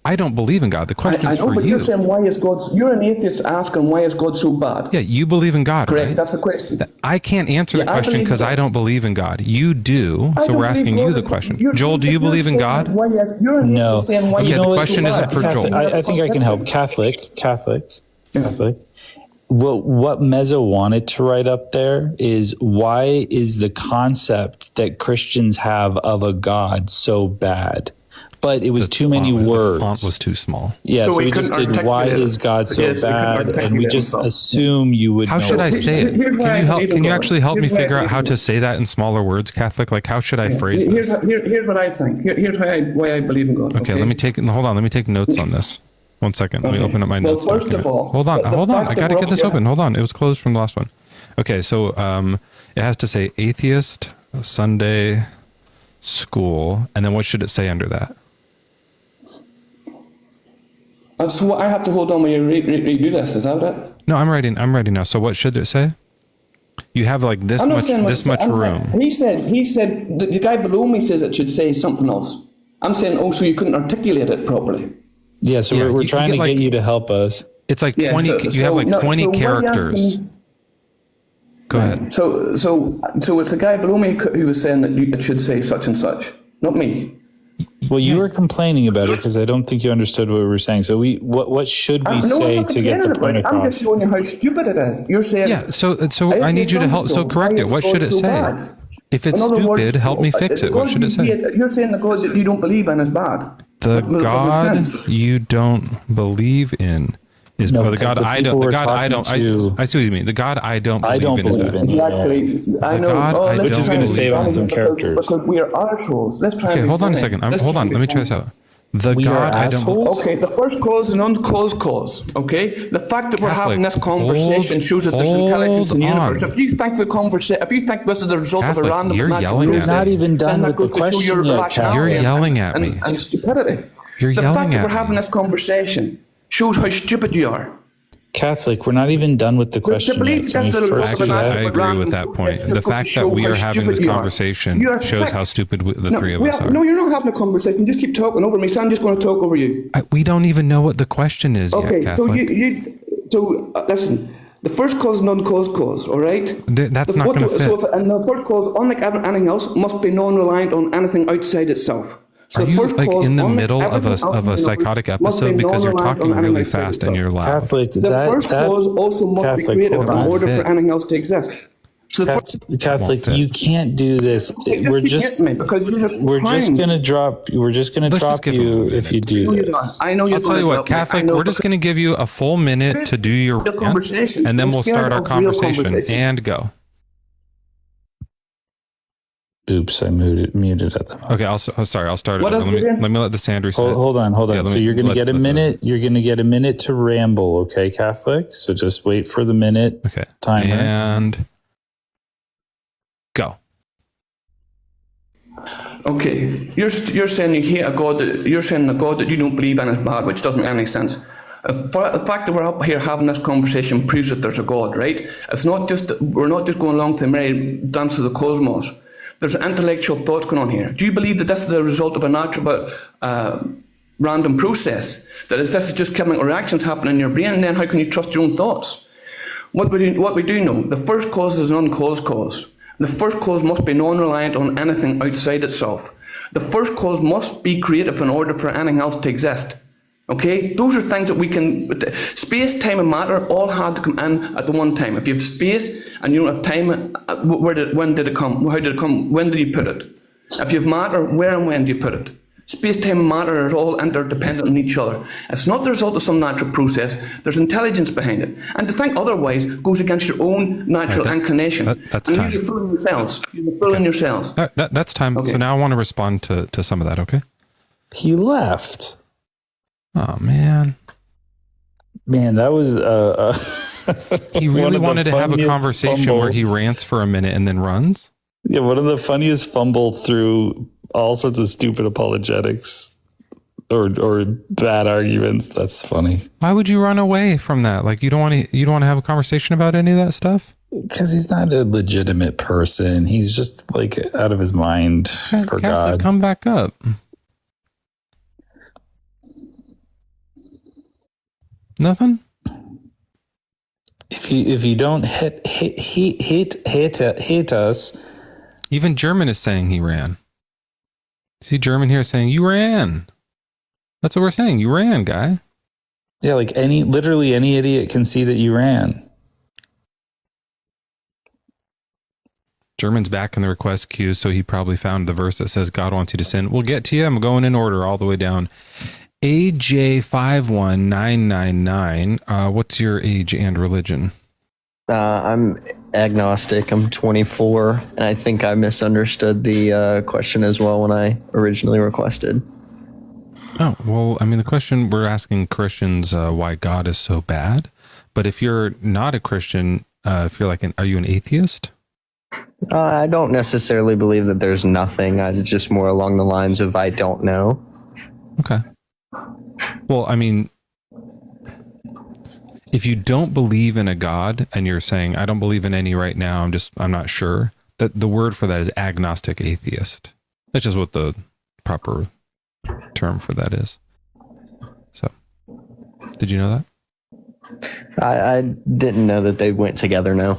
I don't believe in God. The question is for but you. You're saying why is God? You're an atheist asking why is God so bad? Yeah, you believe in God, correct? Right? That's the question. I can't answer the question because I don't believe in God. You do, so we're asking you the question. Joel, do you believe in God? No. The question isn't for Joel. I think I can help. Catholic. What Mezzo wanted to write up there is, why is the concept that Christians have of a God so bad? But it was too many words. The font was too small. Yeah, so we just did, why is God so bad? And we just assume you would know. How should I say it? Can you actually help me figure out how to say that in smaller words, Catholic? Like, how should I phrase this? Here's what I think. Here's why I believe in God. Okay, let me take notes on this. 1 second. Let me open up my notes document. Hold on. I got to get this open. Hold on. It was closed from the last one. Okay, so it has to say Atheist Sunday School, and then what should it say under that? So I have to hold on when you redo this. Is that it? No, I'm ready now. So what should it say? You have like this much room. He said the guy below me says it should say something else. I'm saying, so you couldn't articulate it properly. Yeah, so we're trying to get you to help us. It's like 20. You have like 20 characters. Go ahead. So it's the guy below me who was saying that it should say such and such, not me. Well, you were complaining about it because I don't think you understood what we were saying. So what should we say to get the point across? I'm just showing you how stupid it is. You're saying, yeah. So I need you to help. So correct it. What should it say? If it's stupid, help me fix it. What should it say? You're saying the God that you don't believe in is bad. The God you don't believe in is the God I don't. The God I don't. I see what you mean. The God I don't believe in is bad. Exactly. I know. Which is going to save on some characters. Because we are assholes. Let's try. Okay, hold on a second. Hold on. Let me try this out. The God I don't. Okay, the first cause and unclosed cause. Okay, the fact that we're having this conversation shows that there's intelligence in the universe. If you think if you think this is the result of a random natural process, you're not even done with the question yet. You're yelling at me. And stupidity. You're yelling at me. The fact that we're having this conversation shows how stupid you are. Catholic, we're not even done with the question yet. Actually, I agree with that point. The fact that we are having this conversation shows how stupid the three of us are. No, you're not having a conversation. Just keep talking over me. So I'm just going to talk over you. We don't even know what the question is yet, Catholic. So listen. The first cause and unclosed cause, all right? That's not going to fit. And the first cause, unlike anything else, must be non-reliant on anything outside itself. So are you like in the middle of a psychotic episode because you're talking really fast and you're loud? Catholic, the first cause also must be created in order for anything else to exist. So Catholic, you can't do this. We're just gonna drop you if you do this. I know you're. I'll tell you what, Catholic. We're just gonna give you a full minute to do your conversation, and then we'll start our conversation and go. Oops, I muted at the moment. Okay, I'll start it. Let me let the sand reset. Hold on. Yeah, so you're going to get a minute. You're going to get a minute to ramble, okay, Catholic? So just wait for the minute timer. And go. Okay, you're saying you hate a God. You're saying the God that you don't believe in is bad, which doesn't make any sense. The fact that we're up here having this conversation proves that there's a God, right? We're not just going along to the merry dance of the cosmos. There's intellectual thoughts going on here. Do you believe that this is the result of a natural, random process? That is, this is just chemical reactions happening in your brain, and then how can you trust your own thoughts? What we do know, the first cause is an unclosed cause. The first cause must be non-reliant on anything outside itself. The first cause must be creative in order for anything else to exist. Okay, those are things that we can. Space, time, and matter all had to come in at the one time. If you have space and you don't have time, when did it come? How did it come? When did you put it? If you have matter, where and when do you put it? Space, time, and matter are all interdependent on each other. It's not the result of some natural process. There's intelligence behind it. And to think otherwise goes against your own natural inclination. That's and time. You're fooling yourselves. You're fooling yourselves. That's time. Okay. So now I want to respond to some of that. Okay. He left. Oh man, that was he really wanted to have a conversation where he rants for a minute and then runs. Yeah, one of the funniest fumble through all sorts of stupid apologetics or bad arguments. That's funny. Why would you run away from that? Like you don't want to have a conversation about any of that stuff? Because he's not a legitimate person. He's just like out of his mind for God. Come back up. Nothing. If you don't hate us, even German is saying he ran. See German here saying you ran. That's what we're saying. You ran, guy. Yeah, like literally any idiot can see that you ran. German's back in the request queue, so he probably found the verse that says God wants you to sin. We'll get to you. I'm going in order all the way down. AJ51999, what's your age and religion? I'm agnostic. I'm 24, and I think I misunderstood the question as well when I originally requested. Oh, well, I mean, the question we're asking Christians why God is so bad, but if you're not a Christian, if you're are you an atheist? I don't necessarily believe that there's nothing. It's just more along the lines of I don't know. Okay. Well, I mean, if you don't believe in a God and you're saying, I don't believe in any right now, I'm not sure, that the word for that is agnostic atheist. That's just what the proper term for that is. So, did you know that? I didn't know that they went together, no.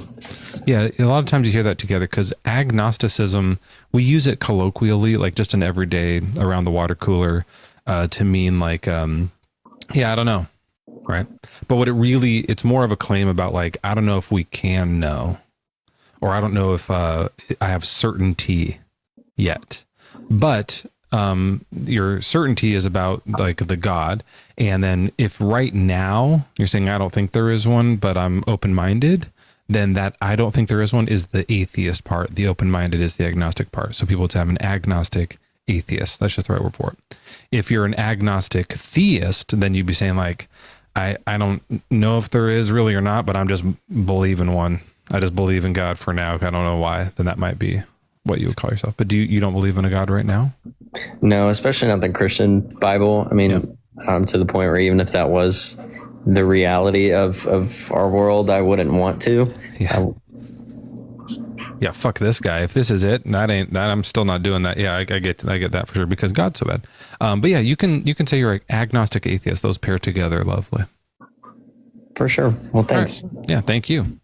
Yeah, a lot of times you hear that together because agnosticism, we use it colloquially, like just an everyday around the water cooler, to mean like, yeah, I don't know, right? But what it really, it's more of a claim about like, I don't know if we can know, or I don't know if I have certainty yet. But your certainty is about like the God. And then if right now you're saying, I don't think there is one, but I'm open-minded, then that I don't think there is one is the atheist part. The open-minded is the agnostic part. So people would have an agnostic atheist. That's just the right word for it. If you're an agnostic theist, then you'd be saying like, I don't know if there is really or not, but I'm just believing one. I just believe in God for now. I don't know why. Then that might be what you would call yourself. But you don't believe in a God right now? No, especially not the Christian Bible. I mean, to the point where even if that was the reality of our world, I wouldn't want to. Yeah. Yeah, fuck this guy. If this is it, I'm still not doing that. Yeah, I get that for sure because God's so bad. But yeah, you can say you're an agnostic atheist. Those pair together lovely. For sure. Well, thanks. Right. Yeah, thank you.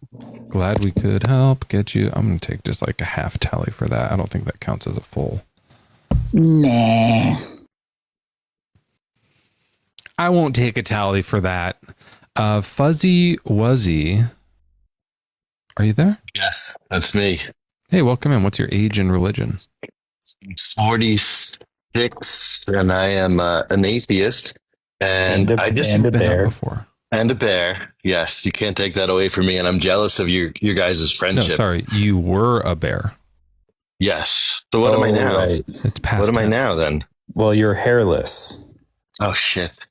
Glad we could help get you. I'm going to take just like a half tally for that. I don't think that counts as a full. Nah. I won't take a tally for that. Fuzzy Wuzzy. Are you there? Yes, that's me. Hey, welcome in. What's your age and religion? 46, and I am an atheist. And a bear. Before. And a bear. Yes, you can't take that away from me. And I'm jealous of your guys' friendship. No, sorry. You were a bear. Yes. So what am I now? Right. It's past What am I tense. now then? Well, you're hairless. Oh, shit.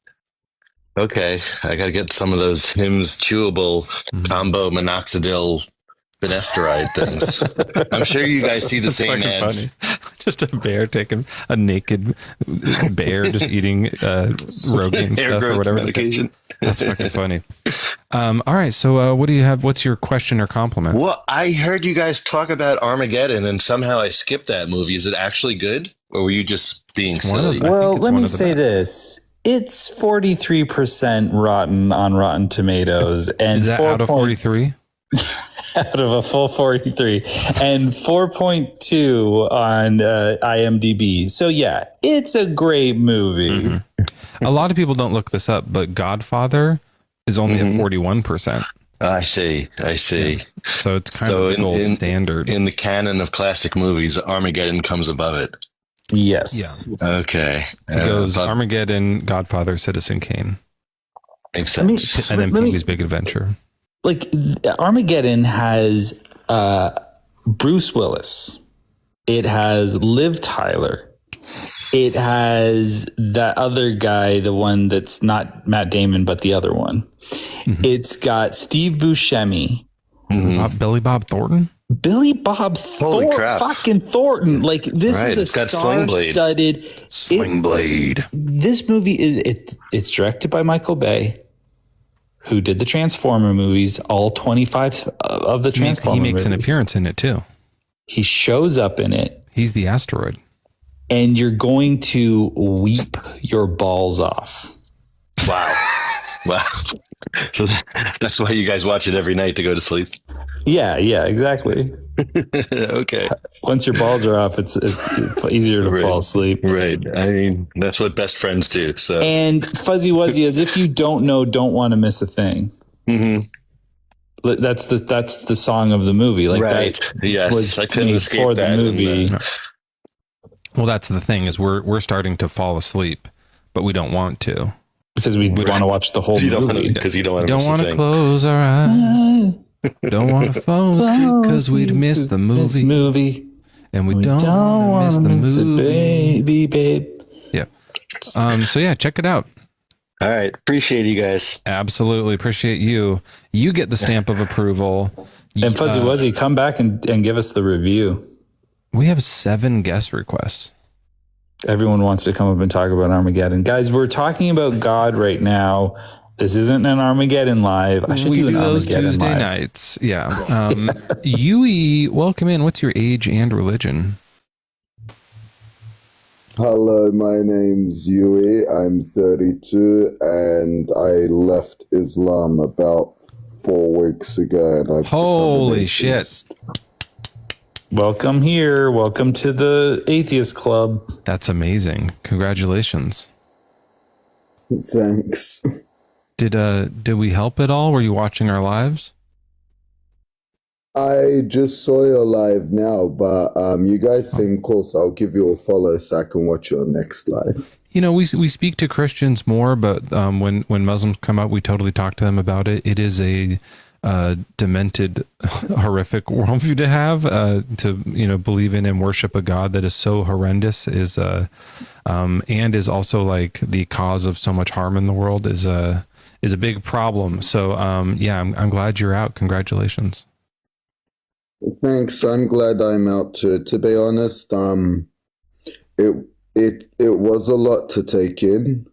Okay. I got to get some of those Hims chewable combo minoxidil finasteride things. I'm sure you guys see the That's same fucking ads. funny. Just a bear taking a naked bear just eating Rogaine Hair stuff growth or whatever. medication. That's fucking funny. All right. So what do you have? What's your question or compliment? Well, I heard you guys talk about Armageddon and somehow I skipped that movie. Is it actually good? Or were you just being silly? Well, let me say this. It's 43% rotten on Rotten Tomatoes. And is that out of 43? Out of a full 43 and 4.2 on IMDb. So yeah, it's a great movie. Mm-hmm. A lot of people don't look this up, but Godfather is only at 41%. I see. Yeah. So it's kind of the gold standard. In the canon of classic movies, Armageddon comes above it. Yes. Yeah. Okay. It goes Armageddon, Godfather, Citizen Kane. Makes sense. And then Pee-wee's Big Adventure. Like Armageddon has Bruce Willis. It has Liv Tyler. It has that other guy, the one that's not Matt Damon, but the other one. Mm-hmm. It's got Steve Buscemi. Mm-hmm. Billy Bob Thornton? Billy Bob Thornton. Fucking Thornton. Like this is a star-studded Sling Blade. This movie it's directed by Michael Bay, who did the Transformer movies, all 25 of the Transformer movies. He makes an movies. appearance in it too. He shows up in it. He's the asteroid. And you're going to weep your balls off. Wow. Wow. So that's why you guys watch it every night to go to sleep? Yeah, exactly. Okay. Once your balls are off, it's easier to fall asleep. Right. I mean, that's what best friends do. So. And Fuzzy Wuzzy, as if you don't want to miss a thing. Mm-hmm. That's the song of the movie. Like right. That yes. was I couldn't escape for that the movie. Well, that's the thing is we're starting to fall asleep, but we don't want to because we want to watch the whole movie. Because you don't want to. Don't want to close our eyes. Don't want to fall asleep because we'd miss the movie. And we don't want to miss the movie. Babe. Yeah. So yeah, check it out. All right. Appreciate you guys. Absolutely. Appreciate you. You get the stamp of approval. And Fuzzy Wuzzy, come back and give us the review. We have 7 guest requests. Everyone wants to come up and talk about Armageddon. Guys, we're talking about God right now. This isn't an Armageddon live. I should do an those Armageddon Tuesday live. nights. Yeah. Yui, welcome in. What's your age and religion? Hello, my name's Yui. I'm 32 and I left Islam about 4 weeks ago, and I've Holy shit! Welcome here. Welcome to the Atheist Club. That's amazing. Congratulations. Thanks. Did we help at all? Were you watching our lives? I just saw your live now, but you guys seem cool, so I'll give you a follow so I can watch your next live. You know, we speak to Christians more, but when Muslims come up, we totally talk to them about it. It is a demented, horrific worldview to have. To believe in and worship a God that is so horrendous and is also like the cause of so much harm in the world is a big problem. So I'm glad you're out. Congratulations. Thanks. I'm glad I'm out too. To be honest, it was a lot to take in,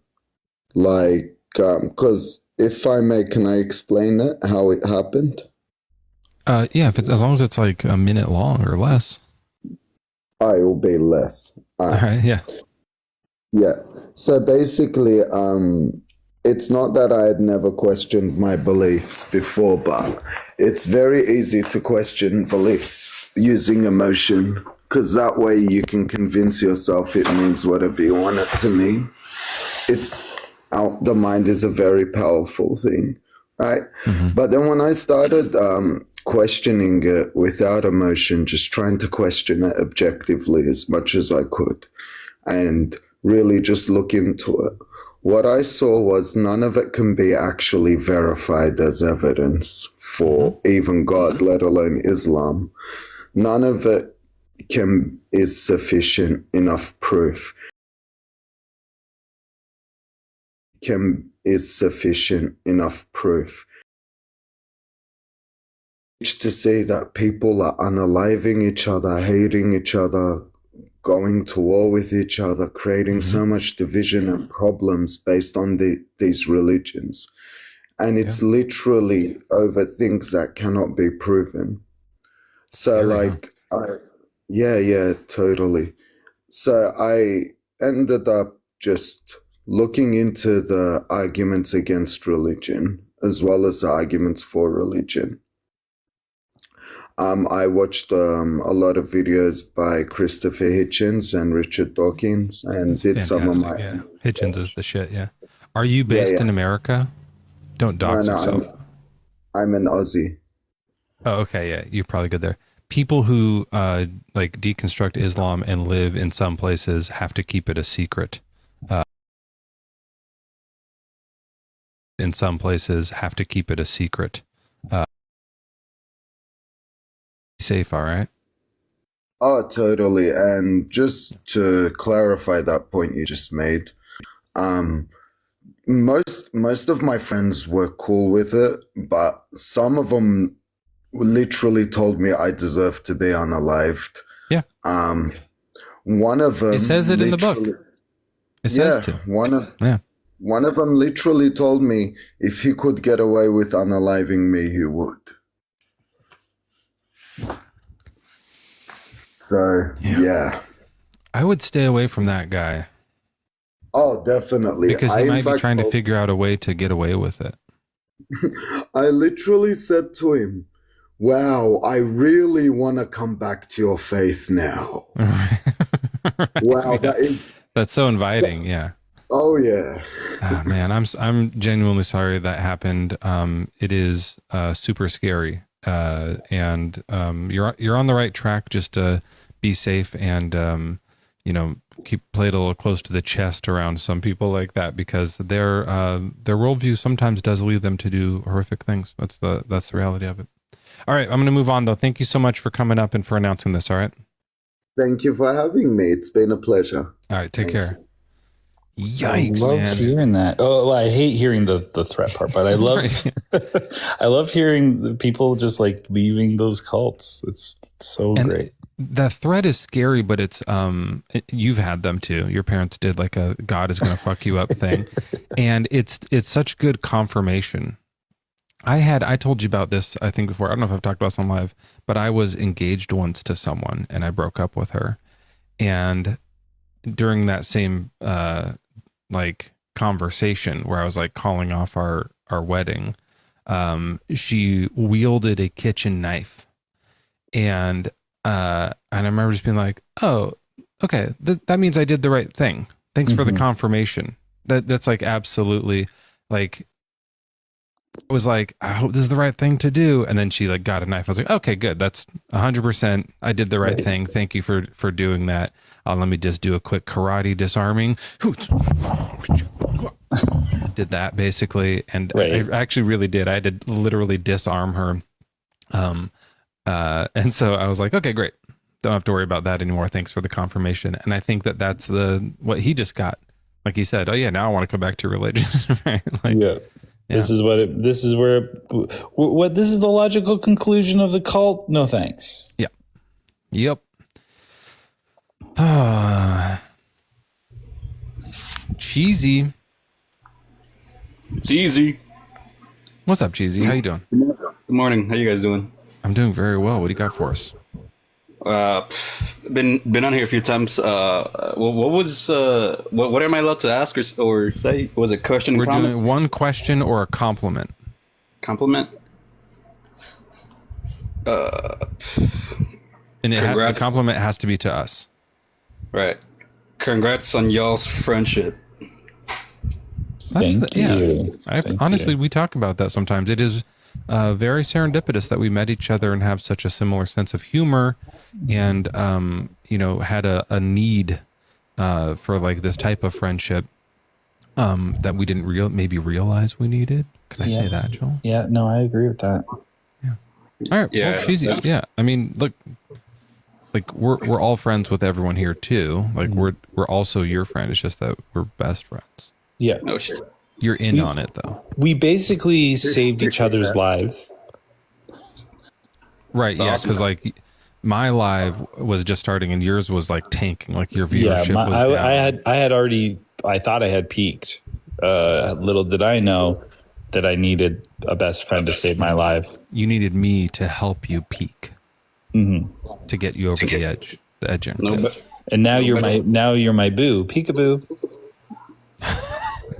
like, because if I may, can I explain it, how it happened? Yeah, as long as it's like a minute long or less. It will be less. All right, yeah. Yeah. So basically, it's not that I had never questioned my beliefs before, but it's very easy to question beliefs using emotion, because that way you can convince yourself it means whatever you want it to mean. The mind is a very powerful thing, right? Mm-hmm. But then when I started questioning it without emotion, just trying to question it objectively as much as I could, and really just look into it, what I saw was none of it can be actually verified as evidence for even God, let alone Islam. None of it is sufficient enough proof. Is sufficient enough proof to say that people are unaliving each other, hating each other, going to war with each other, creating so much division and problems based on these religions. And it's literally over things that cannot be proven. So totally. So I ended up just looking into the arguments against religion as well as the arguments for religion. I watched a lot of videos by Christopher Hitchens and Richard Dawkins, and did some of my... Yeah. Hitchens is the shit, yeah. Are you based in America? Don't dox yourself. I'm an Aussie. Oh, okay, yeah. You're probably good there. People who like deconstruct Islam and live in some places have to keep it a secret. In some places have to keep it a secret. Safe, all right? Oh, totally. And just to clarify that point you just made, most of my friends were cool with it, but some of them literally told me I deserve to be unalived. Yeah. One of them... It says it in the book. It says to. One of them literally told me if he could get away with unaliving me, he would. So, yeah. I would stay away from that guy. Oh, definitely. Because he might be trying to figure out a way to get away with it. I literally said to him, wow, I really want to come back to your faith now. Wow, that's so inviting, yeah. Oh, yeah. Oh, man, I'm genuinely sorry that happened. It is super scary. And you're on the right track. Just be safe and play it a little close to the chest around some people like that, because their worldview sometimes does lead them to do horrific things. That's the reality of it. All right, I'm going to move on though. Thank you so much for coming up and for announcing this. All right. Thank you for having me. It's been a pleasure. All right, take care. Yikes, I love man. hearing that. Oh, well, I hate hearing the threat part, but I love I love hearing the people just like leaving those cults. It's so great. The threat is scary, but it's you've had them too. Your parents did like a God is going to fuck you up thing, and it's such good confirmation. I told you about this I think before. I don't know if I've talked about this on live, but I was engaged once to someone and I broke up with her, and during that same like conversation where I was like calling off our wedding, she wielded a kitchen knife, and I remember just being like, "Oh, okay, that means I did the right thing. Thanks for the confirmation." That's like absolutely like. I was like, I hope this is the right thing to do. And then she like got a knife. I was like, okay, good. That's 100%. I did the right thing. Thank you for doing that. Let me just do a quick karate disarming. Did that basically. And I actually really did. I had to literally disarm her. And so I was like, okay, great. Don't have to worry about that anymore. Thanks for the confirmation. And I think that's what he just got. Like he said, oh yeah, now I want to come back to religion. Right? Like, yeah. This is this is the logical conclusion of the cult. No thanks. Yeah. Yep. Cheesy. It's easy. What's up, Cheesy? How you doing? Good morning. How you guys doing? I'm doing very well. What do you got for us? Been on here a few times. What am I allowed to ask or say? Was it question? We're comment? doing one question or a compliment. Compliment. And the compliment has to be to us. Right. Congrats on y'all's friendship. Thank you. Honestly, we talk about that sometimes. It is very serendipitous that we met each other and have such a similar sense of humor, and had a need for like this type of friendship that we didn't maybe realize we needed. Can I say that, Joel? Yeah, no, I agree with that. Yeah. All right. Yeah. Well, Cheesy. Yeah. I mean, look, like we're all friends with everyone here too. Like we're also your friend. It's just that we're best friends. Yeah. No shit. You're in on it though. We basically saved each other's lives. Right. That's yeah. awesome. Because like my live was just starting and yours was like tanking. Like your viewership was down. I thought I had peaked. Little did I know that I needed a best friend to save my life. You needed me to help you peak. Mm-hmm. To get you over the edge. And now you're my boo. Peekaboo.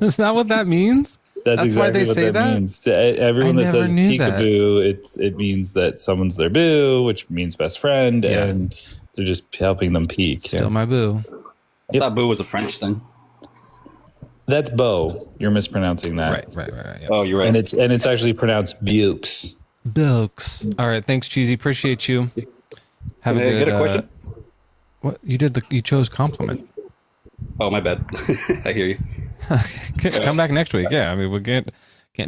Is that what that means? That's exactly why they what say that means. To everyone I that never says knew that. peekaboo, it means that someone's their boo, which means best friend, Yeah. and they're just helping them peak. Still my boo. I thought boo was a French thing. That's Bo. You're mispronouncing that. Right. Yeah. Oh, you're right. And it's actually pronounced Bukes. Bilks. All right. Thanks, Cheesy. Appreciate you. Have a Can I good get a question? What you did? You chose compliment. Oh, my bad. I hear you. Come back next week. Yeah. I mean, we can't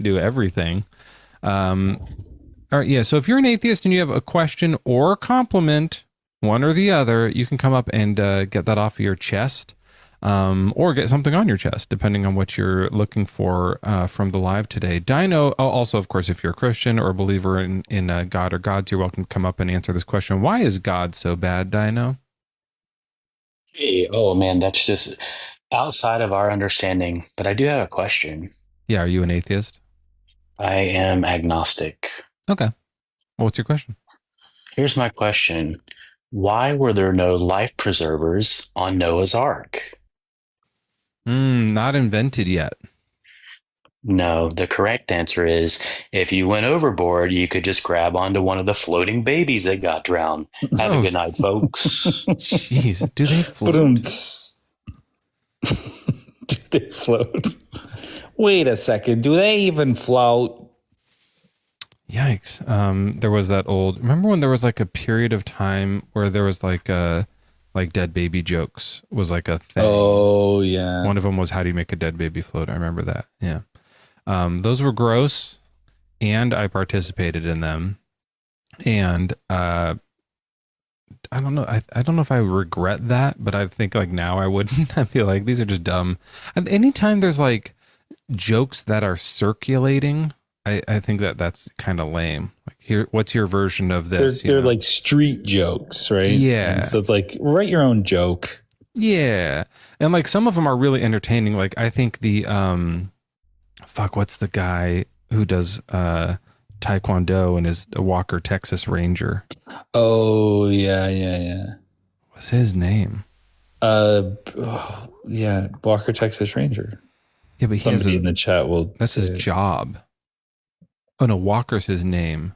do everything. All right. Yeah. So if you're an atheist and you have a question or a compliment, one or the other, you can come up and get that off of your chest. Or get something on your chest, depending on what you're looking for from the live today. Dino, also, of course, if you're a Christian or a believer in God or gods, you're welcome to come up and answer this question. Why is God so bad, Dino? Hey, oh man, that's just outside of our understanding. But I do have a question. Yeah, are you an atheist? I am agnostic. Okay. Well, what's your question? Here's my question. Why were there no life preservers on Noah's Ark? Not invented yet. No, the correct answer is if you went overboard, you could just grab onto one of the floating babies that got drowned. Have a good night, folks. Jeez, do they float? Do they float? Wait a second. Do they even float? Yikes. There was that remember when there was like a period of time where there was like dead baby jokes was like a thing. Oh yeah. One of them was how do you make a dead baby float? I remember that. Yeah. Those were gross and I participated in them. And I don't know. I don't know if I regret that, but I think like now I wouldn't. I feel like these are just dumb. And anytime there's like jokes that are circulating, I think that's kind of lame. Like here, what's your version of this? They're like street jokes, right? Yeah. And so it's like write your own joke. Yeah. And like some of them are really entertaining. Like I think the what's the guy who does Taekwondo and is a Walker Texas Ranger? Oh yeah. What's his name? Yeah, Walker Texas Ranger. Yeah, but somebody in the chat will. That's his job. Oh no, Walker's his name.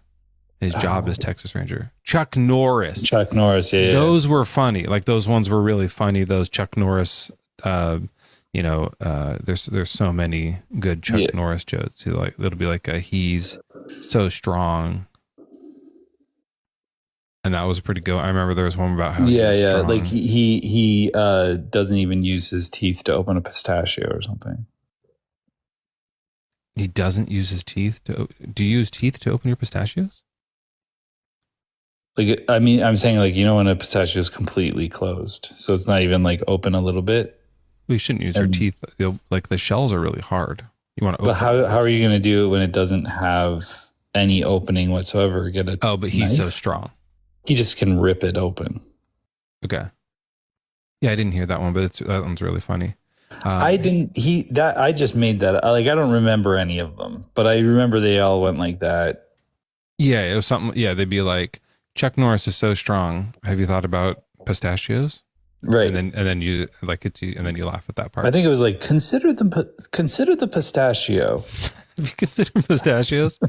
His job is Texas Ranger. Chuck Norris. Chuck Norris, yeah. Those were funny. Like those ones were really funny. Those Chuck Norris, there's so many good Chuck Norris jokes. Like it'll be like he's so strong. And that was pretty good. I remember there was one about how strong. like he doesn't even use his teeth to open a pistachio or something. He doesn't use his teeth to. Do you use teeth to open your pistachios? Like, I mean, I'm saying like, when a pistachio is completely closed, so it's not even like open a little bit. We shouldn't use your teeth. Like the shells are really hard. You want to open. But how are you going to do it when it doesn't have any opening whatsoever? Get a but he's so strong. He just can rip it open. Okay. Yeah, I didn't hear that one, but that one's really funny. I just made that. Like, I don't remember any of them, but I remember they all went like that. Yeah, it was something. Yeah, they'd be like, Chuck Norris is so strong. Have you thought about pistachios? Right. And then you like it, and then you laugh at that part. I think it was like, consider the pistachio. Have you considered pistachios?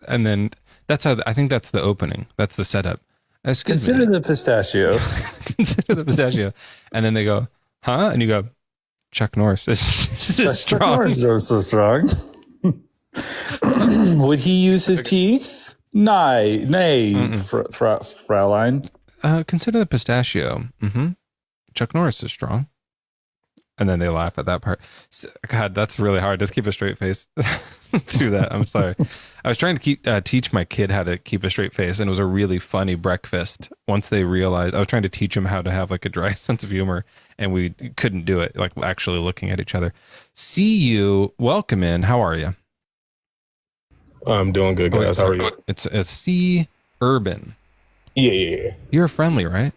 And then that's how I think that's the opening. That's the setup. Consider the pistachio. Consider the pistachio. And then they go, huh? And you go, Chuck Norris is strong. Chuck Norris is so strong. Would he use his teeth? Nay, Fraulein. Consider the pistachio. Mm-hmm. Chuck Norris is strong. And then they laugh at that part. God, that's really hard. Just keep a straight face. Do that. I'm sorry. I was trying to teach my kid how to keep a straight face, and it was a really funny breakfast. Once they realized, I was trying to teach them how to have like a dry sense of humor, and we couldn't do it. Like actually looking at each other. See you. Welcome in. How are you? I'm doing good, guys. How are you? It's C Urban. Yeah. You're friendly, right?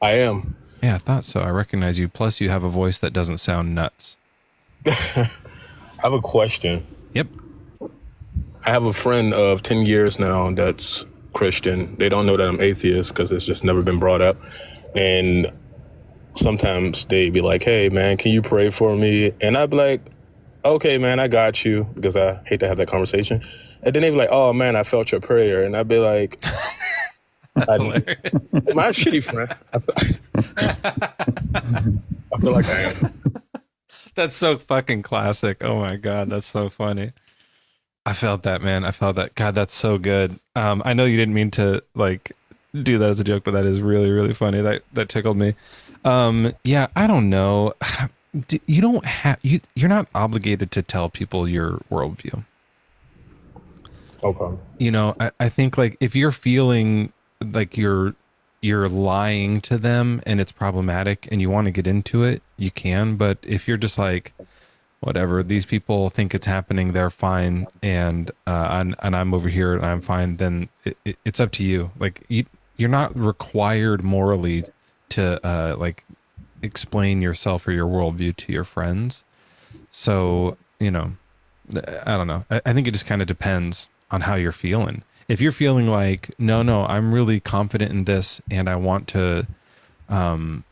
I am. Yeah, I thought so. I recognize you. Plus, you have a voice that doesn't sound nuts. I have a question. Yep. I have a friend of 10 years now that's Christian. They don't know that I'm atheist because it's just never been brought up. And sometimes they be like, hey, man, can you pray for me? And I'd be like, okay, man, I got you, because I hate to have that conversation. And then they'd be like, oh, man, I felt your prayer. And I'd be like, that's hilarious. Am I a shitty friend? I feel like I am. That's so fucking classic. Oh my God, that's so funny. I felt that, man. I felt that. God, that's so good. I know you didn't mean to like do that as a joke, but that is really, really funny. That tickled me. Yeah, I don't know. You don't have you're not obligated to tell people your worldview. Okay. You know, I think like if you're feeling like you're lying to them and it's problematic and you want to get into it, you can. But if you're just like, whatever, these people think it's happening, they're fine, and I'm over here and I'm fine, then it's up to you. Like you're not required morally to like explain yourself or your worldview to your friends. So, you know, I don't know. I think it just kind of depends on how you're feeling. If you're feeling like, no, I'm really confident in this and I want to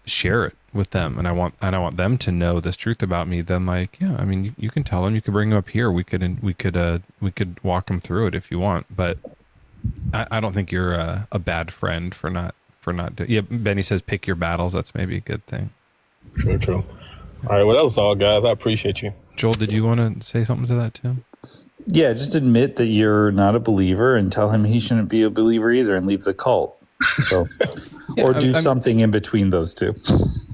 share it with them and I want them to know this truth about me, then like, yeah, I mean, you can tell them, you can bring them up here. We could walk them through it if you want, but I don't think you're a bad friend for not yeah. Benny says, pick your battles. That's maybe a good thing. True. All right. Well, that was all, guys. I appreciate you. Joel, did you want to say something to that too? Yeah, just admit that you're not a believer and tell him he shouldn't be a believer either and leave the cult. So, yeah, or do something in between those two.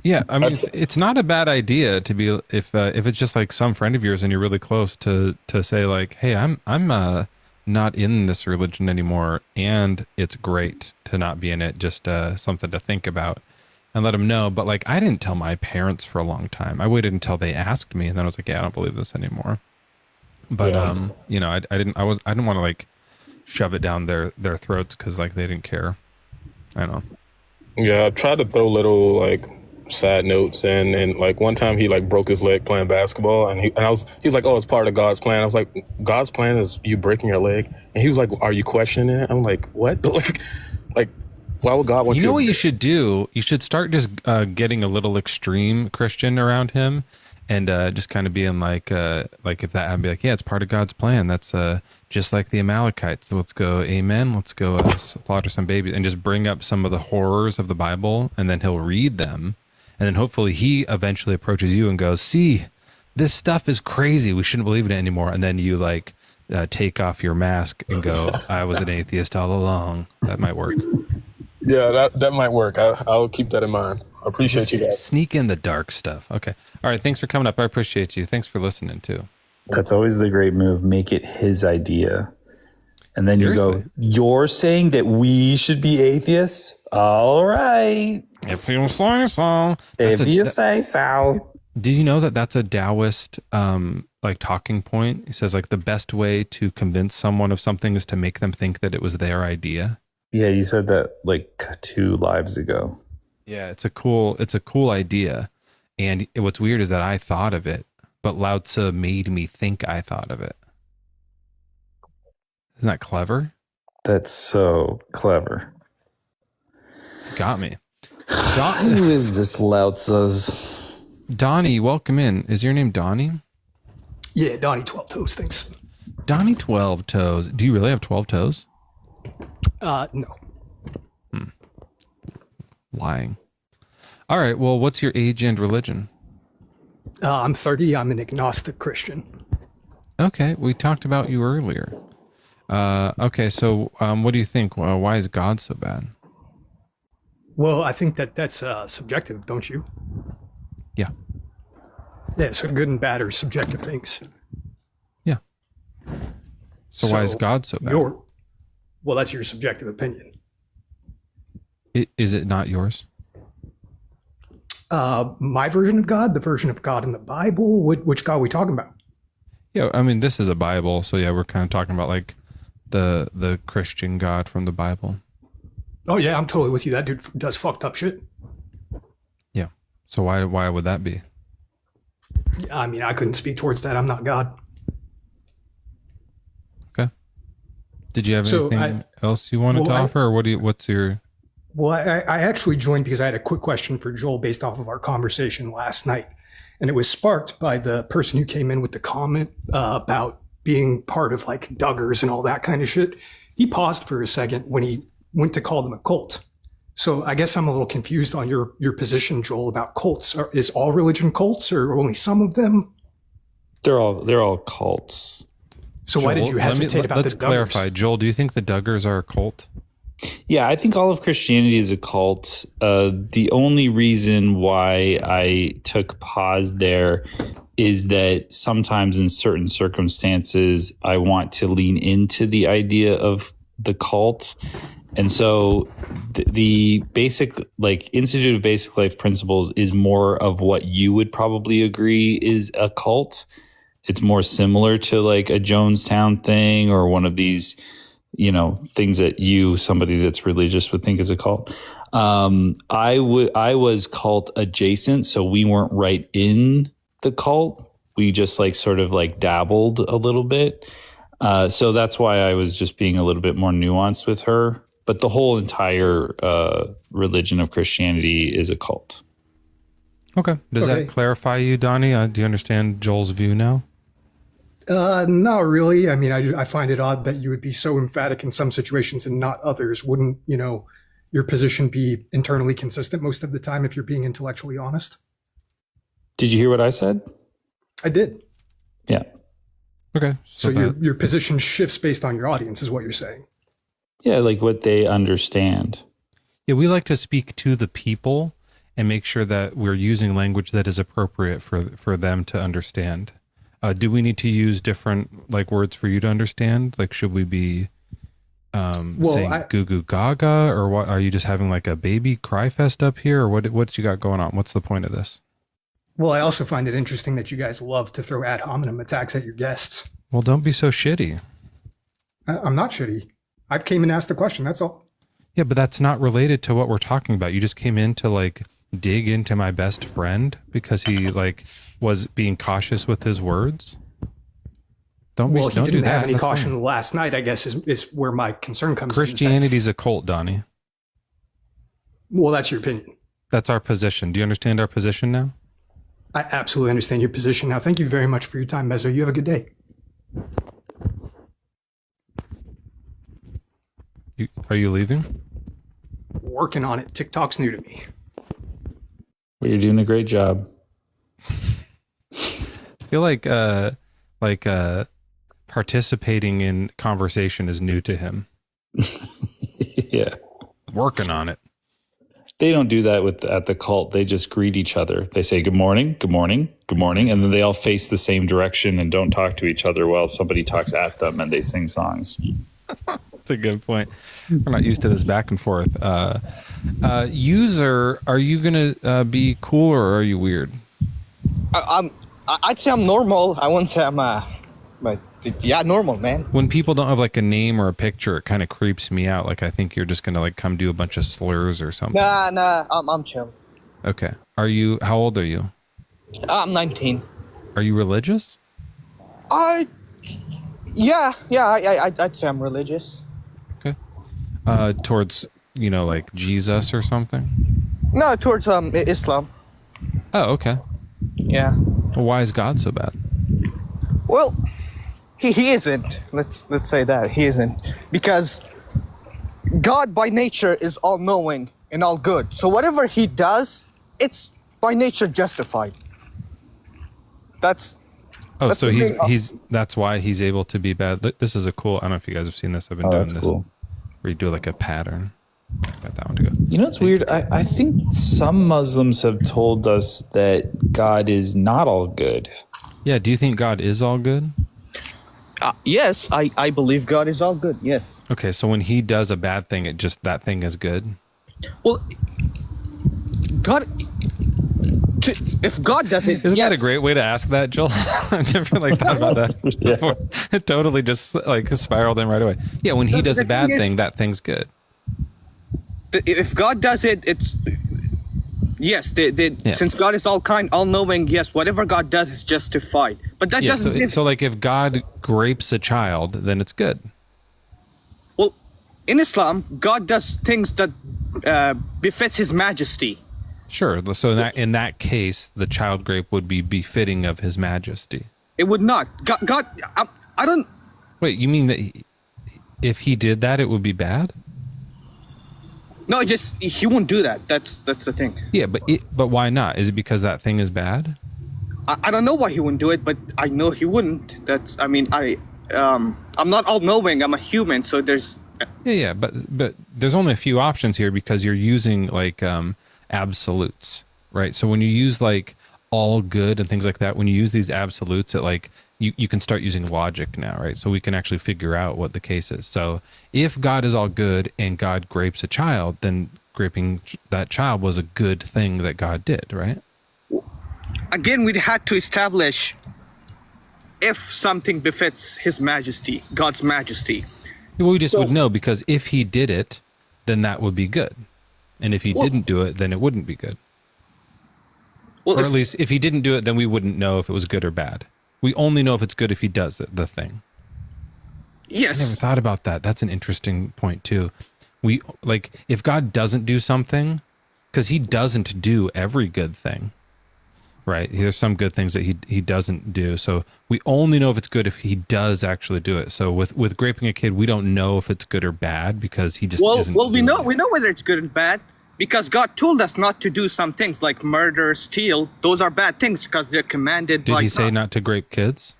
Yeah, I mean, it's not a bad idea to be if it's just like some friend of yours and you're really close to say like, hey, I'm not in this religion anymore, and it's great to not be in it. Just something to think about, and let them know. But like, I didn't tell my parents for a long time. I waited until they asked me, and then I was like, yeah, I don't believe this anymore. But yeah. You know, I didn't want to like shove it down their throats because like they didn't care. I don't know. Yeah, I tried to throw little like sad notes in, and like one time he like broke his leg playing basketball, and he was like, oh, it's part of God's plan. I was like, God's plan is you breaking your leg, and he was like, are you questioning it? I'm like, what? like why would God want you? You know what you should do? You should start just getting a little extreme Christian around him. And just kind of being like if that happened, be like, yeah, it's part of God's plan. That's just like the Amalekites. Let's go, amen. Let's go slaughter some babies and just bring up some of the horrors of the Bible, and then he'll read them. And then hopefully he eventually approaches you and goes, see, this stuff is crazy. We shouldn't believe in it anymore. And then you like take off your mask and go, I was an atheist all along. That might work. Yeah, that might work. I'll keep that in mind. I appreciate you guys. Sneak in the dark stuff. Okay. All right. Thanks for coming up. I appreciate you. Thanks for listening too. That's always the great move. Make it his idea. And then Seriously? you go, you're saying that we should be atheists? All right. If you say so. If you say so. Do you know that that's a Taoist like talking point? He says like the best way to convince someone of something is to make them think that it was their idea. Yeah, you said that like 2 lives ago. Yeah, it's a cool idea. And what's weird is that I thought of it, but Lao Tzu made me think I thought of it. Isn't that clever? That's so clever. Got me. Who is this Lao Tzu's? Donnie, welcome in. Is your name Donnie? Yeah, Donnie 12 Toes, thanks. Donnie 12 Toes. Do you really have 12 toes? No. Lying. All right. Well, what's your age and religion? I'm 30. I'm an agnostic Christian. Okay. We talked about you earlier. Okay. So what do you think? Why is God so bad? Well, I think that's subjective, don't you? Yeah. Yeah, so good and bad are subjective things. Yeah. So why is God so bad? Well, that's your subjective opinion. Is it not yours? My version of God, the version of God in the Bible, which God are we talking about? Yeah, I mean, this is a Bible, so yeah, we're kind of talking about like the Christian God from the Bible. Oh yeah, I'm totally with you. That dude does fucked up shit. Yeah. So why would that be? I mean, I couldn't speak towards that. I'm not God. Okay. Did you have anything else you wanted to offer, or what's your? Well, I actually joined because I had a quick question for Joel based off of our conversation last night. And it was sparked by the person who came in with the comment about being part of like Duggars and all that kind of shit. He paused for a second when he went to call them a cult. So I guess I'm a little confused on your position, Joel, about cults. Is all religion cults or only some of them? They're all cults. So why did you hesitate about the Duggars? Let's clarify. Joel, do you think the Duggars are a cult? Yeah, I think all of Christianity is a cult. The only reason why I took pause there is that sometimes in certain circumstances, I want to lean into the idea of the cult. And so the basic, like Institute of Basic Life Principles is more of what you would probably agree is a cult. It's more similar to like a Jonestown thing or one of these, things that somebody that's religious would think is a cult. I was cult adjacent, so we weren't right in the cult. We just like sort of like dabbled a little bit. So that's why I was just being a little bit more nuanced with her. But the whole entire religion of Christianity is a cult. Okay. Does that clarify you, Donnie? Do you understand Joel's view now? Not really. I mean, I find it odd that you would be so emphatic in some situations and not others. Wouldn't, your position be internally consistent most of the time if you're being intellectually honest? Did you hear what I said? I did. Yeah. Okay. So your position shifts based on your audience is what you're saying. Yeah, like what they understand. Yeah, we like to speak to the people and make sure that we're using language that is appropriate for them to understand. Do we need to use different like words for you to understand? Like, should we be saying goo goo gaga, or what? Are you just having like a baby cry fest up here, or what you got going on? What's the point of this? Well, I also find it interesting that you guys love to throw ad hominem attacks at your guests. Well, don't be so shitty. I'm not shitty. I came and asked a question. That's all. Yeah, but that's not related to what we're talking about. You just came in to like dig into my best friend because he like was being cautious with his words. Don't he didn't do that. have any That's caution fine. last night, I guess, is where my concern comes Christianity's a cult, Donnie. Well, that's your opinion. That's our position. Do you understand our position now? I absolutely understand your position now. Thank you very much for your time, Mezzo. You have a good day. Are you leaving? Working on it. TikTok's new to me. Well, you're doing a great job. I feel like participating in conversation is new to him. Yeah. Working on it. They don't do that at the cult. They just greet each other. They say, good morning, good morning, good morning. And then they all face the same direction and don't talk to each other while somebody talks at them and they sing songs. That's a good point. We're not used to this back and forth. User, are you going to be cool or are you weird? I'd say I'm normal. I wouldn't say I'm but yeah, normal, man. When people don't have like a name or a picture, it kind of creeps me out. Like I think you're just gonna like come do a bunch of slurs or something. Nah, I'm chill. Okay. How old are you? I'm 19. Are you religious? Yeah, I'd say I'm religious. Okay. Towards, like Jesus or something? No, towards Islam. Oh, okay. Yeah. Well, why is God so bad? Well, he isn't. Let's say that he isn't, because God by nature is all-knowing and all good. So whatever he does, it's by nature justified. That's so that's why he's able to be bad. This is a cool. I don't know if you guys have seen this. I've been doing this. Cool. Where you do like a pattern. Got that one to go. You know what's weird? I think some Muslims have told us that God is not all good. Yeah. Do you think God is all good? Yes, I believe God is all good. Yes. Okay, so when he does a bad thing, that thing is good. Well, God, if God does it, isn't that a great way to ask that, Joel? I've never thought about that before. It totally just spiraled in right away. Yeah, when he does a bad thing, that thing's good. If God does it, it's yes. Since God is all knowing, yes, whatever God does is justified. But that doesn't. So like, if God grapes a child, then it's good. Well, in Islam, God does things that befits His Majesty. Sure. So in that case, the child grape would be befitting of His Majesty. It would not. God, I don't. Wait, you mean that if He did that, it would be bad? No, he won't do that. That's the thing. Yeah, but why not? Is it because that thing is bad? I don't know why he wouldn't do it, but I know he wouldn't. I'm not all knowing. I'm a human, so there's. Yeah, but there's only a few options here because you're using like absolutes, right? So when you use like all good and things like that, when you use these absolutes, it like you can start using logic now, right? So we can actually figure out what the case is. So if God is all good and God grapes a child, then graping that child was a good thing that God did, right? Again, we'd had to establish if something befits His Majesty, God's Majesty. Well, we just would know, because if He did it, then that would be good. And if He didn't do it, then it wouldn't be good. Or at least if He didn't do it, then we wouldn't know if it was good or bad. We only know if it's good if He does the thing. Yes. I never thought about that. That's an interesting point too. We like, if God doesn't do something, because He doesn't do every good thing, right? There's some good things that he doesn't do. So we only know if it's good if He does actually do it. So with graping a kid, we don't know if it's good or bad because He just isn't. Well, we know whether it's good and bad because God told us not to do some things like murder, steal. Those are bad things because they're commanded. Did He say not to grape kids?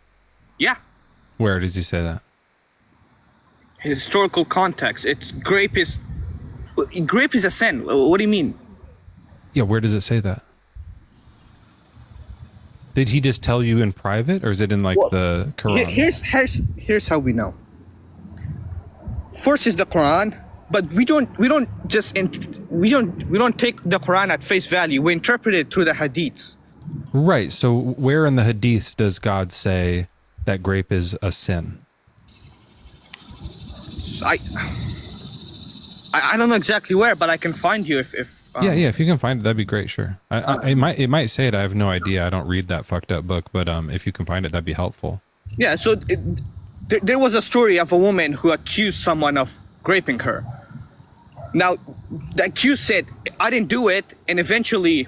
Yeah. Where does He say that? Historical context. Grape is a sin. What do you mean? Yeah, where does it say that? Did He just tell you in private, or is it in like the Quran? Here's how we know. First is the Quran, but we don't take the Quran at face value. We interpret it through the Hadiths. Right. So where in the Hadiths does God say that grape is a sin? I don't know exactly where, but I can find you if yeah, if you can find it, that'd be great. Sure. It might say it. I have no idea. I don't read that fucked up book, but if you can find it, that'd be helpful. Yeah. So there was a story of a woman who accused someone of raping her. Now, the accused said, "I didn't do it," and eventually,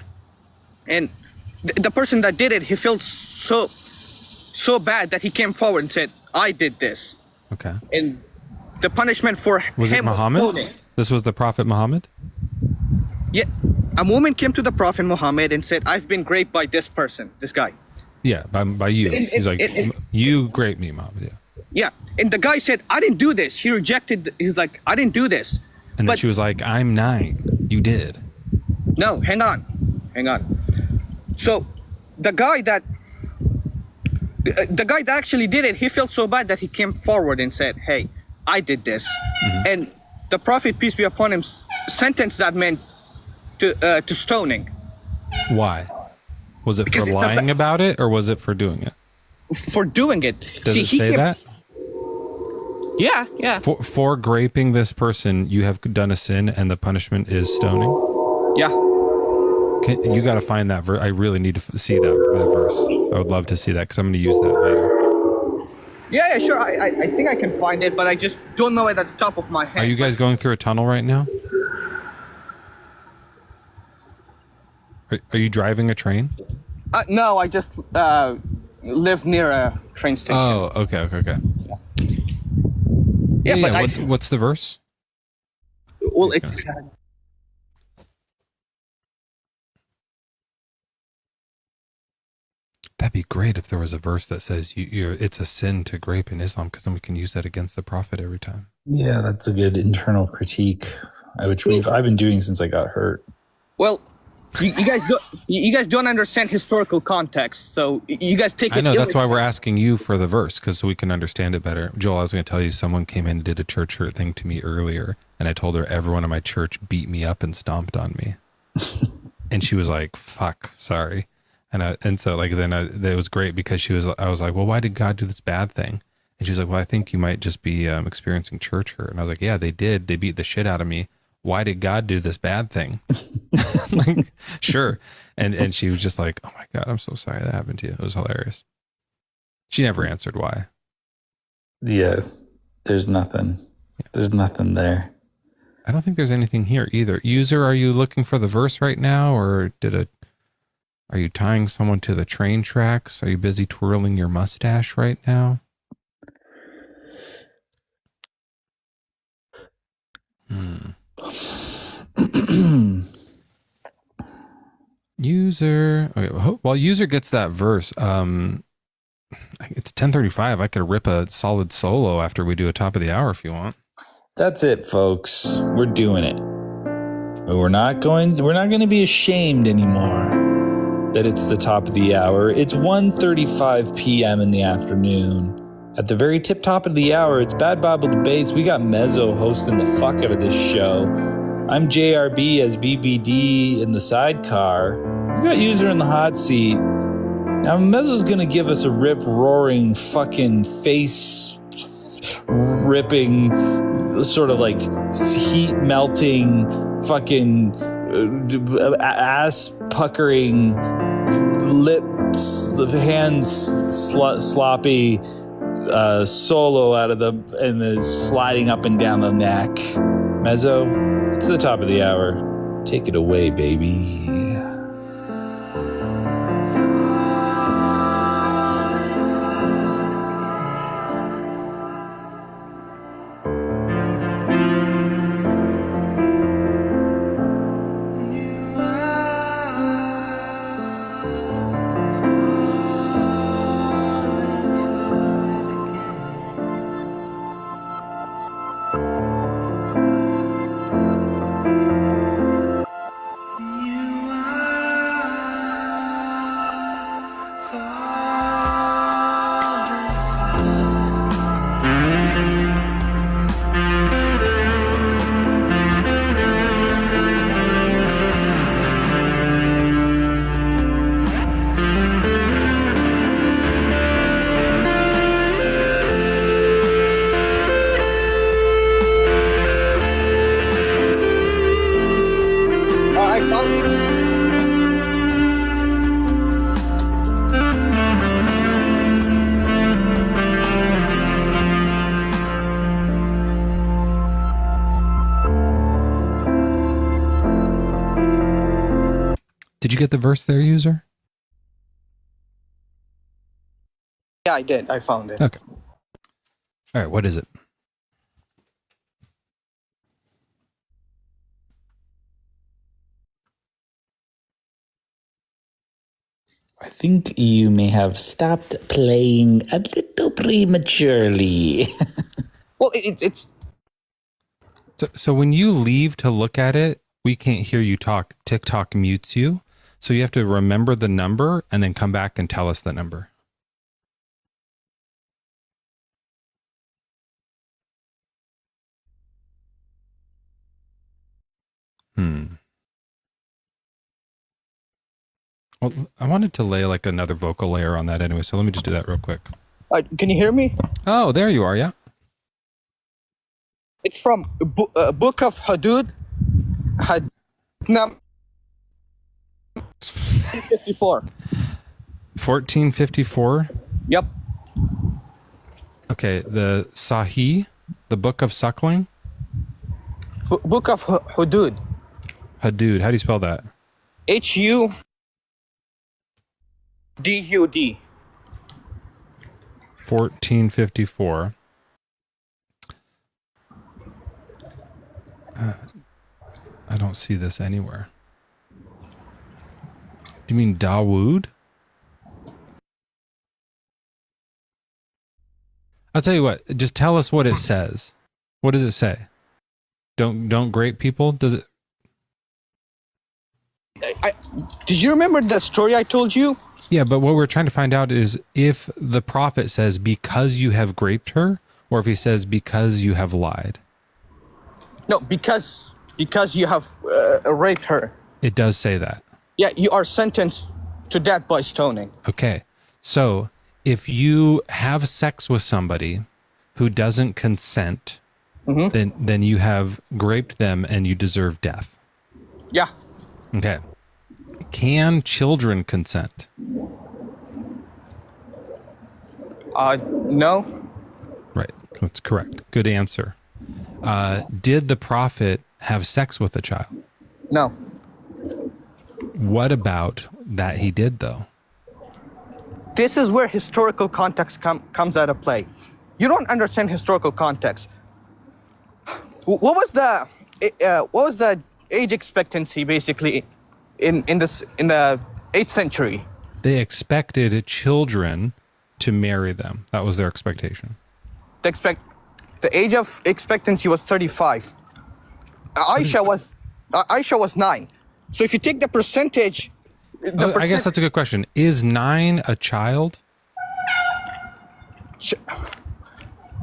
the person that did it, he felt so bad that he came forward and said, "I did this." Okay. And the punishment for Was it him Muhammad? stoning. This was the Prophet Muhammad? Yeah, a woman came to the Prophet Muhammad and said, "I've been raped by this person, this guy." Yeah, by you. He's like, you raped me, Muhammad. Yeah. Yeah, and the guy said, "I didn't do this." He rejected. He's like, "I didn't do this." And then she was like, I'm 9. You did. No, hang on. So, the guy that actually did it, he felt so bad that he came forward and said, "Hey, I did this," and the Prophet, peace be upon him, sentenced that man to stoning. Why? Was it for lying about it, or was it for doing it? For doing it. Does it say that? Yeah. For graping this person, you have done a sin, and the punishment is stoning? Yeah. You got to find that verse. I really need to see that verse. I would love to see that, because I'm going to use that later. Yeah, sure. I think I can find it, but I just don't know it at the top of my head. Are you guys going through a tunnel right now? Are you driving a train? No, I just live near a train station. Oh, okay. Yeah, what's the verse? Well, it's... That'd be great if there was a verse that says it's a sin to grape in Islam, because then we can use that against the Prophet every time. Yeah, that's a good internal critique, which I've been doing since I got hurt. Well, you guys don't understand historical context, so you guys take it. I know, that's why we're asking you for the verse, because so we can understand it better. Joel, I was going to tell you, someone came in and did a church hurt thing to me earlier, and I told her everyone in my church beat me up and stomped on me. And she was like, fuck, sorry. And so like then it was great, because I was like, well, why did God do this bad thing? And she was like, well, I think you might just be experiencing church hurt. And I was like, yeah, they did. They beat the shit out of me. Why did God do this bad thing? Like, sure. And she was just like, oh my God, I'm so sorry that happened to you. It was hilarious. She never answered why. Yeah, there's nothing. There's nothing there. I don't think there's anything here either. User, are you looking for the verse right now, or are you tying someone to the train tracks? Are you busy twirling your mustache right now? User. Okay, while user gets that verse, it's 10:35. I could rip a solid solo after we do a top of the hour if you want. That's it, folks. We're doing it. But we're not going to be ashamed anymore that it's the top of the hour. It's 1:35 p.m. in the afternoon. At the very tip top of the hour, it's Bad Bible Debates. We got Mezzo hosting the fuck out of this show. I'm JRB as BBD in the sidecar. We got User in the hot seat. Now, Mezzo's gonna give us a rip-roaring, fucking face-ripping, sort of like heat-melting, fucking ass-puckering, lips, hands sloppy solo out of the sliding up and down the neck. Mezzo, it's the top of the hour. Take it away, baby. Did you get the verse there, user? Yeah, I did. I found it. Okay. All right, what is it? I think you may have stopped playing a little prematurely. Well, it's So when you leave to look at it, we can't hear you talk. TikTok mutes you. So you have to remember the number and then come back and tell us the number. Well, I wanted to lay like another vocal layer on that anyway, so let me just do that real quick. can you hear me? Oh, there you are, yeah. It's from Book of Hudud, Num 54. 1454? Yep. Okay, the Sahih, the Book of Suckling? Book of Hudud. Hudud, how do you spell that? HUDUD. 1454. I don't see this anywhere. Do you mean Dawood? I'll tell you what, just tell us what it says. What does it say? Don't grape people? Does it? Did you remember that story I told you? Yeah, but what we're trying to find out is if the prophet says because you have graped her, or if he says because you have lied. No, because you have raped her. It does say that. Yeah, you are sentenced to death by stoning. Okay, so if you have sex with somebody who doesn't consent, then you have graped them and you deserve death. Yeah. Okay. Can children consent? No. Right. That's correct. Good answer. Did the prophet have sex with a child? No. What about that he did, though? This is where historical context comes out of play. You don't understand historical context. What was the age expectancy basically in the 8th century? They expected children to marry them. That was their expectation. The age of expectancy was 35. Aisha was 9. So if you take the percentage, I guess that's a good question. Is 9 a child?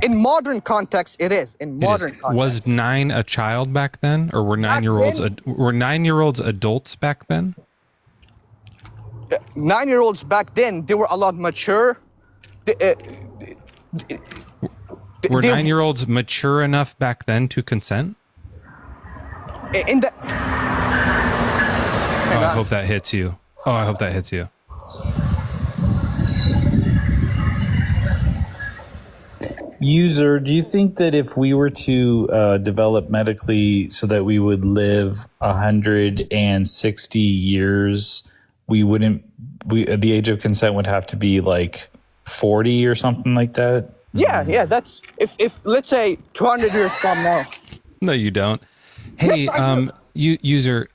In modern context, it is. In modern context. Was 9 a child back then, or were 9-year-olds were 9-year-olds adults back then? 9-year-olds back then, they were a lot mature. Were 9-year-olds mature enough back then to consent? In the. I hope that hits you. Oh, I hope that hits you. User, do you think that if we were to develop medically so that we would live 160 years, the age of consent would have to be like 40 or something like that? Yeah, that's if let's say 200 years from now. No, you don't. Hey, user,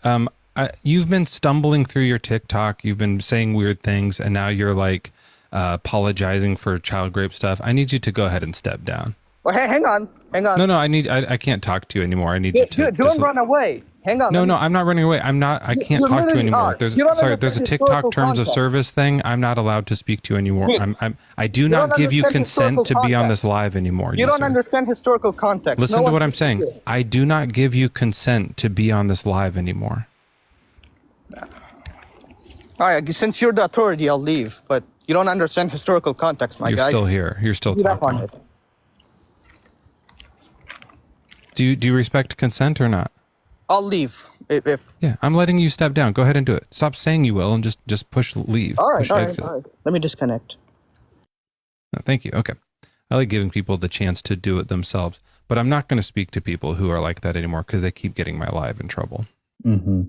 you've been stumbling through your TikTok. You've been saying weird things, and now you're like apologizing for child rape stuff. I need you to go ahead and step down. Well, hey, hang on. No, I can't talk to you anymore. I need you to. Don't run away. Hang on. No, I'm not running away. I can't talk to you anymore. There's a TikTok terms of service thing. I'm not allowed to speak to you anymore. I do not give you consent to be on this live anymore. You don't understand historical context. Listen to what I'm saying. I do not give you consent to be on this live anymore. All right, since you're the authority, I'll leave. But you don't understand historical context, my guy. You're still here. You're still talking. Do you respect consent or not? I'll leave. Yeah, I'm letting you step down. Go ahead and do it. Stop saying you will and just push leave. All right. Exit. Let me disconnect. No, thank you. Okay. I like giving people the chance to do it themselves, but I'm not going to speak to people who are like that anymore because they keep getting my live in trouble. Mm-hmm.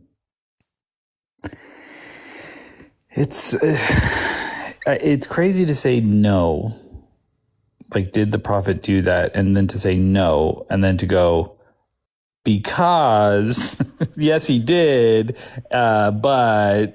It's crazy to say no. Like, did the prophet do that? And then to say no, and then to go, because yes, he did, but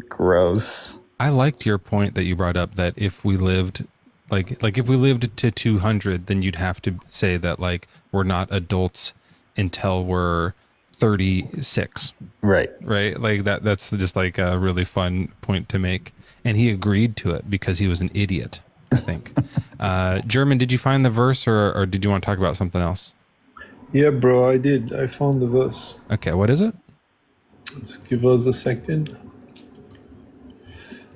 gross. I liked your point that you brought up that if we lived like if we lived to 200, then you'd have to say that like we're not adults until we're 36. Right. Like that's just like a really fun point to make. And he agreed to it because he was an idiot, I think. German, did you find the verse or did you want to talk about something else? Yeah, bro, I did. I found the verse. Okay, what is it? Let's give us a second.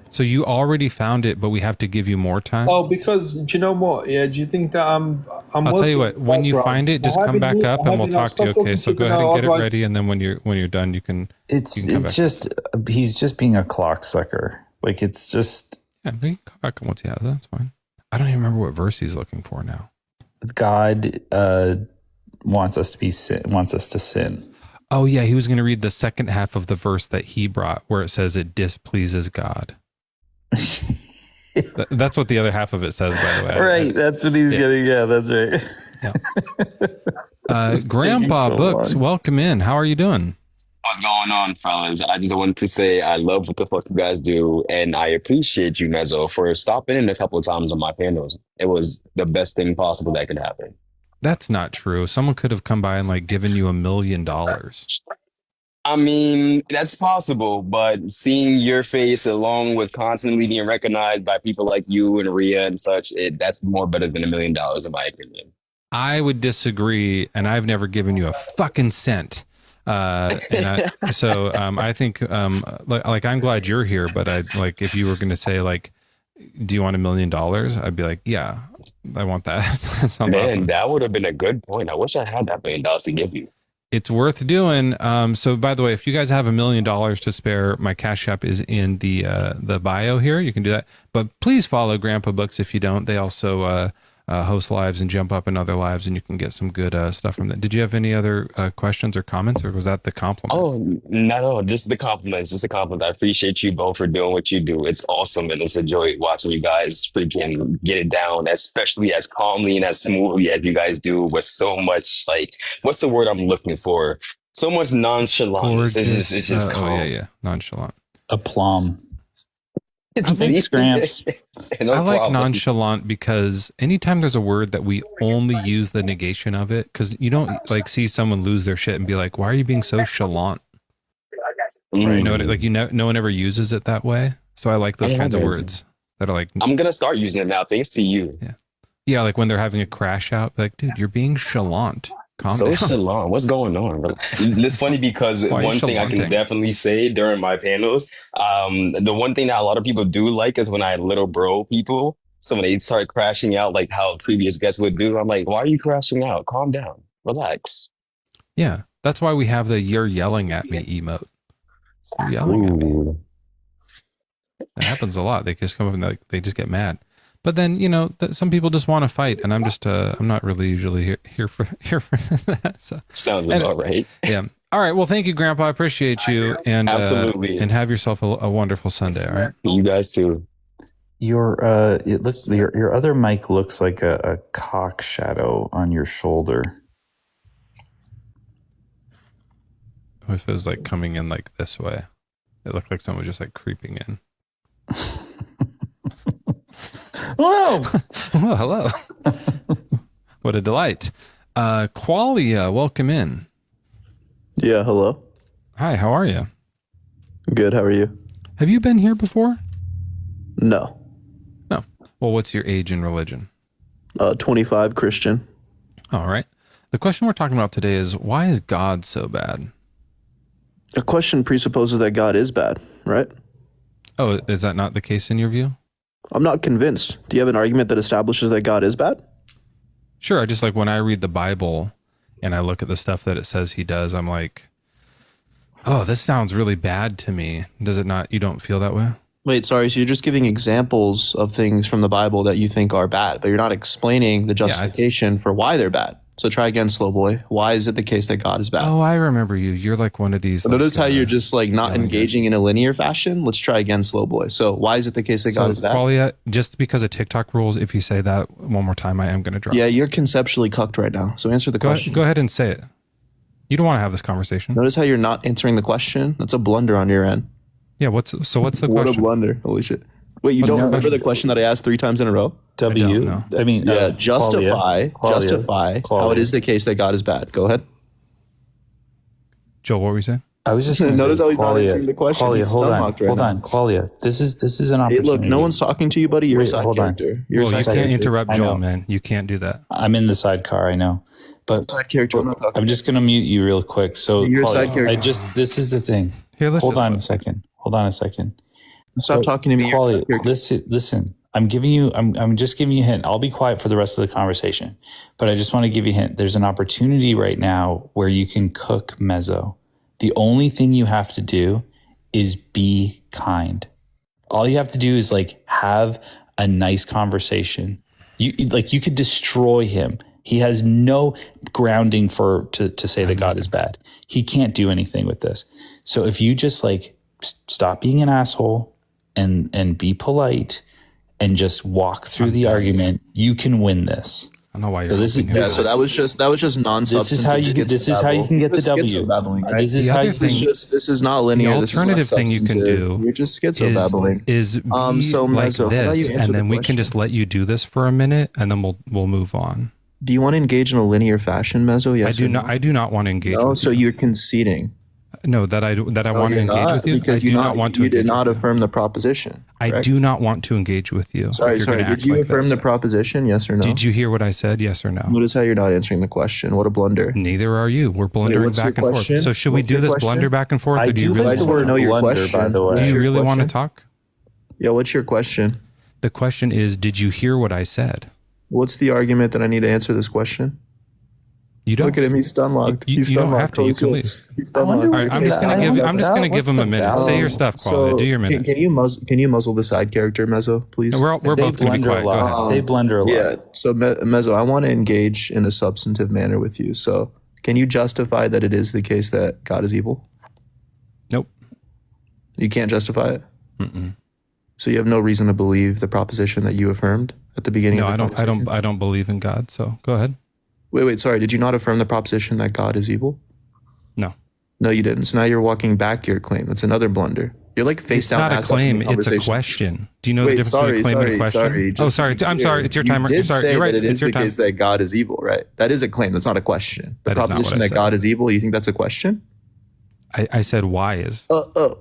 So you already found it, but we have to give you more time? Oh, because do you know what? Yeah, do you think that I'm I'll tell you what, when you find it, just come back up and we'll talk to you. Okay, so go ahead and get it ready, and then when you're done, you can come back. Just he's just being a clocksucker. Like it's just we can come back once he has it. That's fine. I don't even remember what verse he's looking for now. God wants us to sin. Oh yeah, he was going to read the second half of the verse that he brought, where it says it displeases God. That's what the other half of it says, by the way. Right, that's what he's getting. Yeah, that's right. Yeah. Grandpa Books, welcome in. How are you doing? What's going on, fellas? I just wanted to say I love what the fuck you guys do, and I appreciate you, Mezzo, for stopping in a couple of times on my panels. It was the best thing possible that could happen. That's not true. Someone could have come by and like given you $1 million. I mean, that's possible, but seeing your face along with constantly being recognized by people like you and Rhea and such, that's more better than $1 million in my opinion. I would disagree, and I've never given you a fucking cent. I think like I'm glad you're here, but I like if you were going to say like, do you want $1 million? I'd be like, yeah, I want that. Sounds Man, awesome. that would have been a good point. I wish I had that $1 million to give you. It's worth doing. So by the way, if you guys have $1 million to spare, my Cash App is in the bio here. You can do that. But please follow Grandpa Books if you don't. They also host lives and jump up in other lives, and you can get some good stuff from that. Did you have any other questions or comments, or was that the compliment? Oh, no, just the compliments. Just the compliments. I appreciate you both for doing what you do. It's awesome, and it's a joy watching you guys freaking get it down, especially as calmly and as smoothly as you guys do with so much, like, what's the word I'm looking for? So much nonchalance. It's just calm. Yeah, nonchalant. Aplomb. Thanks, Gramps. No I like problem. nonchalant because anytime there's a word that we only use the negation of it, because you don't like see someone lose their shit and be like, why are you being so chalant? You know what like no one ever uses it that way. So I like those kinds of words that are like, I'm gonna start using it now thanks to you. Yeah, like when they're having a crash out, like, dude, you're being chalant. Calm So down. chalant. What's going on, bro? It's funny because Why are you one thing I can chalanting? definitely say during my panels, the one thing that a lot of people do like is when I little bro people. So when they start crashing out, like how previous guests would do, I'm like, why are you crashing out? Calm down, relax. Yeah, that's why we have the "you're yelling at me" emote. You're yelling at me. It happens a lot. They just come up and they just get mad. But then, some people just want to fight, and I'm just I'm not really usually here for that. So. Sounds about right. Yeah. All right. Well, thank you, Grandpa. I appreciate you, and Absolutely. And have yourself a wonderful Sunday. All right. You guys too. Your your other mic looks like a cock shadow on your shoulder. If it was like coming in like this way, it looked like someone was just like creeping in. Whoa! Oh, hello. What a delight. Qualia, welcome in. Yeah, hello. Hi, how are you? Good, how are you? Have you been here before? No. No. Well, what's your age and religion? 25, Christian. All right. The question we're talking about today is, why is God so bad? A question presupposes that God is bad, right? Oh, is that not the case in your view? I'm not convinced. Do you have an argument that establishes that God is bad? Sure. I just like when I read the Bible and I look at the stuff that it says he does, I'm like, oh, this sounds really bad to me. Does it not? You don't feel that way? Wait, sorry, so you're just giving examples of things from the Bible that you think are bad, but you're not explaining the justification for why they're bad. So try again, slow boy. Why is it the case that God is bad? Oh, I remember you. You're like one of these. So notice how you're just like not engaging in a linear fashion. Let's try again, slow boy. So why is it the case that God is bad? Qualia, just because of TikTok rules, if you say that one more time, I am going to drop. Yeah, you're conceptually cucked right now. So answer the question. Go ahead and say it. You don't want to have this conversation. Notice how you're not answering the question. That's a blunder on your end. Yeah. What's the What a question? blunder. Holy shit. Wait, you What's don't the remember question? the question that I asked 3 times in a row? Justify how it is the case that God is bad. Go ahead. Joel, what were you saying? I was just Notice how he's not answering the question. Qualia, He's hold on, stomach right hold now. on, Qualia. This is an Hey, opportunity. look, no one's talking to you, buddy. You're a side hold on. character. You're a Well, you side can't character. interrupt I Joel, know. man. You can't do that. I'm in the sidecar, I know, but side character. I'm just gonna mute you real quick. So You're a side Qualia, character. this is the thing. Here, let's hold just- on a second. Hold on a second. Stop talking to me. Qualia, listen. I'm just giving you a hint. I'll be quiet for the rest of the conversation, but I just want to give you a hint. There's an opportunity right now where you can cook Mezzo. The only thing you have to do is be kind. All you have to do is like have a nice conversation. You could destroy him. He has no grounding to say that God is bad. He can't do anything with this. So if you just like stop being an asshole and be polite and just walk through the argument, you can win this. I don't know why you're. So this is so that was just non-substantive. This is how you get. This is how you can get the W. Schizobabbling, right? This is The how other you thing- can. This is not linear. The This is not alternative thing you can substantive. do You're just schizobabbling. is be so like Mezzo, how about this, you answer and the then we can question? just let you do this for a minute, and then we'll move on. Do you want to engage in a linear fashion, Mezzo? Yes. I do or no? not. I do not want to engage. No, with so you. you're conceding. No, that I want to you're engage not, with you. because I do not want to. You engage did not with you. affirm the proposition. I correct? do not want to engage with you. Sorry. if you're gonna Did act you like affirm this. the proposition? Yes or no? Did you hear what I said? Yes or no? Notice how you're not answering the question. What a blunder. Neither are you. We're blundering what's your back and question? forth. So should we What's do your this question? blunder back and forth? I Or do you do really like the I just want to word know your blunder, question. by the way. What's Do you your really want to question? talk? Yeah, what's your question? The question is, did you hear what I said? What's the argument that I need to answer this question? You don't. Look at him. He's stunlocked. He's you don't have stunlocked. to. You Close can lips. leave. He's I wonder stunlocked. All right, I'm just gonna give him a minute. Say your stuff, Qualia. Do your minute. Can you muzzle the side character, Mezzo, please? No, we're both gonna be quiet. Go ahead. Say blunder a lot. Yeah. So Mezzo, I want to engage in a substantive manner with you. So can you justify that it is the case that God is evil? Nope. You can't justify it. Mm-mm. So you have no reason to believe the proposition that you affirmed at the beginning. No, of the I conversation? don't believe in God. So go ahead. Wait. Sorry. Did you not affirm the proposition that God is evil? No. No, you didn't. So now you're walking back your claim. That's another blunder. You're like face It's down. not a ass up in claim. the It's a conversation. question. Do you know the Wait, difference between a claim and a question? Sorry. Oh, Just sorry. to be I'm clear, sorry. It's your timer. You did Sorry. say You're right. that it It's is your the time. case that God is evil, right? That is a claim. That's not a question. The That is not proposition what I that said. God is evil, you think that's a question? I said why is.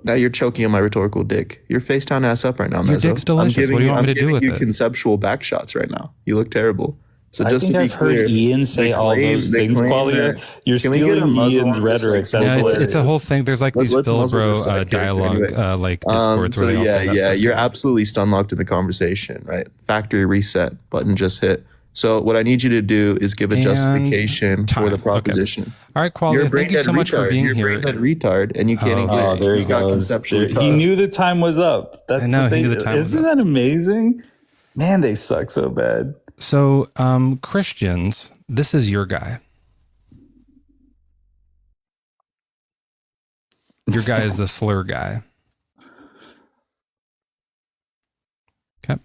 Now you're choking on my rhetorical dick. You're face down, ass up right now, Your Mezzo. dick's delicious. What do you want me to do with I'm giving it? you conceptual back shots right now. You look terrible. So I just think to be I've clear, heard Ian say all those things, Qualia. You're stealing Ian's rhetoric. That's Yeah, hilarious. it's a whole thing. There's like these Let's muzzle this Philbro side character dialogue anyway. like discords So where they all say that stuff. you're absolutely stun locked in the conversation, right? Factory reset button just hit. So what I need you to do is give a And justification for the time. proposition. All right, Qualia, You're a thank you brain-dead so much for retard. being You're here. a brain-dead retard, and you can't engage. Oh, there he He's got goes. conceptually He cut. knew the time was up. That's I know, what he they, knew the time was Isn't up. that amazing? Man, they suck so bad. So, Christians, this is your guy. Your guy is the slur guy. Okay.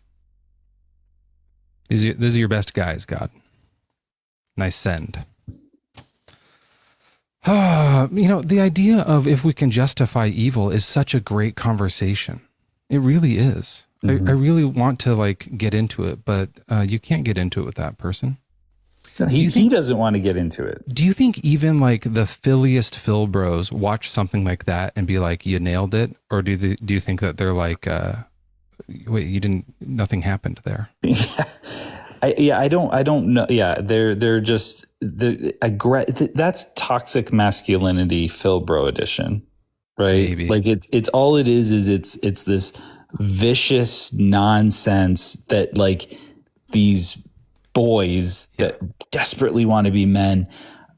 These are your best guys, God. Nice send. The idea of if we can justify evil is such a great conversation. It really is. Mm-hmm. I really want to get into it, but you can't get into it with that person. He doesn't want to get into it. Do you think even the filliest Phil bros watch something like that and be like, you nailed it? Or do you think that they're like, wait, nothing happened there? I don't know. Yeah, they're just that's toxic masculinity, Phil Bro edition, right? Maybe. Like it's all it is it's this vicious nonsense that these boys that desperately want to be men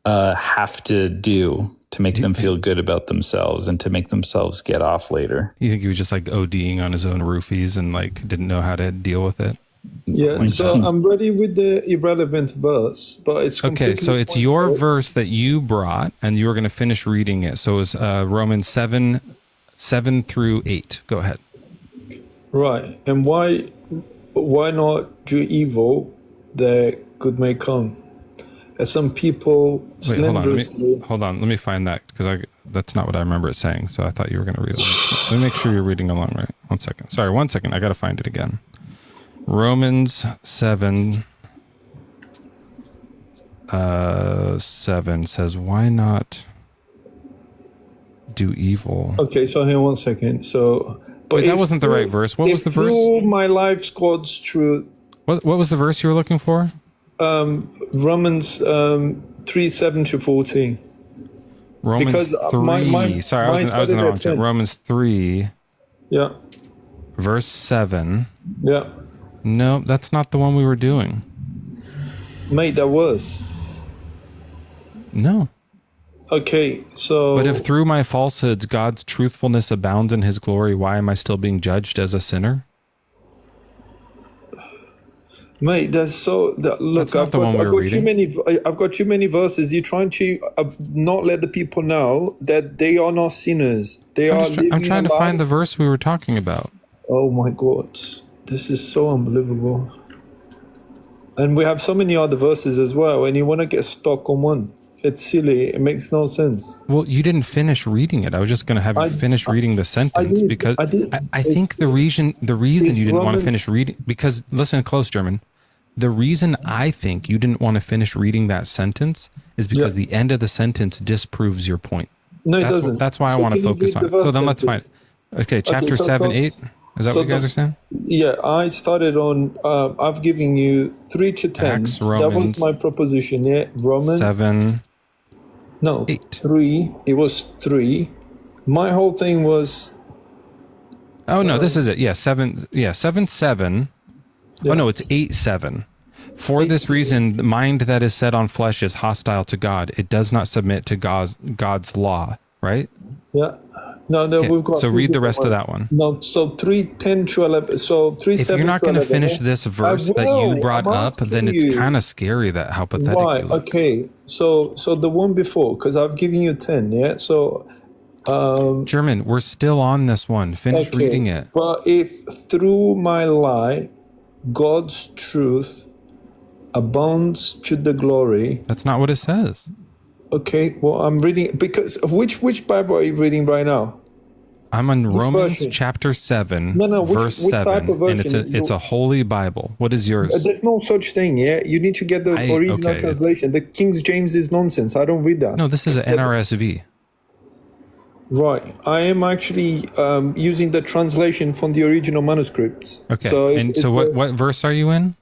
have to do to make them feel good about themselves and to make themselves get off later. You think he was just ODing on his own roofies and didn't know how to deal with it? Yeah, so I'm ready with the irrelevant verse, but it's okay. So it's your verse that you brought, and you were going to finish reading it. So it's Romans 7:7-8. Go ahead. Right, and why not do evil that good may come? As some people Wait, hold on. slanderously. Hold on. Let me find that because that's not what I remember it saying. So I thought you were going to read it. Let me make sure you're reading along right. 1 second. Sorry, 1 second. I got to find it again. Romans 7. 7 says, why not do evil? Okay, so here 1 second. So, but wait, that wasn't the right verse. What was the verse? Through my life's God's truth. What was the verse you were looking for? Romans 3:7-14. Romans because 3. Sorry, I was in the wrong chapter. Romans 3. Yeah. Verse 7. Yeah. No, that's not the one we were doing. Mate, that was. No. Okay, so... But if through my falsehoods God's truthfulness abounds in his glory, why am I still being judged as a sinner? Mate, that's so... Look, I've got too many verses. You're trying to not let the people know that they are not sinners. I'm trying to find the verse we were talking about. Oh my God. This is so unbelievable. And we have so many other verses as well, and you want to get stuck on one. It's silly. It makes no sense. Well, you didn't finish reading it. I was just going to have you finish reading the sentence because I think the reason you didn't want to finish reading, because listen close, German. The reason I think you didn't want to finish reading that sentence is because the end of the sentence disproves your point. No, it doesn't. That's why I want to focus on it. So then let's find it. Okay, chapter 7, 8. Is that what you guys are saying? Yeah, I started on, I've given you 3 to 10. Acts, Romans, that was my proposition, yeah. Romans 7. No, 8. 3. It was 3. My whole thing was... Oh, no, this is it. Yeah, 7. Yeah, 7, 7. Yeah. Oh, no, it's 8, 7. For this reason, the mind that is set on flesh is hostile to God. It does not submit to God's law, right? Yeah. No, we've got... So read the rest of that one. No, so 3, 10 to 11. So 3, 7 If you're not going to finish this verse that you brought up, then it's kind of scary that how pathetic you look. Okay. So the one before, because I've given you 10, yeah? So... German, we're still on this one. Finish reading it. But if through my lie, God's truth abounds to the glory... That's not what it says. Okay, well, I'm reading... Because which Bible are you reading right now? I'm on Romans chapter 7, verse 7, and it's a holy Bible. What is yours? There's no such thing, yeah? You need to get the original translation. The King James is nonsense. I don't read that. No, this is an NRSV. Right. I am actually using the translation from the original manuscripts. Okay, so what verse are you in?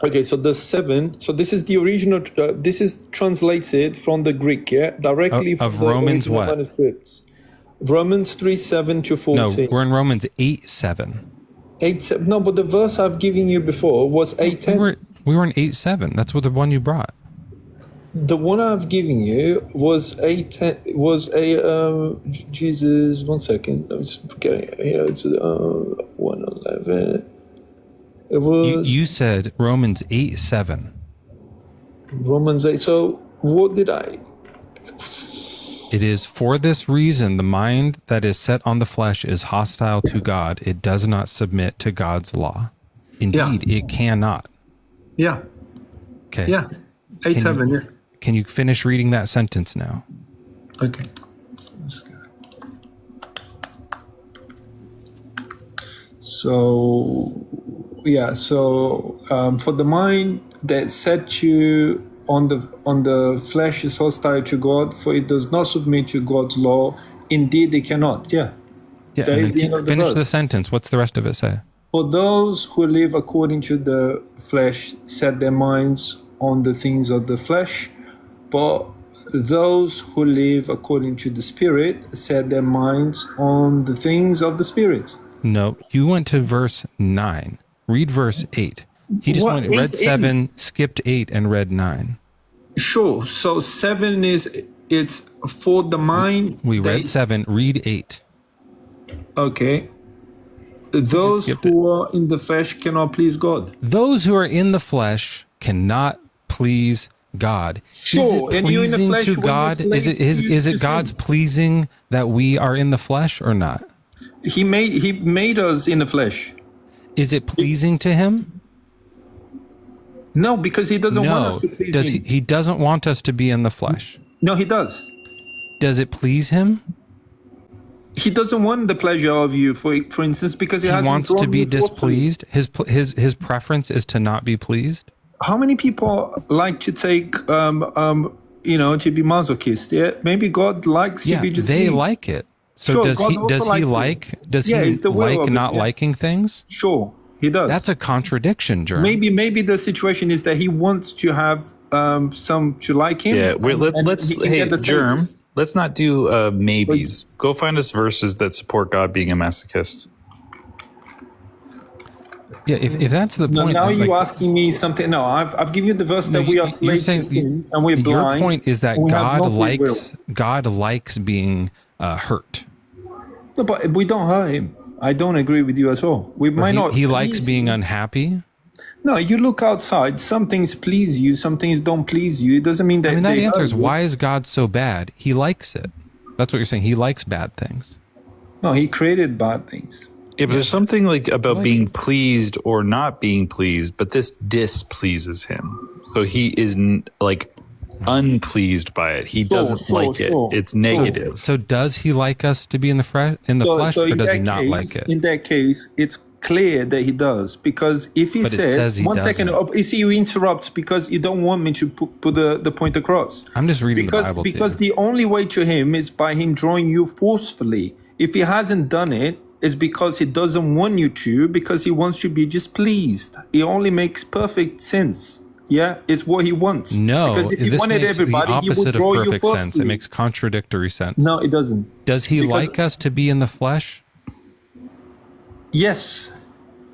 Okay, so the 7. So this is the original. This is translated from the Greek, yeah, directly from the Romans original manuscripts. Romans 3:7-14. No, we're in Romans 8:7. 8:7. No, but the verse I've given you before was 8:10. We were in 8:7. That's what the one you brought. The one I've given you was 8:10. Was a Jesus. 1 second. I'm just forgetting. Here it's 1:11. It was. You said Romans 8:7. Romans 8. So what did I? It is for this reason the mind that is set on the flesh is hostile to God. It does not submit to God's law. Indeed, it cannot. Yeah. Okay. Yeah. 8:7. Yeah. Can you finish reading that sentence now? Okay. So, yeah. So, for the mind that set you on the flesh is hostile to God, for it does not submit to God's law. Indeed, it cannot. Yeah. Yeah. Finish the sentence. What's the rest of it say? For those who live according to the flesh set their minds on the things of the flesh, but those who live according to the Spirit set their minds on the things of the Spirit. No, you went to verse 9. Read verse 8. He just read 7, skipped 8, and read 9. Sure. So 7 it's for the mind. We read 7. Read 8. Okay. Those who are in the flesh cannot please God. Those who are in the flesh cannot please God. Sure. Is it pleasing to God? Is it God's pleasing that we are in the flesh or not? He made us in the flesh. Is it pleasing to him? No, because he doesn't want us to please him. He doesn't want us to be in the flesh. No, he does. Does it please him? He doesn't want the pleasure of you, for instance, because he wants to be displeased. His preference is to not be pleased. How many people like to take to be masochist? Yeah, maybe God likes to be just. They like it. So sure, does he like not liking things? Sure, he does. That's a contradiction, Germ. Maybe the situation is that he wants to have some to like him. Yeah, Germ. Let's not do maybes. Go find us verses that support God being a masochist. Yeah, if that's the point. Now you're asking me something. No, I've given you the verse that we are slaves to sin and we're blind. Your point is that God likes being hurt. No, but we don't hurt him. I don't agree with you at all. We might not. He likes being unhappy. No, you look outside. Some things please you. Some things don't please you. It doesn't mean that. that answers why is God so bad? He likes it. That's what you're saying. He likes bad things. No, he created bad things. Yeah, but there's something about being pleased or not being pleased, but this displeases him. So he is unpleased by it. He doesn't like it. It's negative. So does he like us to be in the flesh, or does he not like it? In that case, it's clear that he does, because if he says one second, you see, you interrupt because you don't want me to put the point across. I'm just reading the Bible because the only way to him is by him drawing you forcefully. If he hasn't done it, it's because he doesn't want you to, because he wants you to be just pleased. It only makes perfect sense. Yeah, it's what he wants. No, because if he this wanted makes everybody, the opposite he would draw of perfect you sense. It makes contradictory sense. No, it doesn't. Does he like us to be in the flesh? Yes,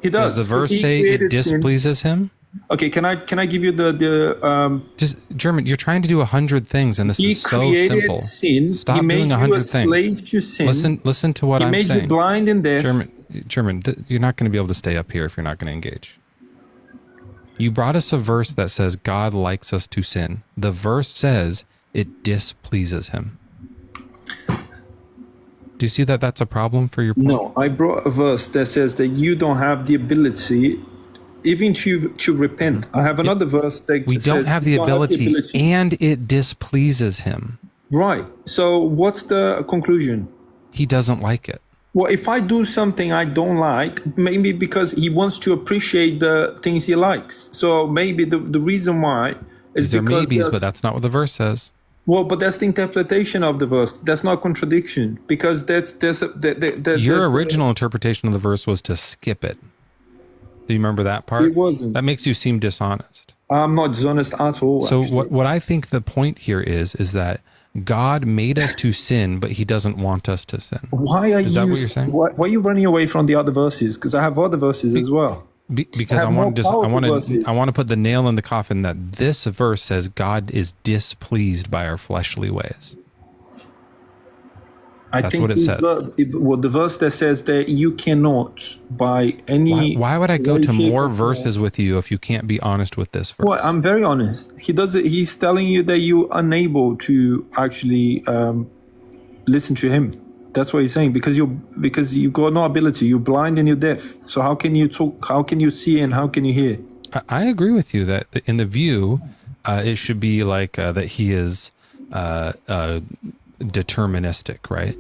he does. Does the verse say it displeases him? Okay, can I give you the just German? You're trying to do 100 things, and this is so simple. Sin. Stop he doing 100 things. Slave to sin. Listen to what I'm saying. He made you blind and deaf. German, you're not going to be able to stay up here if you're not going to engage. You brought us a verse that says God likes us to sin. The verse says it displeases him. Do you see that that's a problem for your point? No, I brought a verse that says that you don't have the ability even to repent. I have another verse that we says don't have the ability, and it displeases him. Right. So what's the conclusion? He doesn't like it. Well, if I do something I don't like, maybe because he wants to appreciate the things he likes. So maybe the reason why is These because are maybes, but that's not what the verse says. Well, but that's the interpretation of the verse. That's not contradiction, because your original interpretation of the verse was to skip it. Do you remember that part? It wasn't. That makes you seem dishonest. I'm not dishonest at all. So what I think the point here is that God made us to sin, but he doesn't want us to sin. Is that what you're saying? Why are you running away from the other verses? Because I have other verses as well. Because I want to put the nail in the coffin that this verse says God is displeased by our fleshly ways. That's what it says. The verse that says that you cannot by any. Why would I go to more verses with you if you can't be honest with this verse? Well, I'm very honest. He does it. He's telling you that you're unable to actually listen to him. That's what he's saying, because you got no ability. You're blind and you're deaf. So how can you talk? How can you see and how can you hear? I agree with you that in the view, it should be like that he is deterministic, right?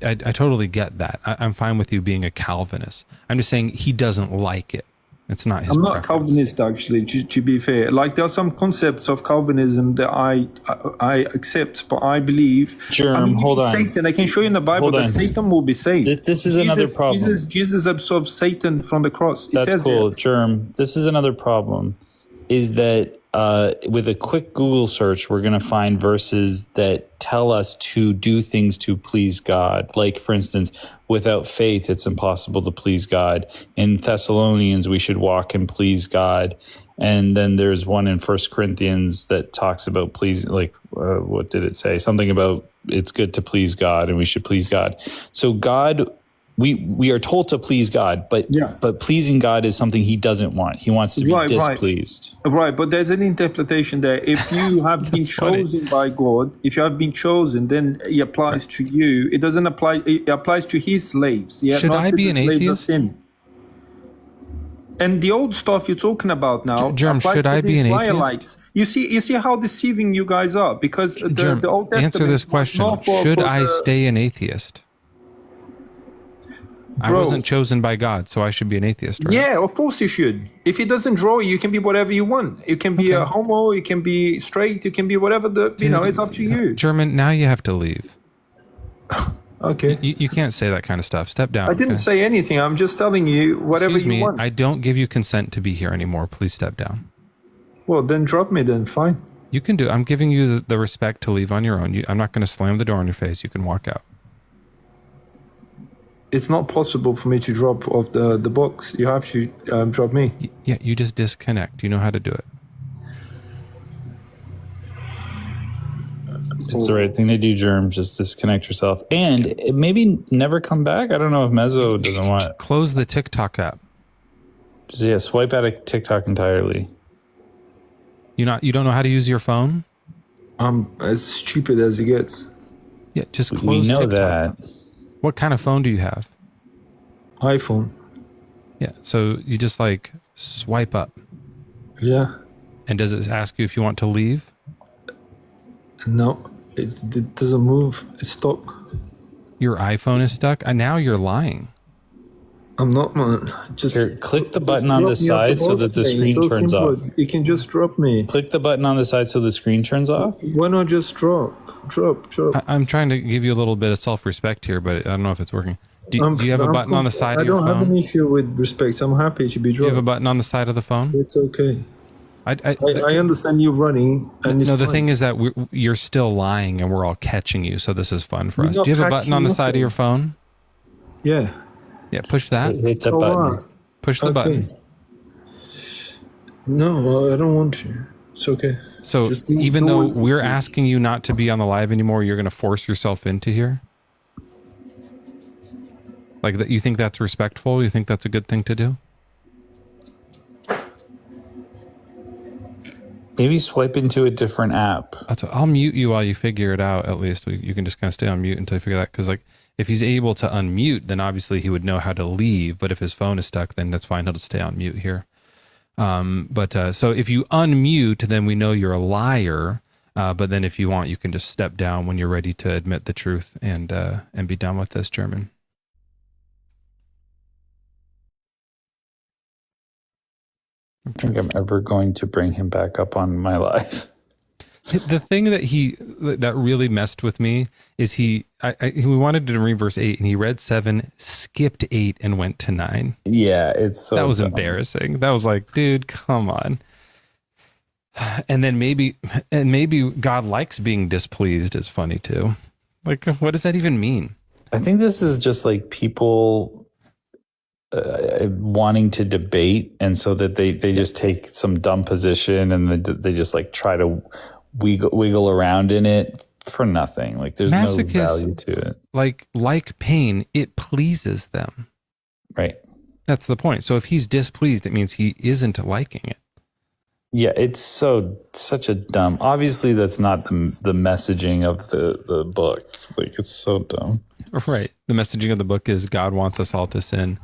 I totally get that. I'm fine with you being a Calvinist. I'm just saying he doesn't like it. It's not his preference. I'm not Calvinist, actually, to be fair. Like, there are some concepts of Calvinism that I accept, but I believe... hold on. Satan, I can show you in the Bible that Satan will be saved. This is another problem. Jesus absorbed Satan from the cross. That's cool, Germ. This is another problem, is that with a quick Google search, we're going to find verses that tell us to do things to please God. Like, for instance, without faith, it's impossible to please God. In Thessalonians, we should walk and please God. And then there's one in 1 Corinthians that talks about pleasing, what did it say? Something about it's good to please God and we should please God. So God... We are told to please God, but pleasing God is something he doesn't want. He wants to be displeased. Right, but there's an interpretation there. If you have been chosen by God, if you have been chosen, then it applies to you. It doesn't apply. It applies to his slaves. Yeah, should I be an atheist? And the old stuff you're talking about now, Germ, should I be an atheist? You see how deceiving you guys are, because the Old Testament answer this was question. not for Should I the- stay an atheist? I Bro. wasn't chosen by God, so I should be an atheist, right? Yeah, of course you should. If it doesn't draw you, you can be whatever you want. You can be a homo, you can be straight, you can be whatever it's up to you. German, now you have to leave. Okay. You can't say that kind of stuff. Step down. I didn't say anything. I'm just telling you whatever Excuse you me, want. I don't give you consent to be here anymore. Please step down. Well, then drop me then. Fine. You can do it. I'm giving you the respect to leave on your own. I'm not going to slam the door in your face. You can walk out. It's not possible for me to drop off the box. You have to drop me. Yeah, you just disconnect. You know how to do it. It's the right thing to do, Germ. Just disconnect yourself. And maybe never come back. I don't know if Mezzo doesn't want it. Close the TikTok app. Just, swipe out of TikTok entirely. You don't know how to use your phone? I'm as stupid as it gets. Yeah, just We close know TikTok. that. What kind of phone do you have? iPhone. Yeah, so you just like swipe up. Yeah. And does it ask you if you want to leave? No, it doesn't move. It's stuck. Your iPhone is stuck? Now you're lying. I'm not, man. Just Here, click the button on the side so that the screen turns off. You can just drop me. Click the button on the side so the screen turns off. Why not just drop? I'm trying to give you a little bit of self-respect here, but I don't know if it's working. Do you have a button on the side of your phone? I don't have an issue with respect. I'm happy to be dropped. Do you have a button on the side of the phone? It's okay. I understand you running. And no, the fine. thing is that you're still lying and we're all catching you, so this is fun for We're us. not Do you have a button catching on the side of nothing. your phone? Yeah. Yeah, push that. Hit the Oh, button. wow. Push the Okay. button. No, I don't want to. It's okay. So Just do- even do though it. we're asking you not to be on the live anymore, you're going to force yourself into here? Like that? You think that's respectful? You think that's a good thing to do? Maybe swipe into a different app. I'll mute you while you figure it out. At least you can just kind of stay on mute until you figure that. Because like, if he's able to unmute, then obviously he would know how to leave. But if his phone is stuck, then that's fine. He'll just stay on mute here. So if you unmute, then we know you're a liar. But then if you want, you can just step down when you're ready to admit the truth and be done with this, German. I don't think I'm ever going to bring him back up on my live. The thing that really messed with me is we wanted to read verse 8 and he read 7, skipped 8 and went to 9. Yeah, it's so that was dumb. embarrassing. That was like, dude, come on. And then maybe God likes being displeased is funny too. Like, what does that even mean? I think this is just like people wanting to debate, and so that they just take some dumb position and they just like try to wiggle around in it for nothing. Like there's no value to it. Like pain, it pleases them. Right. That's the point. So if he's displeased, it means he isn't liking it. Yeah, it's such a dumb. Obviously, that's not the messaging of the book. Like it's so dumb. Right. The messaging of the book is God wants us all to sin.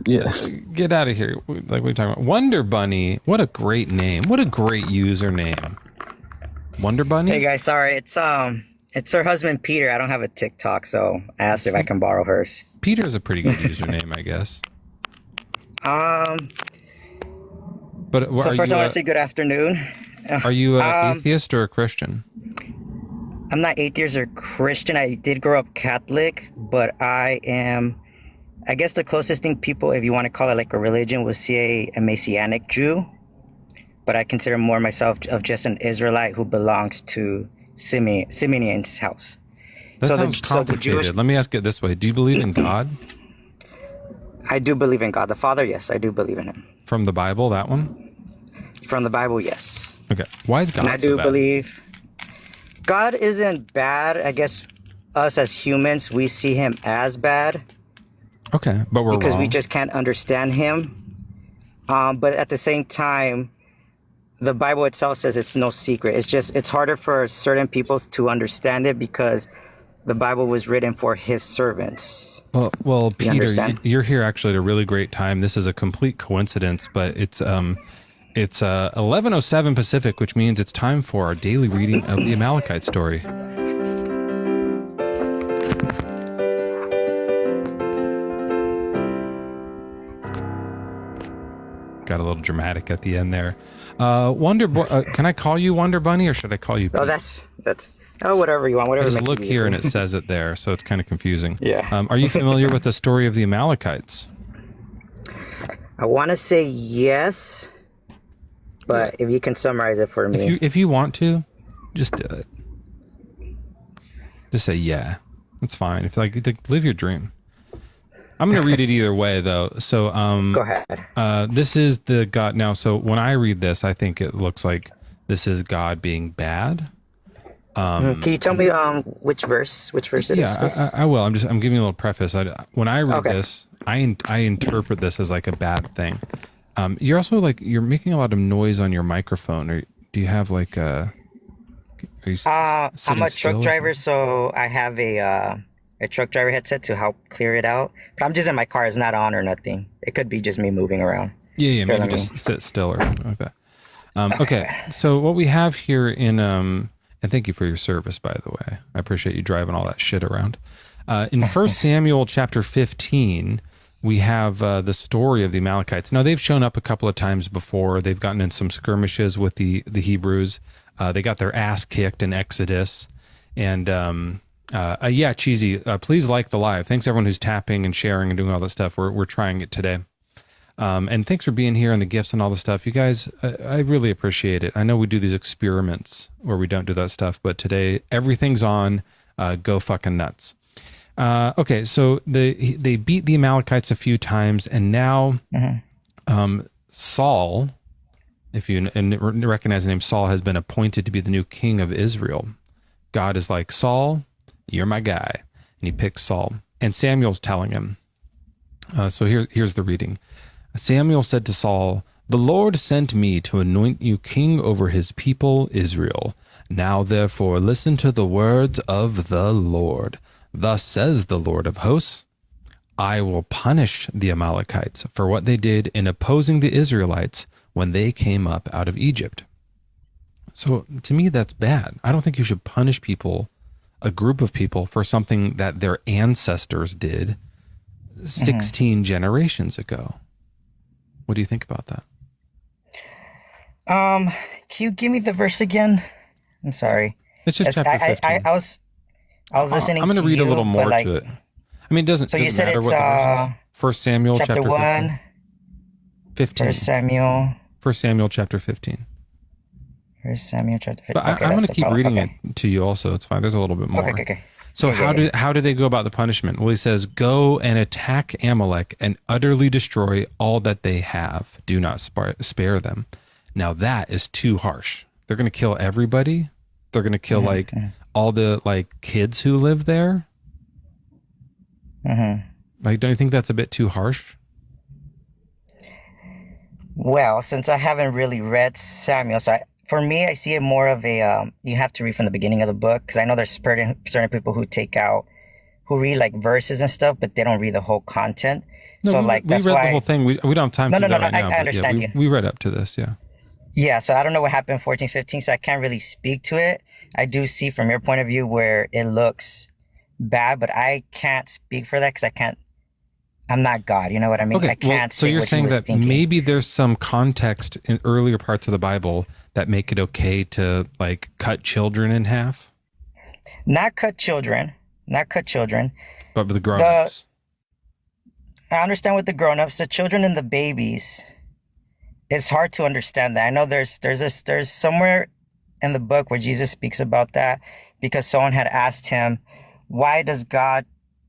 Yeah. Get out of here. Like what are you talking about? Wonder Bunny. What a great name. What a great username. Wonder Bunny? Hey guys, sorry. It's her husband Peter. I don't have a TikTok, so I asked if I can borrow hers. Peter's a pretty good username, I guess. But So first I want to say good afternoon. Are you an atheist or a Christian? I'm not atheist or Christian. I did grow up Catholic, but I am, I guess the closest thing people, if you want to call it like a religion, would say a Messianic Jew. But I consider more myself of just an Israelite who belongs to Simeon's house. That So the- sounds so the complicated. Jewish- Let me ask it this way. Do you believe in God? I do believe in God the Father. Yes, I do believe in him. From the Bible, that one? From the Bible, yes. Okay. Why is God And I so do bad? believe God isn't bad. I guess us as humans, we see him as bad Okay, but we're because wrong. we just can't understand him. But at the same time, the Bible itself says it's no secret. It's harder for certain people to understand it because the Bible was written for his servants. Well, You Peter, understand? you're here actually at a really great time. This is a complete coincidence, but it's It's 11:07 Pacific, which means it's time for our daily reading of the Amalekite story. Got a little dramatic at the end there. Can I call you Wonder Bunny, or should I call you Pete? Oh, that's whatever you want. Whatever. I just makes look it here easier. and it says it there, so it's kind of confusing. Yeah. Are you familiar with the story of the Amalekites? I want to say yes, but if you can summarize it for me. If you want to, just do it. Just say yeah. That's fine. If live your dream. I'm going to read it either way, though. So, go ahead. This is the God. Now, so when I read this, I think it looks like this is God being bad. Can you tell me which verse it is? Yeah, I will. I'm giving you a little preface. When I read this, I interpret this as like a bad thing. You're also you're making a lot of noise on your microphone. Or do you have like a? Are you I'm a truck driver, so I have a truck driver headset to help clear it out. But I'm just in my car; it's not on or nothing. It could be just me moving around. Yeah, maybe just sit still or something like that. Okay, so what we have here in and thank you for your service, by the way. I appreciate you driving all that shit around. In 1 Samuel chapter 15, we have the story of the Amalekites. Now, they've shown up a couple of times before. They've gotten in some skirmishes with the Hebrews. They got their ass kicked in Exodus. And yeah, Cheesy, please like the live. Thanks everyone who's tapping and sharing and doing all that stuff. We're trying it today. And thanks for being here and the gifts and all the stuff. You guys, I really appreciate it. I know we do these experiments where we don't do that stuff, but today everything's on. Go fucking nuts. Okay, so they beat the Amalekites a few times, and now Saul, if you recognize the name Saul, has been appointed to be the new king of Israel. God is like, Saul, you're my guy. And he picks Saul. And Samuel's telling him. So here's the reading. Samuel said to Saul, "The Lord sent me to anoint you king over his people Israel. Now therefore listen to the words of the Lord. Thus says the Lord of hosts, I will punish the Amalekites for what they did in opposing the Israelites when they came up out of Egypt." So to me, that's bad. I don't think you should punish people, a group of people, for something that their ancestors did 16 generations ago. What do you think about that? Can you give me the verse again? I'm sorry. It's just chapter 15. I was listening. I'm going to read a little more to it. I mean, it doesn't. So you said matter it's what the verse is. 1 Samuel chapter 1, 15. 1 Samuel chapter 15. 1 Samuel chapter 15. But I'm going to keep reading it to you. Also, it's fine. There's a little bit more. Okay. So how do they go about the punishment? Well, he says, "Go and attack Amalek and utterly destroy all that they have. Do not spare them." Now that is too harsh. They're going to kill everybody. They're going to kill all the kids who live there. Don't you think that's a bit too harsh? Well, since I haven't really read Samuel, for me, I see it more of a, you have to read from the beginning of the book, because I know there's certain people who read like verses and stuff, but they don't read the whole content. No, so we that's read why the whole thing. We don't have time to do that right now. I understand you. We read up to this, yeah. Yeah, so I don't know what happened in 14, 15, so I can't really speak to it. I do see from your point of view where it looks bad, but I can't speak for that because I'm not God, you know what I mean? Okay, I can't so you're saying that maybe there's some context in earlier parts of the Bible that make it okay to cut children in half? Not cut children. But with the grown-ups. I understand with the grown-ups. The children and the babies, it's hard to understand that. I know there's somewhere in the book where Jesus speaks about that, because someone had asked him, why does God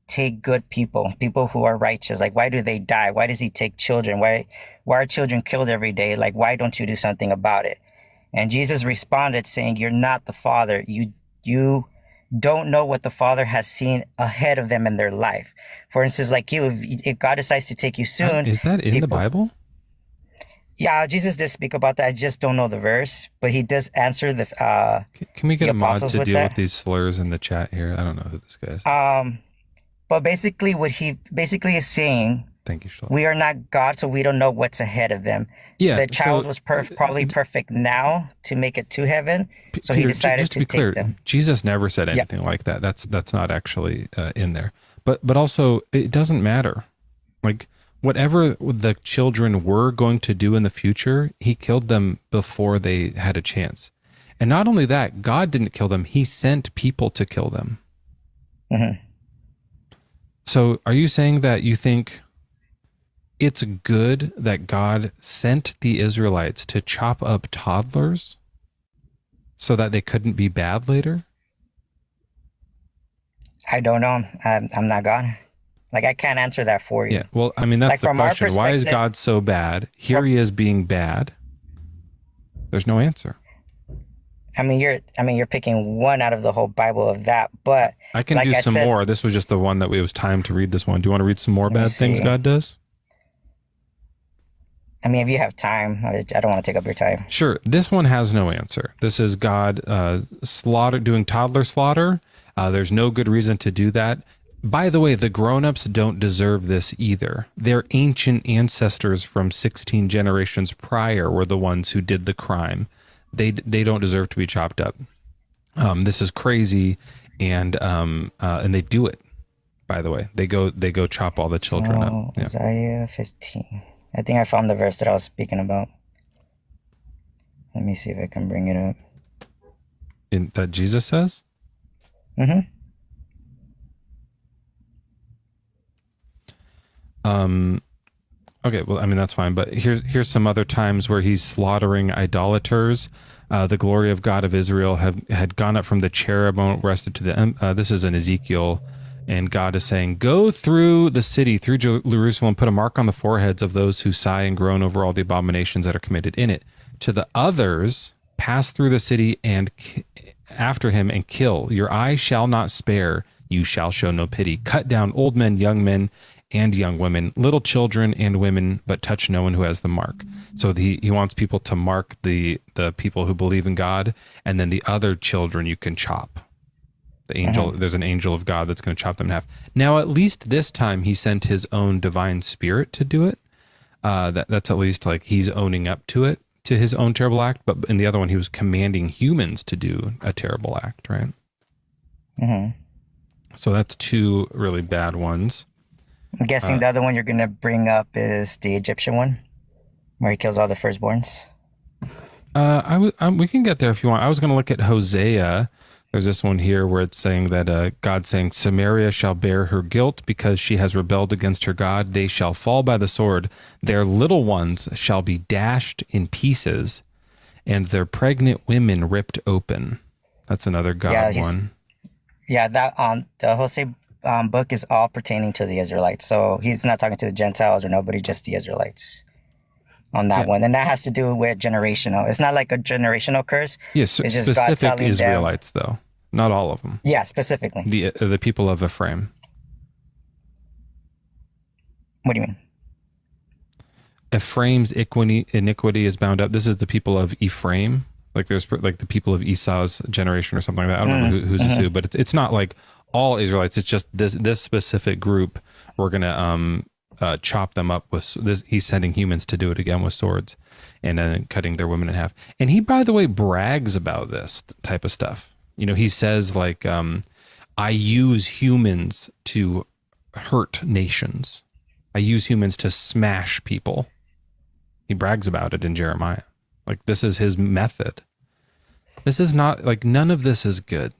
take good people who are righteous? Why do they die? Why does he take children? Why are children killed every day? Why don't you do something about it? And Jesus responded saying, you're not the Father. You don't know what the Father has seen ahead of them in their life. For instance, if God decides to take you soon. Is that in the Bible? Yeah, Jesus did speak about that. I just don't know the verse, but he does answer the. Can we get a mod to deal with these slurs in the chat here? I don't know who this guy is. But basically, what he is saying Thank you, Shalom. We are not God, so we don't know what's ahead of them. Yeah, the child was probably perfect now to make it to heaven, so he Peter, decided just to be take clear, them. Jesus never said anything like that. That's not actually in there. But also, it doesn't matter. Like, whatever the children were going to do in the future, he killed them before they had a chance. And not only that, God didn't kill them. He sent people to kill them. Mm-hmm. So are you saying that you think it's good that God sent the Israelites to chop up toddlers so that they couldn't be bad later? I don't know. I'm not God. Like, I can't answer that for you. Yeah, well, I mean, that's Like, the from our question. Why is perspective- God so bad? Here he is being bad. There's no answer. I mean, you're picking one out of the whole Bible of that, but I can do some more. This was just the one that it was time to read this one. Do you want to read some more bad things see. God does? I mean, if you have time, I don't want to take up your time. Sure. This one has no answer. This is God doing toddler slaughter. There's no good reason to do that. By the way, the grown-ups don't deserve this either. Their ancient ancestors from 16 generations prior were the ones who did the crime. They don't deserve to be chopped up. This is crazy, and they do it. By the way, they go chop all the children up. Yeah. Isaiah 15. I think I found the verse that I was speaking about. Let me see if I can bring it up. That Jesus says? Mm-hmm. Okay, well, I mean, that's fine, but here's some other times where he's slaughtering idolaters. The glory of God of Israel had gone up from the cherubim, rested to the, this is in Ezekiel, and God is saying, go through the city, through Jerusalem, put a mark on the foreheads of those who sigh and groan over all the abominations that are committed in it. To the others, pass through the city and after him and kill. Your eye shall not spare, you shall show no pity. Cut down old men, young men, and young women, little children and women, but touch no one who has the mark. So he wants people to mark the people who believe in God, and then the other children you can chop. The angel, there's an angel of God that's going to chop them in half. Now, at least this time he sent his own divine spirit to do it. That's at least like he's owning up to it, to his own terrible act. But in the other one, he was commanding humans to do a terrible act, right? Mm-hmm. So that's two really bad ones. I'm guessing the other one you're going to bring up is the Egyptian one, where he kills all the firstborns. We can get there if you want. I was going to look at Hosea. There's this one here where it's saying that God's saying, Samaria shall bear her guilt because she has rebelled against her God. They shall fall by the sword. Their little ones shall be dashed in pieces, and their pregnant women ripped open. That's another God one. Yeah, that the Hosea book is all pertaining to the Israelites. So he's not talking to the Gentiles or nobody, just the Israelites on that one. And that has to do with generational. It's not like a generational curse. Yes, it's just God specific telling Israelites, though. Not all of them. Yeah, specifically. The people of Ephraim. What do you mean? Ephraim's iniquity is bound up. This is the people of Ephraim. Like there's like the people of Esau's generation or something like that. I don't remember who's who, but it's not like all Israelites. It's just this specific group. We're gonna chop them up with this. He's sending humans to do it again with swords, and then cutting their women in half. And he, by the way, brags about this type of stuff. You know, he says like, I use humans to hurt nations. I use humans to smash people. He brags about it in Jeremiah. Like, this is his method. This is not, like, none of this is good.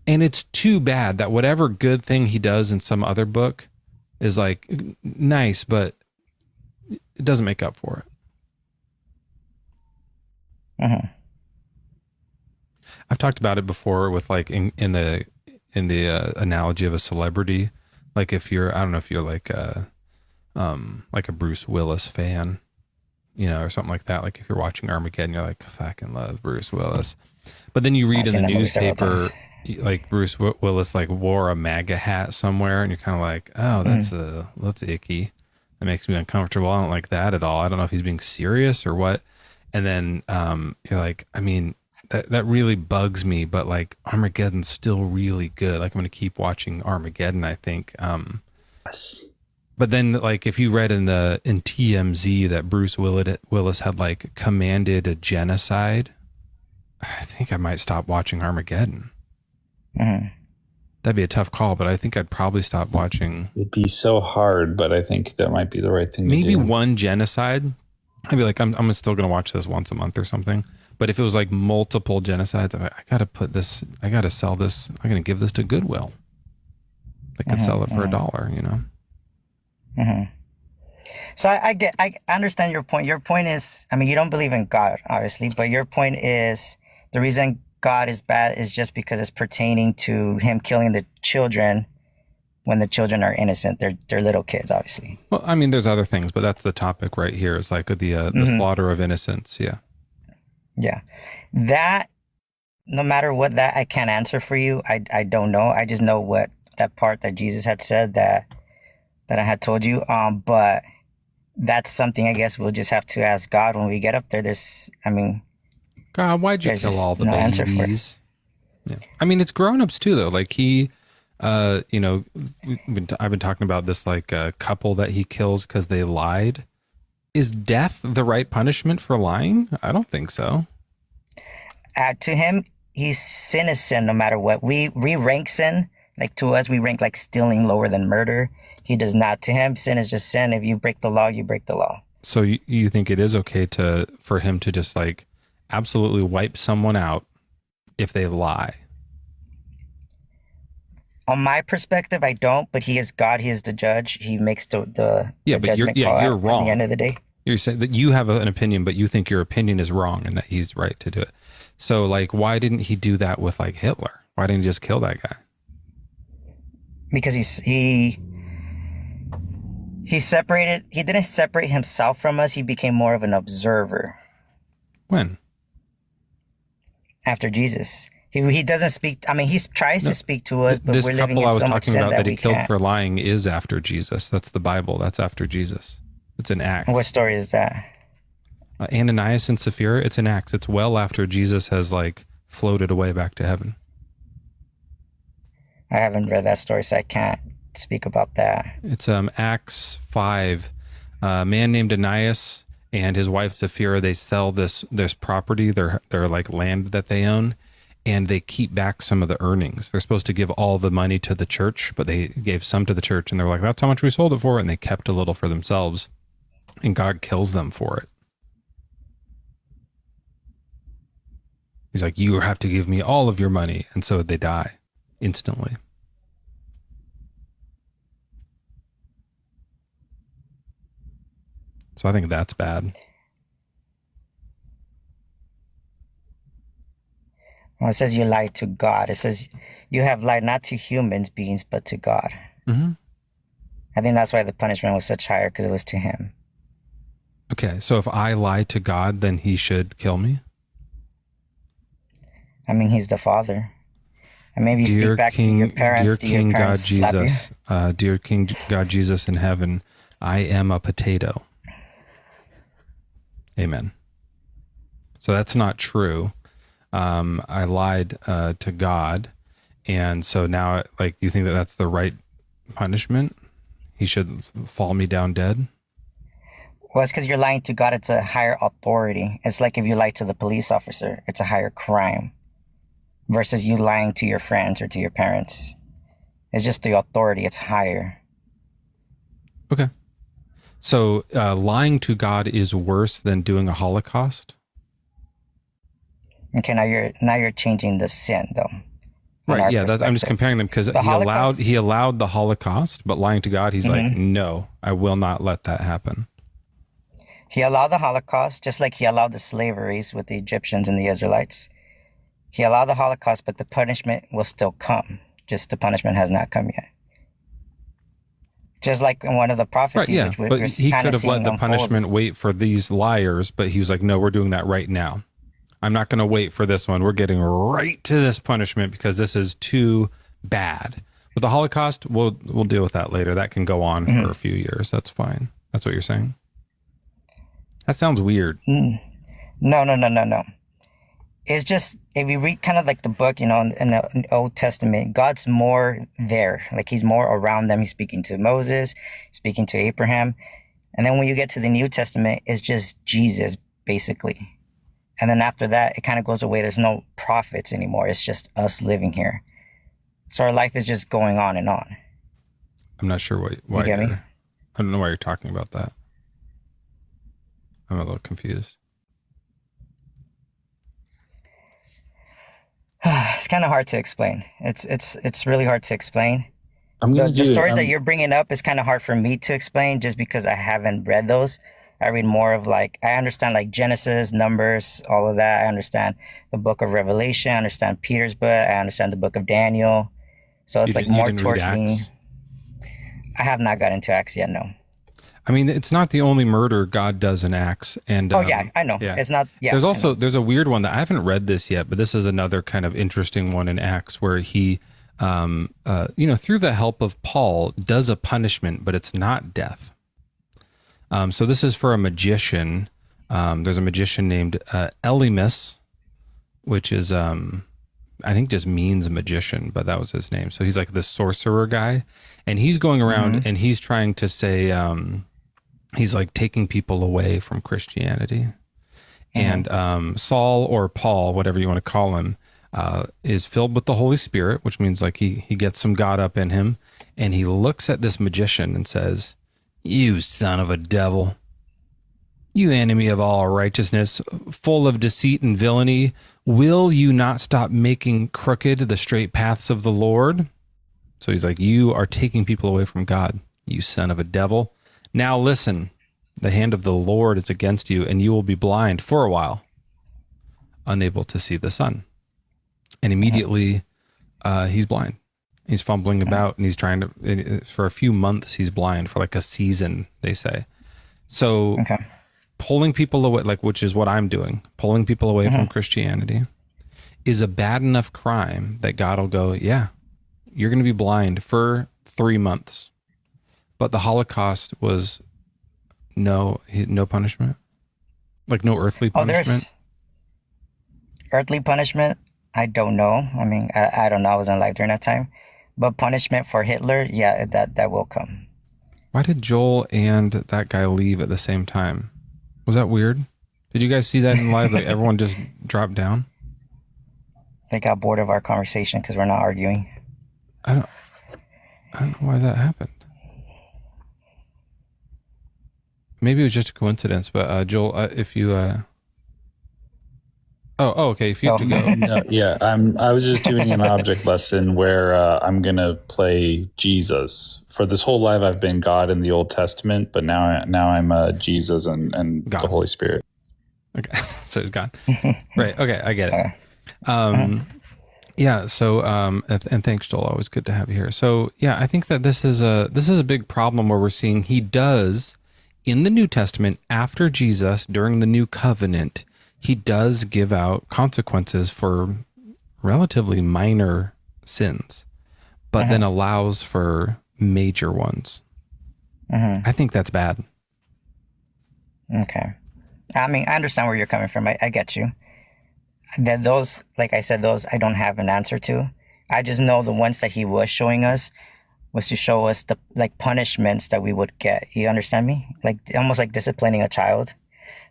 And it's too bad that whatever good thing he does in some other book is, like, nice, but it doesn't make up for it. Mm-hmm. I've talked about it before with, like, in the analogy of a celebrity. Like, if you're, I don't know if you're like a Bruce Willis fan, you know, or something like that. Like if you're watching Armageddon, you're like, I fucking love Bruce Willis. But then you read in the newspaper, like Bruce Willis like wore a MAGA hat somewhere, and you're kind of like, oh, that's icky. That makes me uncomfortable. I don't like that at all. I don't know if he's being serious or what. And then you're like, I mean, that really bugs me, but like Armageddon's still really good. Like I'm going to keep watching Armageddon, I think. Yes. But then, like, if you read in TMZ that Bruce Willis had like commanded a genocide, I think I might stop watching Armageddon. That'd be a tough call, but I think I'd probably stop watching. It'd be so hard, but I think that might be the right thing to do. Maybe one genocide. I'd be like, I'm still going to watch this once a month or something. But if it was like multiple genocides, I got to put this, I got to sell this. I'm going to give this to Goodwill. They could sell it for $1, you know? So I understand your point. Your point is, I mean, you don't believe in God, obviously, but your point is the reason God is bad is just because it's pertaining to him killing the children when the children are innocent. They're little kids, obviously. Well, I mean, there's other things, but that's the topic right here. It's like the slaughter of innocents. Yeah. Yeah. That, no matter what that, I can't answer for you. I don't know. I just know what that part that Jesus had said that I had told you. But that's something I guess we'll just have to ask God when we get up there. God, why'd you kill all the babies? Yeah. I mean, it's grown-ups too, though. Like I've been talking about this like couple that he kills because they lied. Is death the right punishment for lying? I don't think so. To him, sin is sin no matter what. We rank sin. Like to us, we rank like stealing lower than murder. He does not. To him, sin is just sin. If you break the law, you break the law. So you think it is okay for him to just like absolutely wipe someone out if they lie? On my perspective, I don't, but he is God. He is the judge. He makes the but you're wrong. At the end of the day. You're saying that you have an opinion, but you think your opinion is wrong and that he's right to do it. So like, why didn't he do that with like Hitler? Why didn't he just kill that guy? Because he separated. He didn't separate himself from us. He became more of an observer. When? After Jesus. He doesn't speak. I mean, he tries to speak to us, but this we're living couple in I was so much talking sin about that he killed can't. for lying is after Jesus. That's the Bible. That's after Jesus. It's an Acts. What story is that? Ananias and Sapphira. It's an Acts. It's well after Jesus has like floated away back to heaven. I haven't read that story, so I can't speak about that. It's Acts 5. A man named Ananias and his wife Sapphira, they sell this property, their like land that they own, and they keep back some of the earnings. They're supposed to give all the money to the church, but they gave some to the church, and they're like, that's how much we sold it for, and they kept a little for themselves, and God kills them for it. He's like, you have to give me all of your money, and so they die instantly. So I think that's bad. Well, it says you lied to God. It says you have lied not to human beings, but to God. Mm-hmm. I think that's why the punishment was such higher, because it was to him. Okay, so if I lie to God, then he should kill me? I mean, he's the father. And maybe speak back to your parents. Dear King God slap you? Jesus, dear King God Jesus in heaven, I am a potato. Amen. So that's not true. I lied to God, and so now, like, you think that that's the right punishment? He should fall me down dead? Well, it's because you're lying to God. It's a higher authority. It's like if you lie to the police officer, it's a higher crime versus you lying to your friends or to your parents. It's just the authority. It's higher. Okay. So lying to God is worse than doing a Holocaust? Okay, now you're changing the sin, though. Right, yeah, I'm just comparing them because he allowed the Holocaust, but lying to God, he's like, no, I will not let that happen. He allowed the Holocaust, just like he allowed the slaveries with the Egyptians and the Israelites. He allowed the Holocaust, but the punishment will still come. Just the punishment has not come yet. Just like in one of the prophecies. Right, yeah, which but he could have let the punishment wait for these liars, but he was like, no, we're doing that right now. I'm not going to wait for this one. We're getting right to this punishment because this is too bad. With the Holocaust, we'll deal with that later. That can go on for a few years. That's fine. That's what you're saying? That sounds weird. No. it's just, if you read kind of like the book, in the Old Testament, God's more there. Like he's more around them. He's speaking to Moses, speaking to Abraham. And then when you get to the New Testament, it's just Jesus, basically. And then after that, it kind of goes away. There's no prophets anymore. It's just us living here. So our life is just going on and on. I'm not sure why You get me? I don't know why you're talking about that. I'm a little confused. It's kind of hard to explain. It's really hard to explain. The stories that you're bringing up is kind of hard for me to explain just because I haven't read those. I read more of I understand Genesis, Numbers, all of that. I understand the book of Revelation. I understand Peter's book. I understand the book of Daniel. So it's more towards the... I have not got into Acts yet, no. I mean, it's not the only murder God does in Acts. And yeah, I know. Yeah. It's not... Yeah, there's a weird one that I haven't read this yet, but this is another kind of interesting one in Acts where he, through the help of Paul, does a punishment, but it's not death. So this is for a magician. There's a magician named Elymas, which is, I think just means magician, but that was his name. So he's like this sorcerer guy. And he's going around and he's trying to say, he's like taking people away from Christianity. And Saul or Paul, whatever you want to call him, is filled with the Holy Spirit, which means like he gets some God up in him. And he looks at this magician and says, "You son of a devil, you enemy of all righteousness, full of deceit and villainy, will you not stop making crooked the straight paths of the Lord?" So he's like, "You are taking people away from God, you son of a devil. Now listen, the hand of the Lord is against you, and you will be blind for a while, unable to see the sun." And immediately he's blind. He's fumbling about and he's trying to, for a few months, he's blind for like a season, they say. So pulling people away, which is what I'm doing, pulling people away from Christianity is a bad enough crime that God will go, yeah, you're going to be blind for 3 months. But the Holocaust was no punishment, like no earthly punishment. Earthly punishment? I don't know. I mean, I don't know. I wasn't alive during that time. But punishment for Hitler, yeah, that will come. Why did Joel and that guy leave at the same time? Was that weird? Did you guys see that in live? Like everyone just dropped down? They got bored of our conversation because we're not arguing. I don't know why that happened. Maybe it was just a coincidence, but Joel, if you... Oh, okay. If you have to go. No, yeah, I was just doing an object lesson where I'm gonna play Jesus. For this whole life, I've been God in the Old Testament, but now I'm Jesus and the Holy Spirit. Okay, so he's God. Right. Okay, I get it. Yeah. So, and thanks, Joel. Always good to have you here. So, yeah, I think that this is a big problem where we're seeing he does in the New Testament after Jesus during the New Covenant. He does give out consequences for relatively minor sins, but then allows for major ones. I think that's bad. Okay. I mean, I understand where you're coming from. I get you. That those, like I said, those I don't have an answer to. I just know the ones that he was showing us was to show us the punishments that we would get. You understand me? Like almost like disciplining a child.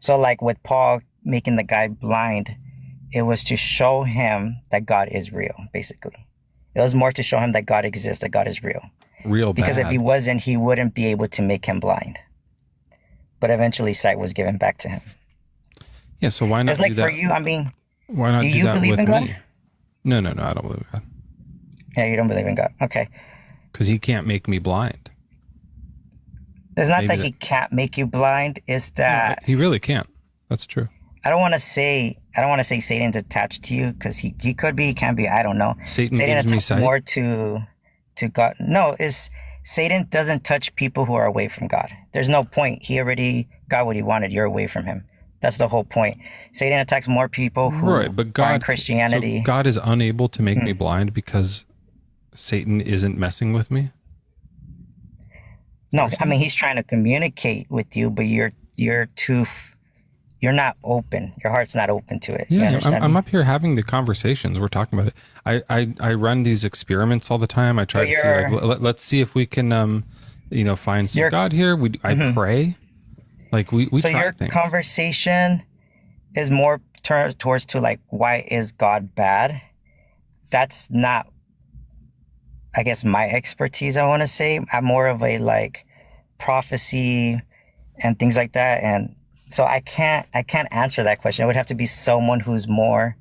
So like with Paul making the guy blind, it was to show him that God is real, basically. It was more to show him that God exists, that God is real. Because if he wasn't, he wouldn't be able to make him blind. But eventually sight was given back to him. Yeah, so why not It's like do that? for you, I mean, Why not do do you that believe with in God? me? No, I don't believe in God. Yeah, you don't believe in God. Okay. Because he can't make me blind. It's not that he can't make you blind, it's that He really can't. That's true. I don't want to say Satan's attached to you, because he could be, he can be, I don't know. Satan Satan gives me attached sight? more to God. No, Satan doesn't touch people who are away from God. There's no point. He already got what he wanted. You're away from him. That's the whole point. Satan attacks more people who are in Christianity. So God is unable to make me blind because Satan isn't messing with me? No, I mean, he's trying to communicate with you, but you're too you're not open. Your heart's not open to it. You Yeah, understand I'm me? up here having the conversations. We're talking about it. I run these experiments all the time. I try But to see like let's see if we can find some God here. I pray. Like we So try your things. conversation is more towards to like, why is God bad? That's not, I guess, my expertise. I want to say I'm more of a like prophecy and things like that, and so I can't answer that question. It would have to be someone who's more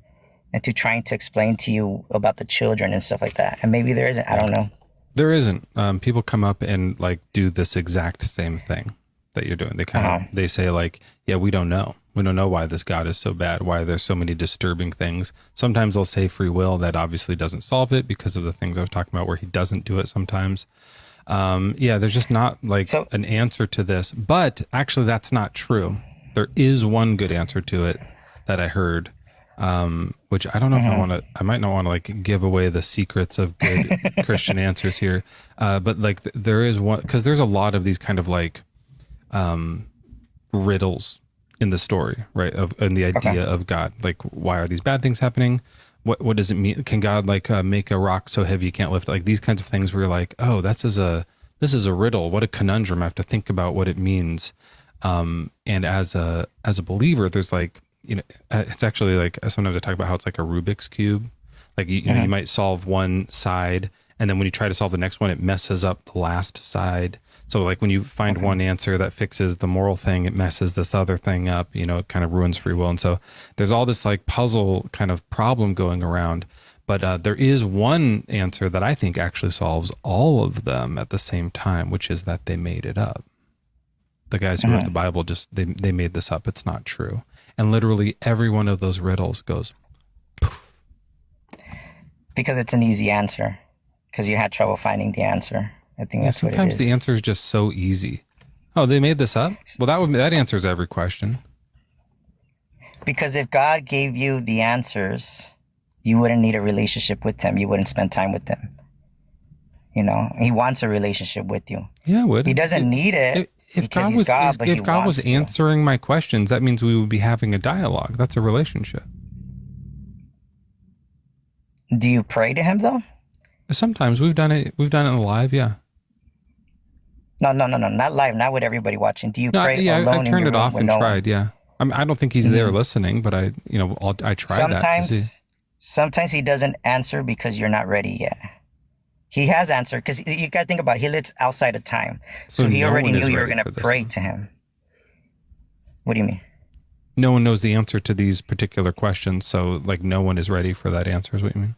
into trying to explain to you about the children and stuff like that. And maybe there isn't. I don't know. There isn't. People come up and like do this exact same thing that you're doing. They kind of they say like, yeah, we don't know. We don't know why this God is so bad, why there's so many disturbing things. Sometimes they'll say free will. That obviously doesn't solve it because of the things I was talking about where he doesn't do it sometimes. Yeah, there's just not like an answer to this. But actually, that's not true. There is one good answer to it that I heard, which I don't know if I might not want to like give away the secrets of good Christian answers here. But like there is one, because there's a lot of these kind of like riddles in the story, right? And the idea of God, like why are these bad things happening? What does it mean? Can God like make a rock so heavy you can't lift it? Like these kinds of things where you're like, oh, this is a riddle. What a conundrum. I have to think about what it means. And as a believer, there's like, it's actually like, sometimes I talk about how it's like a Rubik's cube. Like you know, you might solve one side, and then when you try to solve the next one, it messes up the last side. So like when you find one answer that fixes the moral thing, it messes this other thing up, it kind of ruins free will. And so there's all this like puzzle kind of problem going around. But there is one answer that I think actually solves all of them at the same time, which is that they made it up. The guys who wrote the Bible, they made this up. It's not true. And literally every one of those riddles goes poof. Because it's an easy answer. Because you had trouble finding the answer. I think that's what it is. Sometimes the answer is just so easy. Oh, they made this up? Well, that answers every question. Because if God gave you the answers, you wouldn't need a relationship with him. You wouldn't spend time with him. He wants a relationship with you. Yeah, would. He doesn't need it. If God was answering my questions, that means we would be having a dialogue. That's a relationship. Do you pray to him though? Sometimes we've done it live, yeah. No, not live, not with everybody watching. Do you pray alone? I turned it off and tried. Yeah, I don't think he's there Mm-hmm. listening, but I tried that. Sometimes he doesn't answer because you're not ready yet. He has answered because you got to think about it. He lives outside of time, so he already knew you were going to pray to him. What do you mean? No one knows the answer to these particular questions, so like no one is ready for that answer. Is what you mean?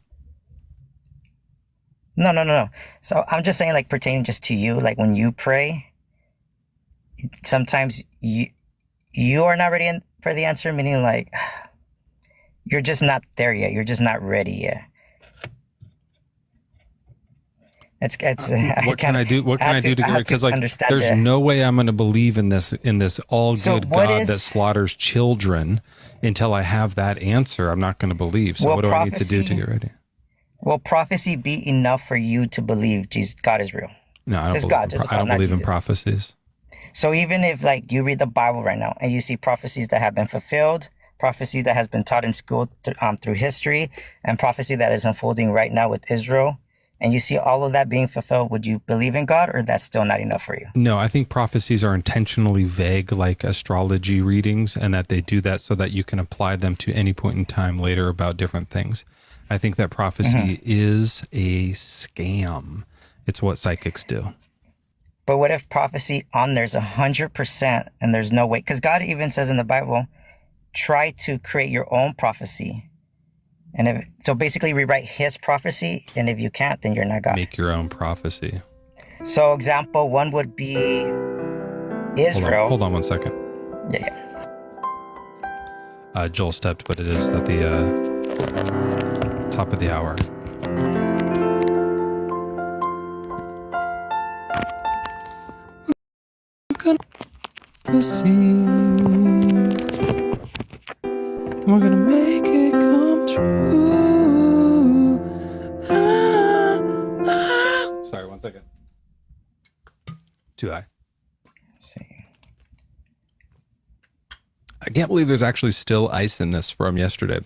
No. So I'm just saying, like, pertaining just to you, like when you pray, sometimes you are not ready for the answer, meaning like you're just not there yet. You're just not ready yet. It's what can I do? What can I do to get? Because like, there's no way I'm going to believe in this all good God that slaughters children until I have that answer. I'm not going to believe. So what do I need to do to get ready? Will prophecy be enough for you to believe God is real? No, I don't believe in prophecies. So even if like you read the Bible right now and you see prophecies that have been fulfilled, prophecy that has been taught in school through history, and prophecy that is unfolding right now with Israel, and you see all of that being fulfilled, would you believe in God, or that's still not enough for you? No, I think prophecies are intentionally vague, like astrology readings, and that they do that so that you can apply them to any point in time later about different things. I think that prophecy is a scam. It's what psychics do. But what if prophecy on there's 100% and there's no way? Because God even says in the Bible, try to create your own prophecy. And so basically rewrite his prophecy. And if you can't, then you're not God. Make your own prophecy. So example one would be Israel. Hold on 1 second. Yeah. Joel stepped, but it is at the top of the hour. We're gonna make it come true. Sorry, 1 second. Too high. I can't believe there's actually still ice in this from yesterday.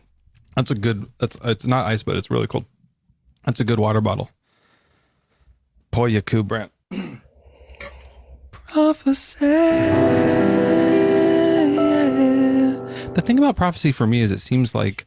That's a good, it's not ice, but it's really cold. That's a good water bottle. Poyaku Brant. Prophecy. The thing about prophecy for me is it seems like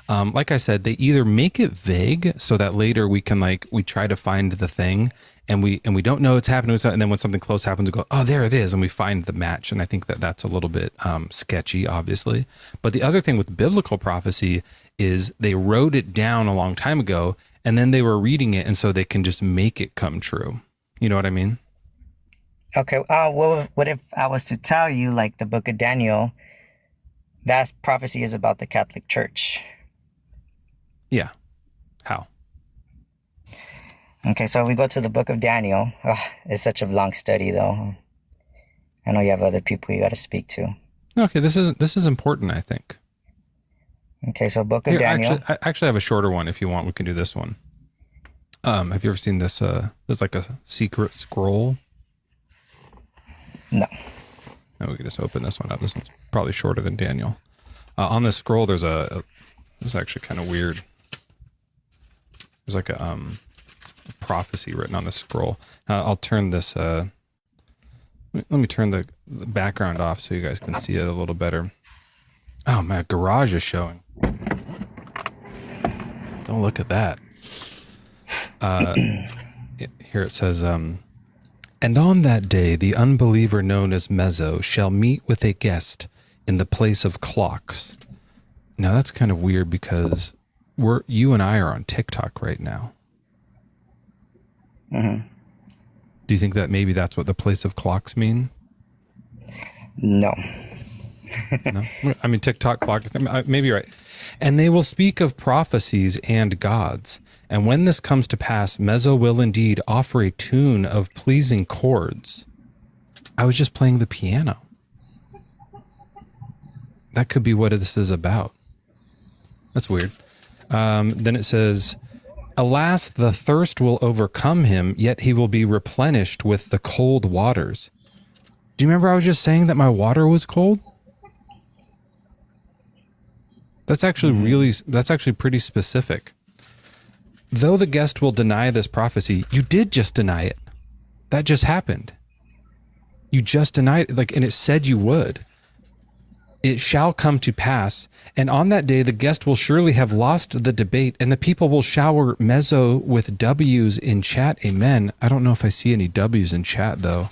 I said, they either make it vague so that later we can we try to find the thing and we don't know it's happening. And then when something close happens, we go, oh, there it is. And we find the match. And I think that that's a little bit sketchy, obviously. But the other thing with biblical prophecy is they wrote it down a long time ago and then they were reading it. And so they can just make it come true. You know what I mean? Okay. What if I was to tell you, like the book of Daniel, that prophecy is about the Catholic Church? Yeah. How? Okay, so we go to the book of Daniel. It's such a long study, though. I know you have other people you got to speak to. Okay, this is important, I think. Okay, so book of Daniel. I actually have a shorter one. If you want, we can do this one. Have you ever seen this? There's like a secret scroll. No. No, we can just open this one up. This one's probably shorter than Daniel. On this scroll, there's actually kind of weird. There's like a prophecy written on the scroll. I'll turn this. Let me turn the background off so you guys can see it a little better. Oh, my garage is showing. Don't look at that. Here it says, and on that day, the unbeliever known as Mezzo shall meet with a guest in the place of clocks. Now that's kind of weird because you and I are on TikTok right now. Mm-hmm. Do you think that maybe that's what the place of clocks mean? No. No? I mean, TikTok clock, maybe you're right. And they will speak of prophecies and gods. And when this comes to pass, Mezzo will indeed offer a tune of pleasing chords. I was just playing the piano. That could be what this is about. That's weird. Then it says, alas, the thirst will overcome him, yet he will be replenished with the cold waters. Do you remember I was just saying that my water was cold? That's actually that's actually pretty specific. Though the guest will deny this prophecy, you did just deny it. That just happened. You just denied it, and it said you would. It shall come to pass, and on that day the guest will surely have lost the debate, and the people will shower Mezzo with W's in chat. Amen. I don't know if I see any W's in chat, though.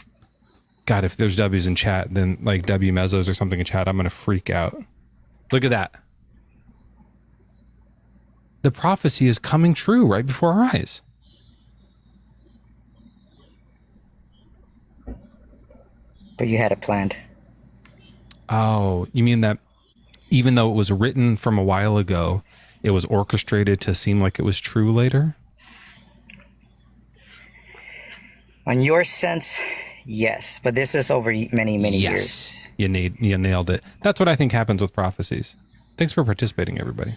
God, if there's W's in chat, then W Mezzos or something in chat, I'm going to freak out. Look at that. The prophecy is coming true right before our eyes. But you had it planned. Oh, you mean that even though it was written from a while ago, it was orchestrated to seem like it was true later? On your sense, yes. But this is over many, many years. You nailed it. That's what I think happens with prophecies. Thanks for participating, everybody.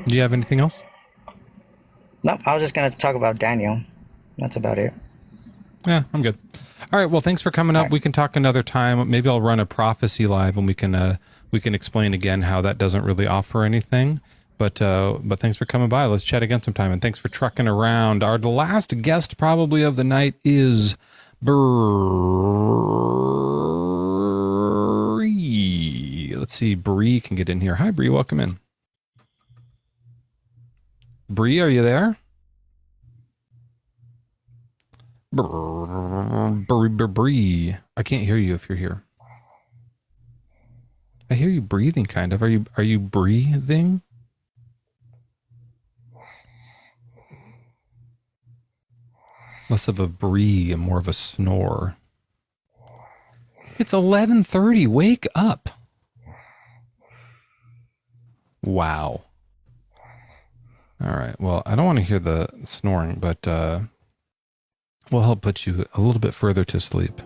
Do you have anything else? No, I was just going to talk about Daniel. That's about it. Yeah, I'm good. All right. Well, thanks for coming up. We can talk another time. Maybe I'll run a prophecy live and we can explain again how that doesn't really offer anything. But thanks for coming by. Let's chat again sometime. And thanks for trucking around. The last guest probably of the night is Bree. Let's see. Bree can get in here. Hi, Bree. Welcome in. Bree, are you there? Bree. I can't hear you if you're here. I hear you breathing, kind of. Are you breathing? Less of a bree and more of a snore. It's 11:30. Wake up. Wow. All right. Well, I don't want to hear the snoring, but we'll help put you a little bit further to sleep.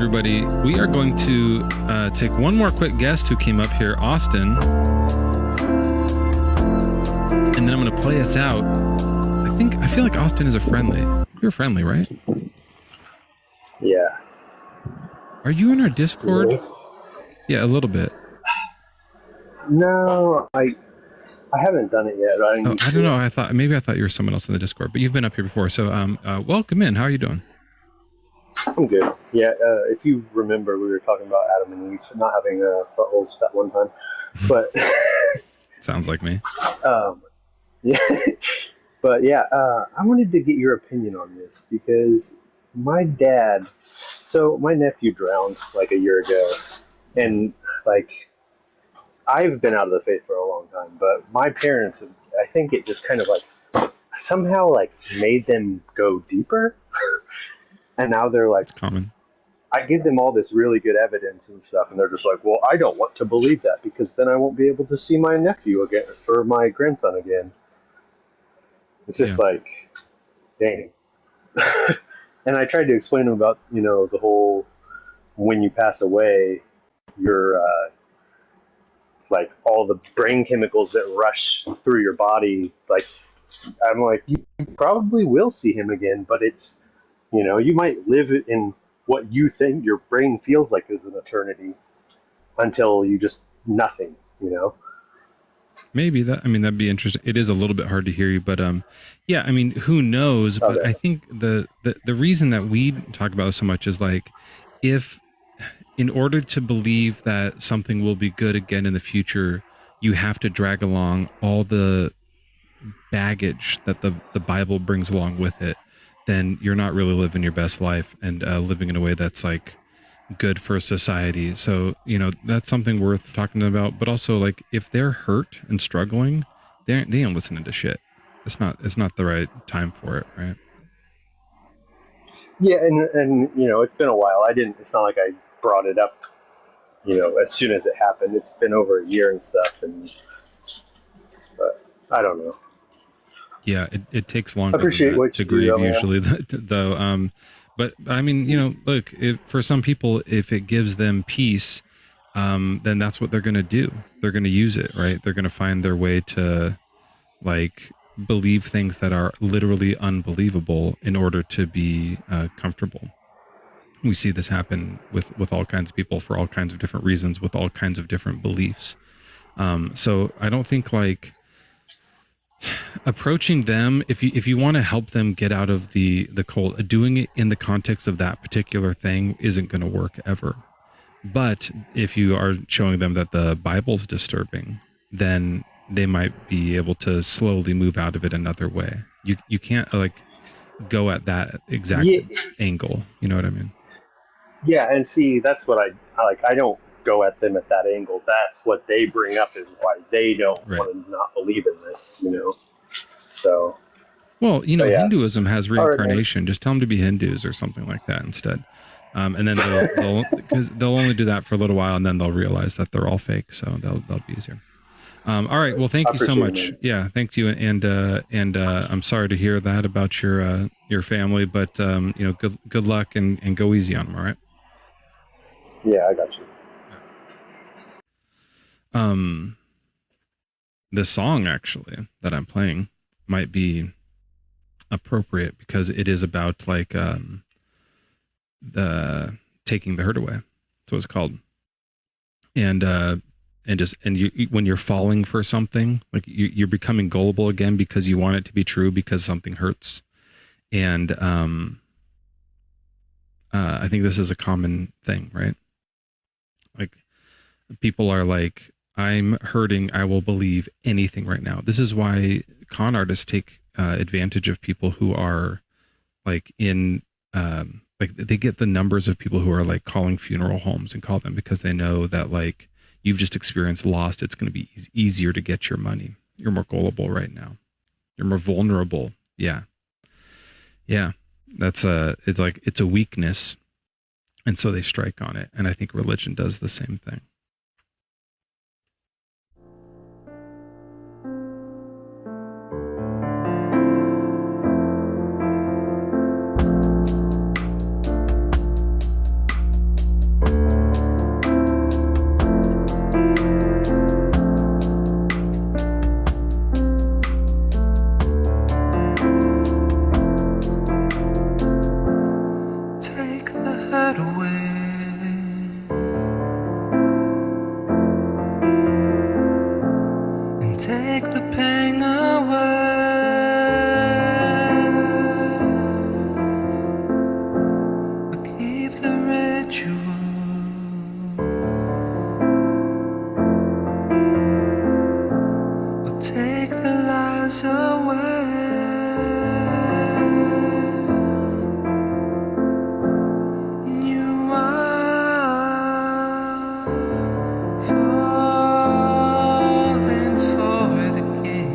everybody. We are going to take one more quick guest who came up here, Austin. And then I'm going to play us out. I feel like Austin is a friendly. You're friendly, right? Yeah. Are you in our Discord? Really? Yeah, a little bit. No, I haven't done it yet. I don't know. I thought you were someone else in the Discord, but you've been up here before. So, welcome in. How are you doing? I'm good. Yeah. If you remember, we were talking about Adam and Eve not having buttholes that one time, but sounds like me. Yeah. But yeah, I wanted to get your opinion on this because my nephew drowned like a year ago, and like I've been out of the faith for a long time, but my parents, I think it just kind of like somehow like made them go deeper, and now they're like, it's common. I give them all this really good evidence and stuff, and they're just like, well, I don't want to believe that because then I won't be able to see my nephew again or my grandson again. It's just like, dang. And I tried to explain to him about, the whole, when you pass away, your, like all the brain chemicals that rush through your body, like, I'm like, you probably will see him again, but it's, you might live in what you think your brain feels like is an eternity until you just nothing, Maybe that'd be interesting. It is a little bit hard to hear you, but yeah, I mean, who knows? But okay. I think the reason that we talk about it so much is like, if in order to believe that something will be good again in the future, you have to drag along all the baggage that the Bible brings along with it, then you're not really living your best life and living in a way that's like good for society. So, that's something worth talking about. But also, like, if they're hurt and struggling, they ain't listening to shit. It's not the right time for it, right? Yeah, and it's been a while. It's not like I brought it up, as soon as it happened. It's been over a year and stuff, but I don't know. Yeah, it takes longer to grieve usually, though. But I mean, look, for some people, if it gives them peace, then that's what they're going to do. They're going to use it, right? They're going to find their way to like believe things that are literally unbelievable in order to be comfortable. We see this happen with all kinds of people for all kinds of different reasons, with all kinds of different beliefs. So I don't think like approaching them, if you want to help them get out of the cold, doing it in the context of that particular thing isn't going to work ever. But if you are showing them that the Bible's disturbing, then they might be able to slowly move out of it another way. You can't like go at that exact angle. You know what I mean? Yeah, and see, that's what I like. I don't go at them at that angle. That's what they bring up is why they don't want to not believe in this, So. Well, Hinduism has reincarnation. Just tell them to be Hindus or something like that instead. And then they'll only do that for a little while, and then they'll realize that they're all fake. So they'll be easier. All right. Well, thank you so much. Yeah, thank you. And I'm sorry to hear that about your family, but good luck and go easy on them. All right. Yeah, I got you. The song actually that I'm playing might be appropriate because it is about like the taking the hurt away. That's what it's called. And you, when you're falling for something, like you're becoming gullible again because you want it to be true because something hurts. And I think this is a common thing, right? Like people are like, I'm hurting, I will believe anything right now. This is why con artists take advantage of people who are like in like they get the numbers of people who are like calling funeral homes and call them because they know that like you've just experienced loss. It's going to be easier to get your money. You're more gullible right now. You're more vulnerable. Yeah. That's it's a weakness. And so they strike on it. And I think religion does the same thing. lies away. You are falling for it again.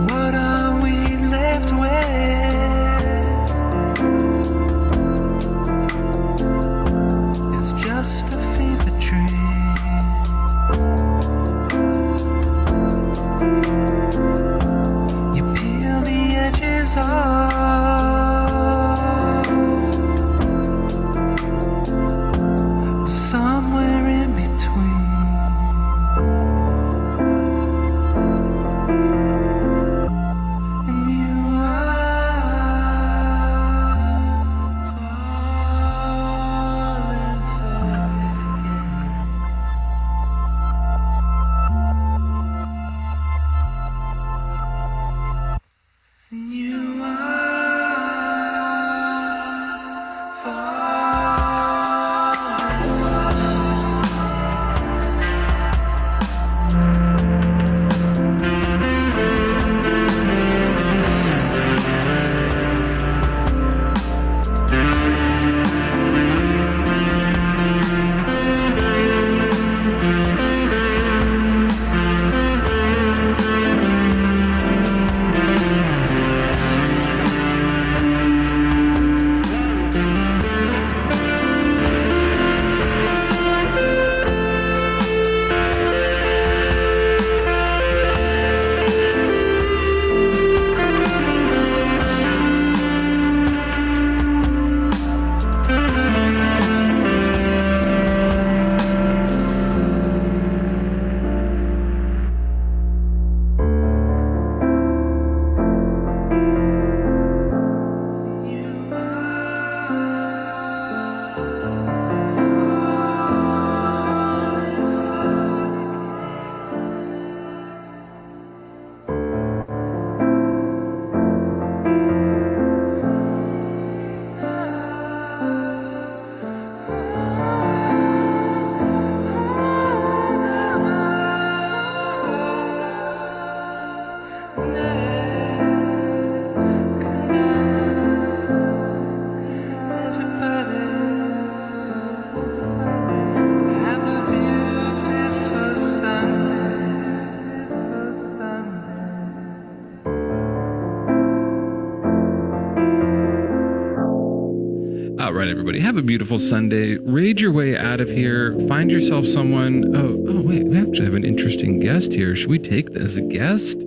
What are we left with? It's just a fever dream. You peel the edges off, somewhere in between. And you are falling for it again. And you are All right, everybody, have a beautiful Sunday. Raid your way out of here. Find yourself someone. Oh, wait, we actually have an interesting guest here. Should we take this as a guest?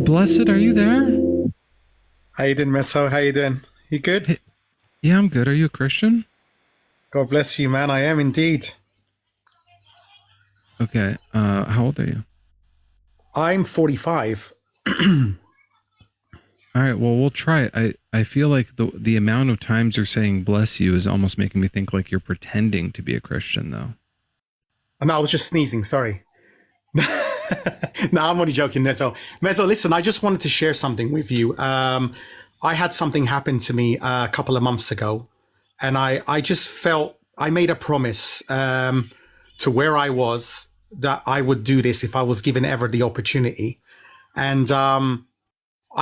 Blessed, are you there? How you doing, Meso? How you doing? You good? Hey, yeah, I'm good. Are you a Christian? God bless you, man. I am indeed. Okay. How old are you? I'm 45. All right. Well, we'll try it. I feel like the amount of times you're saying bless you is almost making me think like you're pretending to be a Christian, though. No, I was just sneezing. Sorry. No, I'm only joking, Mezzo. Mezzo, listen, I just wanted to share something with you. I had something happen to me a couple of months ago, and I just felt I made a promise to where I was that I would do this if I was given ever the opportunity. And I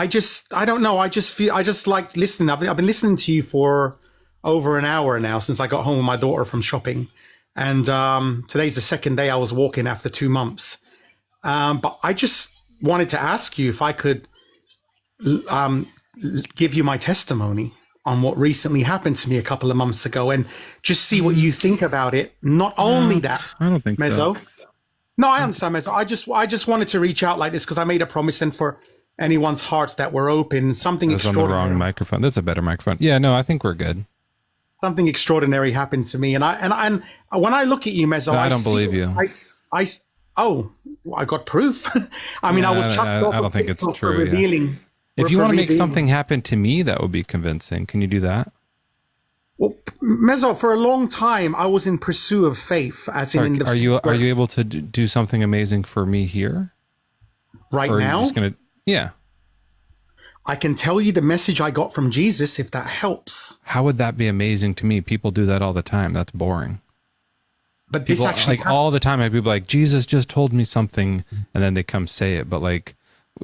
don't know. I just like listening. I've been listening to you for over an hour now since I got home with my daughter from shopping. And today's the second day I was walking after 2 months. But I just wanted to ask you if I could give you my testimony on what recently happened to me a couple of months ago and just see what you think about it. Not only that, I don't think Mezzo. so. No, I understand, Mezzo. I just wanted to reach out like this because I made a promise and for anyone's hearts that were open, something That's extraordinary. on the wrong microphone. That's a better microphone. Yeah, no, I think we're good. Something extraordinary happened to me, and when I look at you, Mezzo, No, I don't believe you. Oh, I got proof. I mean, Yeah, I was chucked off I don't of think it's TikTok for true. Yeah. revealing. If you want to make revealing- something happen to me, that would be convincing. Can you do that? Well, Mezzo, for a long time, I was in pursuit of faith, as in the Are you able to do something amazing for me here? right Or are you now? just gonna, yeah. I can tell you the message I got from Jesus, if that helps. How would that be amazing to me? People do that all the time. That's boring. But People, this actually like all the time, I'd be like, Jesus just told me something, and then they come say it. But like,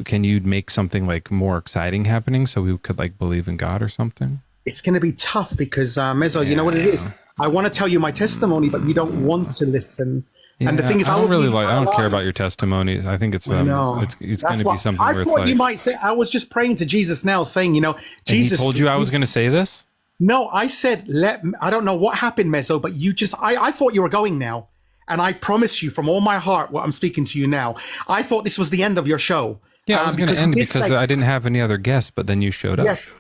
can you make something like more exciting happening so we could like believe in God or something? it's going to be tough because Mezzo, you know what it is. I want to tell you my testimony, but you don't want to listen. And the thing is, I don't care about your testimonies. I think it's going to be something I where it's thought like, you might say. I was just praying to Jesus now, saying, Jesus. And he told you I was going to say this? No, I said, I don't know what happened, Mezzo, but you just, I thought you were going now. And I promise you from all my heart, what I'm speaking to you now, I thought this was the end of your show. Yeah, I was going to end because I didn't have any other guests, but then you showed up. Yes.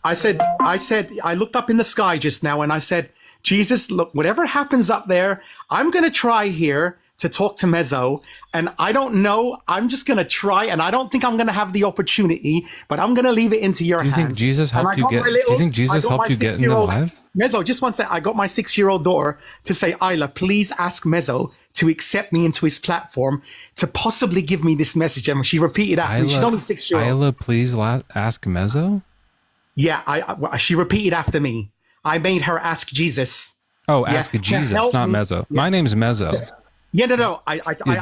I looked up in the sky just now and I said, Jesus, look, whatever happens up there, I'm going to try here to talk to Mezzo. And I don't know, I'm just going to try. And I don't think I'm going to have the opportunity, but I'm going to leave it into your hands. Do you think Jesus helped you get, do you think Jesus helped you get in the live? Mezzo, just one sec. I got my 6-year-old daughter to say, Isla, please ask Mezzo to accept me into his platform to possibly give me this message. And she repeated after me. She's only 6-year-old. Isla, please ask Mezzo? Yeah, she repeated after me. I made her ask Jesus. Oh, ask Jesus, not Mezzo. Yes. My name's Mezzo. Yeah, no.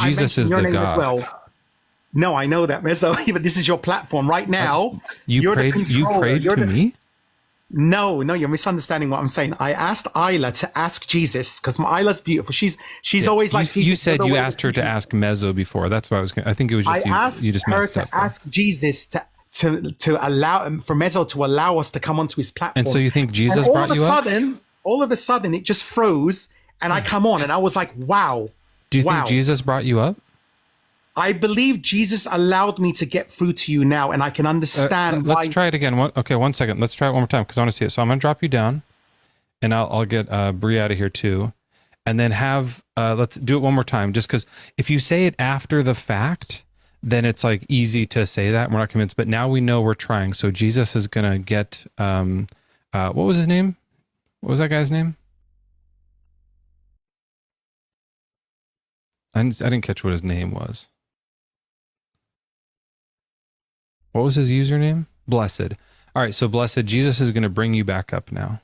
Jesus is your the name God. As well. No, I know that, Mezzo. But this is your platform right now. You're the controller. You prayed to me? No, you're misunderstanding what I'm saying. I asked Isla to ask Jesus because my Isla's beautiful. She's always like Jesus. You said you asked her to ask Mezzo before. That's why I think it was just you just her messed to up. ask Jesus to allow for Mezzo to allow us to come onto his platform. And so you think Jesus brought you up? All of a sudden, it just froze, and I come on, and I was like, "Wow!" Do you think Jesus brought you up? I believe Jesus allowed me to get through to you now, and I can understand why. Let's try it again. Okay, 1 second. Let's try it one more time because I want to see it. So I'm going to drop you down, and I'll get Bree out of here too, and then let's do it one more time. Just because if you say it after the fact, then it's like easy to say that we're not convinced. But now we know we're trying. So Jesus is going to get what was his name? What was that guy's name? I didn't catch what his name was. What was his username? Blessed. All right, so Blessed, Jesus is going to bring you back up now.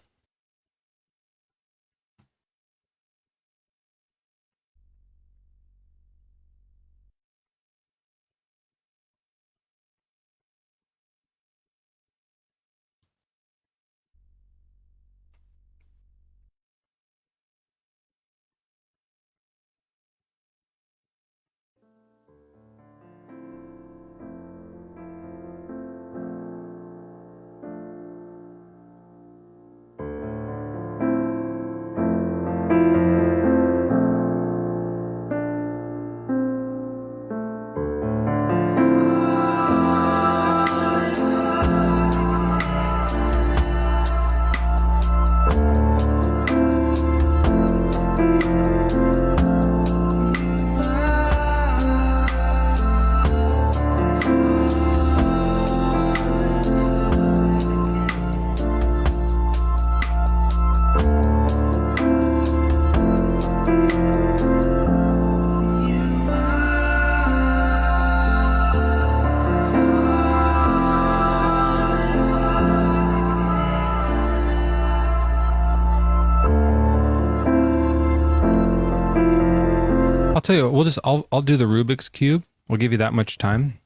I'll tell you what, I'll do the Rubik's Cube. We'll give you that much time.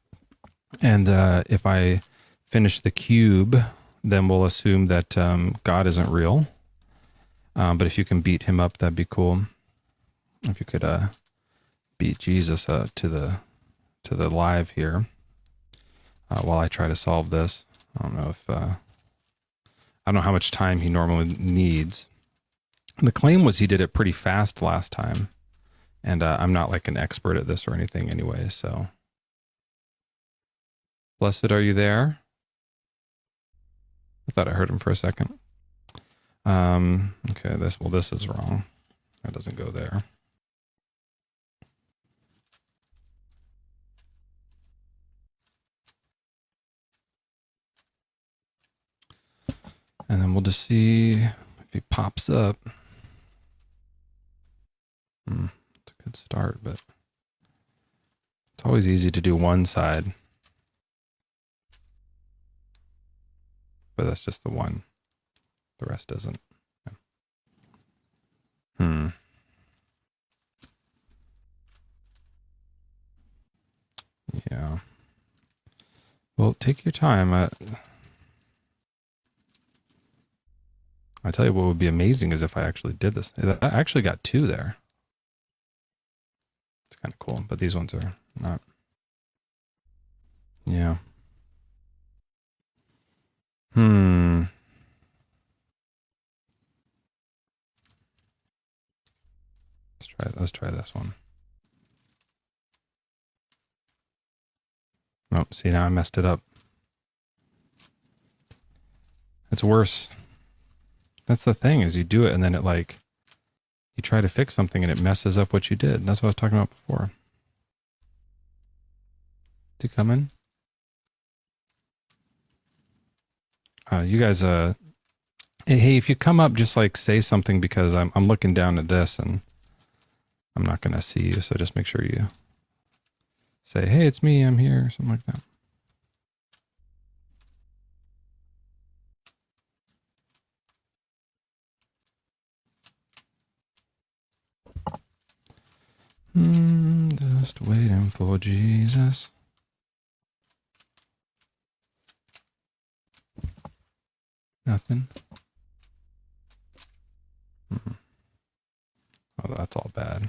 And if I finish the cube, then we'll assume that God isn't real. But if you can beat him up, that'd be cool. If you could beat Jesus to the live here while I try to solve this. I don't know if I don't know how much time he normally needs. The claim was he did it pretty fast last time. And I'm not like an expert at this or anything anyway, so. Blessed, are you there? I thought I heard him for a second. Okay, this is wrong. That doesn't go there. And then we'll just see if he pops up. It's a good start, but it's always easy to do one side. But that's just the one. The rest doesn't. Yeah. Well, take your time. I tell you what would be amazing is if I actually did this. I actually got 2 there. It's kind of cool, but these ones are not. Yeah. Let's try this one. Oh, see, now I messed it up. It's worse. That's the thing, is you do it and then it like, you try to fix something and it messes up what you did. And that's what I was talking about before. Is he coming? You guys, hey, if you come up, just like say something, because I'm looking down at this and I'm not going to see you. So just make sure you say, hey, it's me, I'm here, or something like that. Just waiting for Jesus. Nothing. Oh, that's all bad.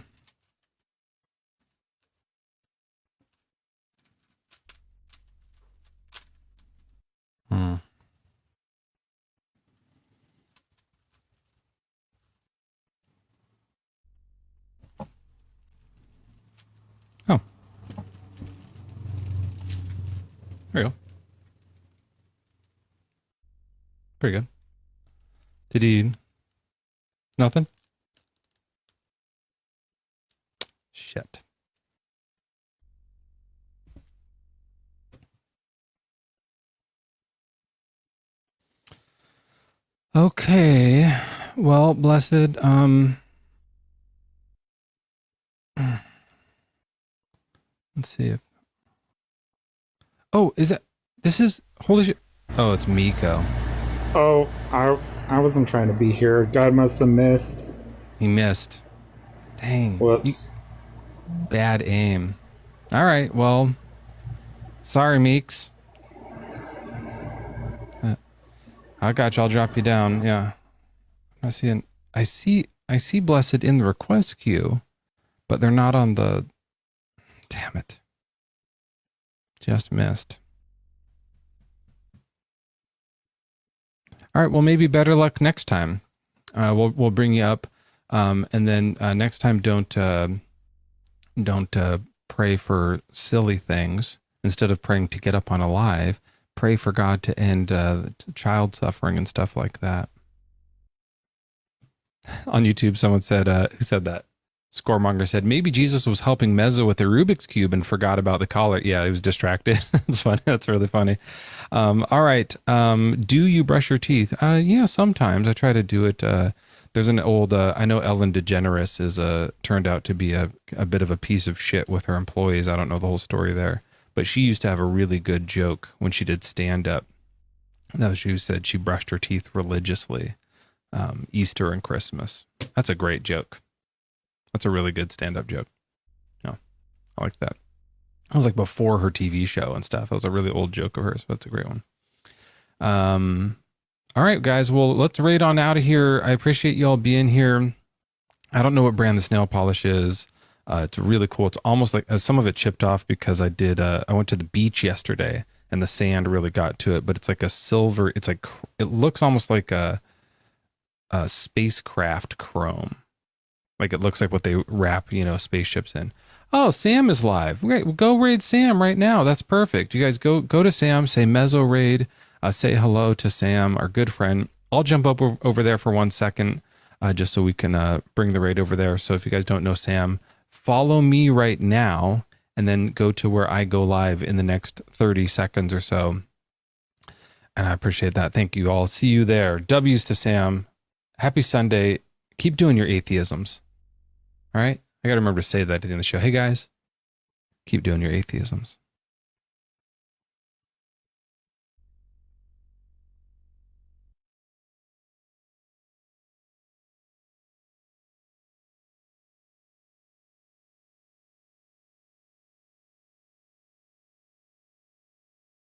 Oh. There you go. Pretty good. Did he... Nothing? Shit. Okay. Well, blessed, let's see if... Oh, is it... This is... Holy shit. Oh, it's Miko. Oh, I wasn't trying to be here. God must have missed. He missed. Dang. Whoops. Bad aim. All right, well... Sorry, Meeks. I got you. I'll drop you down. Yeah. I see blessed in the request queue, but they're not on the... Damn it. Just missed. All right. Well, maybe better luck next time. We'll bring you up, and then next time don't pray for silly things. Instead of praying to get up on a live, pray for God to end child suffering and stuff like that. On YouTube, someone said, who said that? Scoremonger said, maybe Jesus was helping Mezzo with the Rubik's Cube and forgot about the collar. Yeah, he was distracted. That's funny. That's really funny. All right. Do you brush your teeth? Yeah, sometimes I try to do it. There's an old, I know Ellen DeGeneres is turned out to be a bit of a piece of shit with her employees. I don't know the whole story there, but she used to have a really good joke when she did stand up. She said she brushed her teeth religiously, Easter and Christmas. That's a great joke. That's a really good stand-up joke. No, I like that. I was like before her TV show and stuff. It was a really old joke of hers, but it's a great one. All right, guys. Well, let's raid on out of here. I appreciate y'all being here. I don't know what brand this nail polish is. It's really cool. It's almost like some of it chipped off because I went to the beach yesterday and the sand really got to it, but it's like a silver. It's like, it looks almost like a spacecraft chrome. Like it looks like what they wrap, spaceships in. Oh, Sam is live. Great. Well, go raid Sam right now. That's perfect. You guys go to Sam, say Mezzo raid, say hello to Sam, our good friend. I'll jump up over there for 1 second, just so we can bring the raid over there. So if you guys don't know Sam, follow me right now and then go to where I go live in the next 30 seconds or so. And I appreciate that. Thank you all. See you there. W's to Sam. Happy Sunday. Keep doing your atheisms. All right? I got to remember to say that at the end of the show. Hey, guys, keep doing your atheisms.